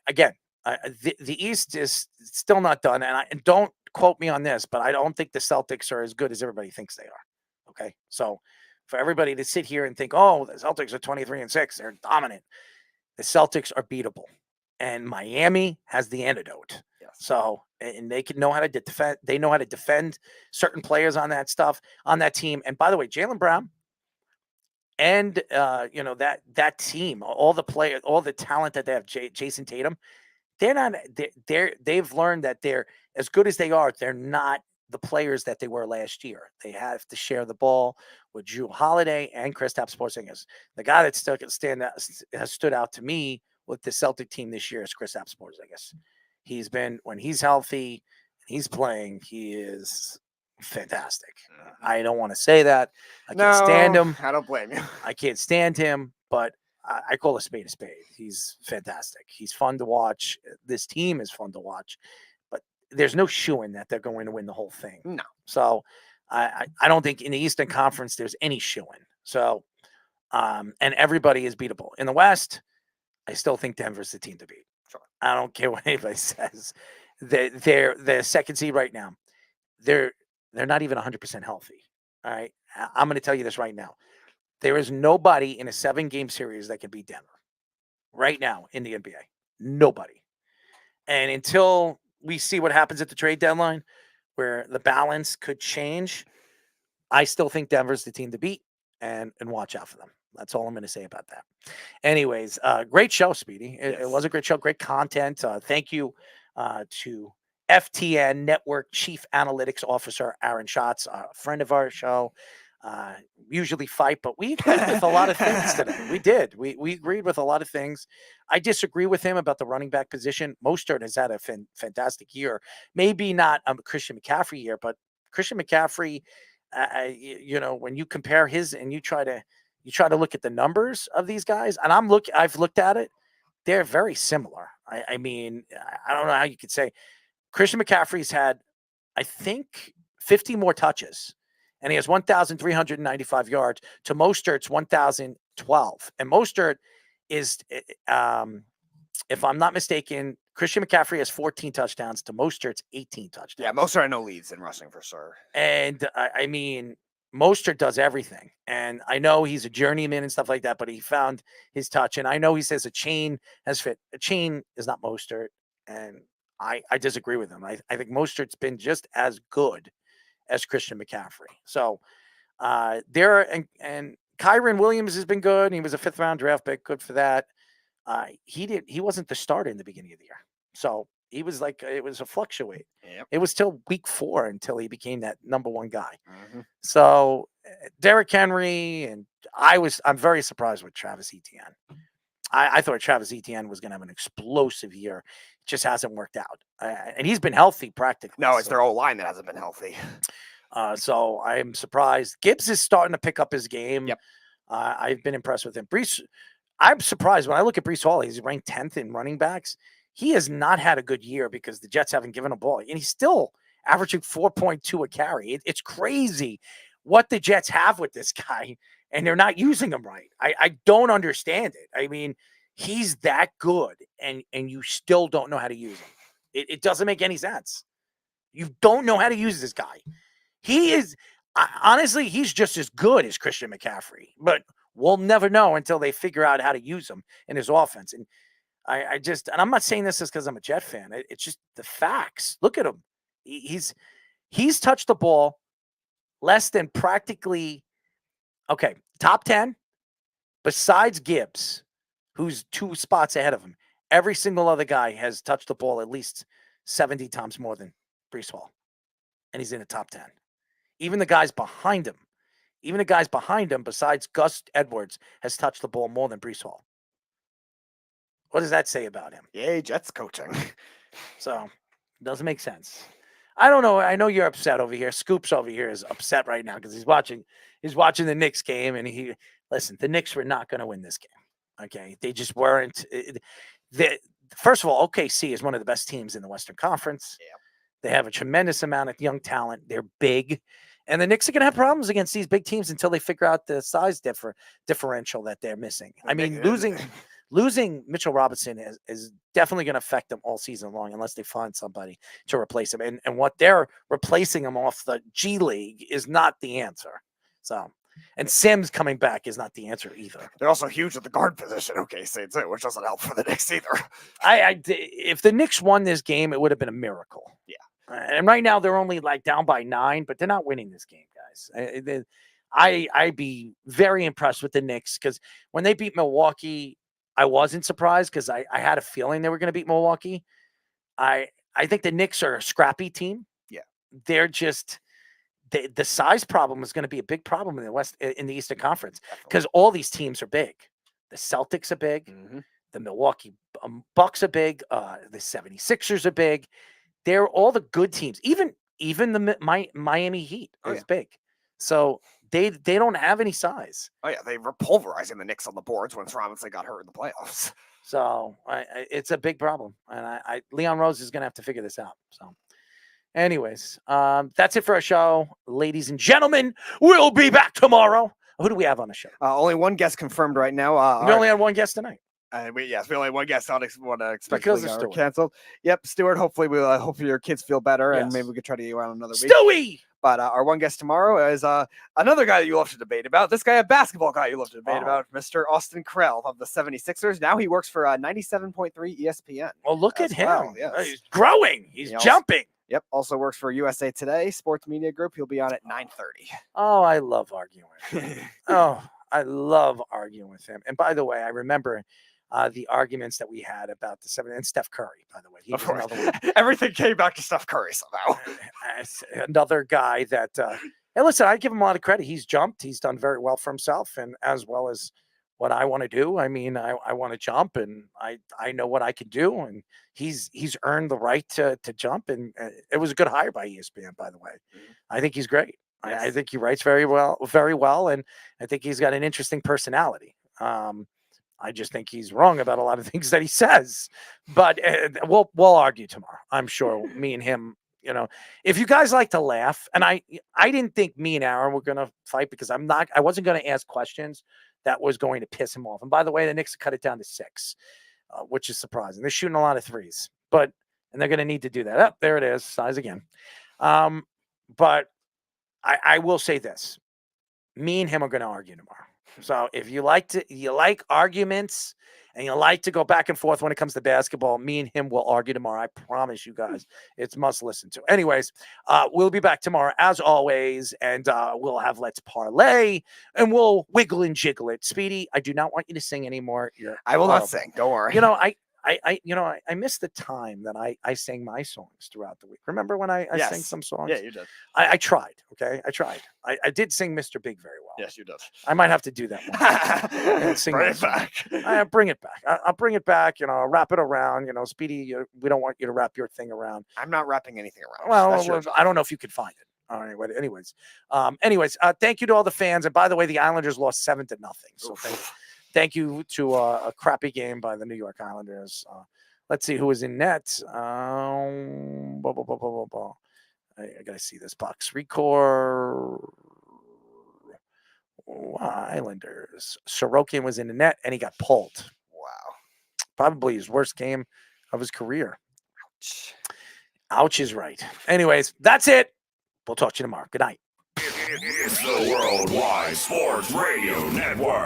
again, The East is still not done, and don't quote me on this, but I don't think the Celtics are as good as everybody thinks they are. Okay, so for everybody to sit here and think, oh, the Celtics are 23-6, they're dominant. The Celtics are beatable, and Miami has the antidote. Yes. So, and they can know how to defend. They know how to defend certain players on that team. And by the way, Jaylen Brown and that team, all the talent that they have, Jason Tatum, they've learned that they're as good as they are. They're not the players that they were last year. They have to share the ball with Drew Holiday and Kristaps Porzingis. The guy that has stood out to me with the Celtic team this year is Kristaps Porzingis. He's been, when he's healthy, he's playing, he is fantastic. I don't want to say that. I can't stand him. I don't blame you. I can't stand him, but I call a spade a spade. He's fantastic. He's fun to watch. This team is fun to watch, but there's no shoo-in that they're going to win the whole thing. No. So I don't think in the Eastern Conference there's any shoo-in. So, and everybody is beatable. In the West, I still think Denver's the team to beat. Sure. I don't care what anybody says. They're the second seed right now. They're not even 100% healthy. All right. I'm going to tell you this right now. There is nobody in a 7-game series that can beat Denver right now in the NBA. Nobody. And until we see what happens at the trade deadline, where the balance could change, I still think Denver's the team to beat, and watch out for them. That's all I'm going to say about that. Anyways, great show, Speedy. It was a great show, great content. Thank you to FTN Network Chief Analytics Officer Aaron Schatz, a friend of our show. Usually fight, but we agreed with a lot of things today. We did. We agreed with a lot of things. I disagree with him about the running back position. Mostert has had a fantastic year. Maybe not a Christian McCaffrey year, but Christian McCaffrey, when you compare his and you try to look at the numbers of these guys, and I've looked at it, they're very similar. I mean, I don't know how you could say Christian McCaffrey's had, I think, 50 more touches, and he has 1,395 yards to Mostert's 1,012. And Mostert is, if I'm not mistaken, Christian McCaffrey has 14 touchdowns to Mostert's 18 touchdowns. Yeah, Mostert had no leads in rushing for sure. And I mean, Mostert does everything. And I know he's a journeyman and stuff like that, but he found his touch. And I know he says a chain has fit. A chain is not Mostert. And I disagree with him. I think Mostert's been just as good as Christian McCaffrey. So and Kyron Williams has been good. He was a 5th-round draft pick. Good for that. He wasn't the starter in the beginning of the year. So he was it was a fluctuate. Yep. It was till week 4 until he became that number 1 guy. Mm-hmm. So Derrick Henry, and I'm very surprised with Travis Etienne. I thought Travis Etienne was going to have an explosive year. It just hasn't worked out. And he's been healthy practically. No, it's their O-line that hasn't been healthy. So I'm surprised. Gibbs is starting to pick up his game. Yep. I've been impressed with him. I'm surprised when I look at Breece Hall. He's ranked 10th in running backs. He has not had a good year because the Jets haven't given a ball. And he's still averaging 4.2 a carry. It's crazy what the Jets have with this guy, and they're not using him right. I don't understand it. I mean, he's that good, and you still don't know how to use him. It doesn't make any sense. You don't know how to use this guy. He is, honestly, he's just as good as Christian McCaffrey, but we'll never know until they figure out how to use him in his offense. And and I'm not saying this just because I'm a Jet fan. It's just the facts. Look at him. He's touched the ball less than practically, top 10, besides Gibbs, who's 2 spots ahead of him. Every single other guy has touched the ball at least 70 times more than Breece Hall. And he's in the top 10. Even the guys behind him, besides Gus Edwards, has touched the ball more than Breece Hall. What does that say about him? Yay, Jets coaching. So, it doesn't make sense. I don't know. I know you're upset over here. Scoops over here is upset right now because he's watching the Knicks game, and the Knicks were not going to win this game. Okay. They just weren't. First of all, OKC is one of the best teams in the Western Conference. Yeah. They have a tremendous amount of young talent. They're big. And the Knicks are going to have problems against these big teams until they figure out the size differential that they're missing. I mean, losing Mitchell Robinson is definitely going to affect them all season long unless they find somebody to replace him. And what they're replacing him off the G League is not the answer. So, and Sims coming back is not the answer either. They're also huge at the guard position, OKC, too, which doesn't help for the Knicks either. If the Knicks won this game, it would have been a miracle. Yeah. And right now they're only like down by 9, but they're not winning this game, guys. I'd be very impressed with the Knicks because when they beat Milwaukee, I wasn't surprised because I had a feeling they were going to beat Milwaukee. I think the Knicks are a scrappy team. Yeah. They're just the size problem is going to be a big problem in the Eastern Conference because all these teams are big. The Celtics are big. Mm-hmm. The Milwaukee Bucks are big. The 76ers are big. They're all the good teams. Even the Miami Heat is big. So they don't have any size. Oh, yeah. They were pulverizing the Knicks on the boards once Robinson got hurt in the playoffs. So it's a big problem. And Leon Rose is going to have to figure this out. So anyways, that's it for our show. Ladies and gentlemen, we'll be back tomorrow. Who do we have on the show? Only one guest confirmed right now. We only had one guest tonight. We only had one guest. Not expected Because of Stewart. Canceled. Yep, Stewart. Hopefully, hope your kids feel better, and Yes. maybe we could try to get you on another week. Stewie! But our one guest tomorrow is another guy that you love to debate about. This guy, a basketball guy you love to debate about, Mr. Austin Krell of the 76ers. Now he works for 97.3 ESPN. Well, look at him. Well, yes. He's growing. He's jumping. Yep. Also works for USA Today Sports Media Group. He'll be on at 9:30. Oh, I love arguing. I love arguing with him. And by the way, I remember the arguments that we had about the 7 and Steph Curry, by the way. He was another one. Everything came back to Steph Curry somehow. Another guy that, hey, listen, I give him a lot of credit. He's jumped. He's done very well for himself and as well as what I want to do. I mean, I want to jump and I know what I can do. And he's earned the right to jump. And it was a good hire by ESPN, by the way. I think he's great. Yes. I think he writes very well. And I think he's got an interesting personality. I just think he's wrong about a lot of things that he says, but we'll argue tomorrow. I'm sure me and him, if you guys like to laugh, and I didn't think me and Aaron were going to fight because I wasn't going to ask questions that was going to piss him off. And by the way, the Knicks cut it down to 6, which is surprising. They're shooting a lot of threes, and they're going to need to do that. Oh, there it is. Size again. But I will say this, me and him are going to argue tomorrow. So if you like arguments and you like to go back and forth when it comes to basketball, me and him will argue tomorrow. I promise you guys, it's must listen to. Anyways, we'll be back tomorrow as always, and we'll have Let's Parlay, and we'll wiggle and jiggle it. Speedy, I do not want you to sing anymore. I will not sing. Don't worry. I miss the time that I sang my songs throughout the week. Remember when I sang some songs? Yeah, you did. I tried. Okay, I tried. I did sing Mr. Big very well. Yes, you did. I might have to do that one. Sing Bring it back. Bring it back. I'll bring it back. Wrap it around. Speedy, we don't want you to wrap your thing around. I'm not wrapping anything around. Well, I don't know if you could find it. All right. Anyways, thank you to all the fans. And by the way, the Islanders lost 7-0. So thank you to a crappy game by the New York Islanders. Let's see who was in net. I got to see this box. Record Islanders. Sorokin was in the net, and he got pulled. Wow. Probably his worst game of his career. Ouch is right. Anyways, that's it. We'll talk to you tomorrow. Good night. It's the Worldwide Sports Radio Network.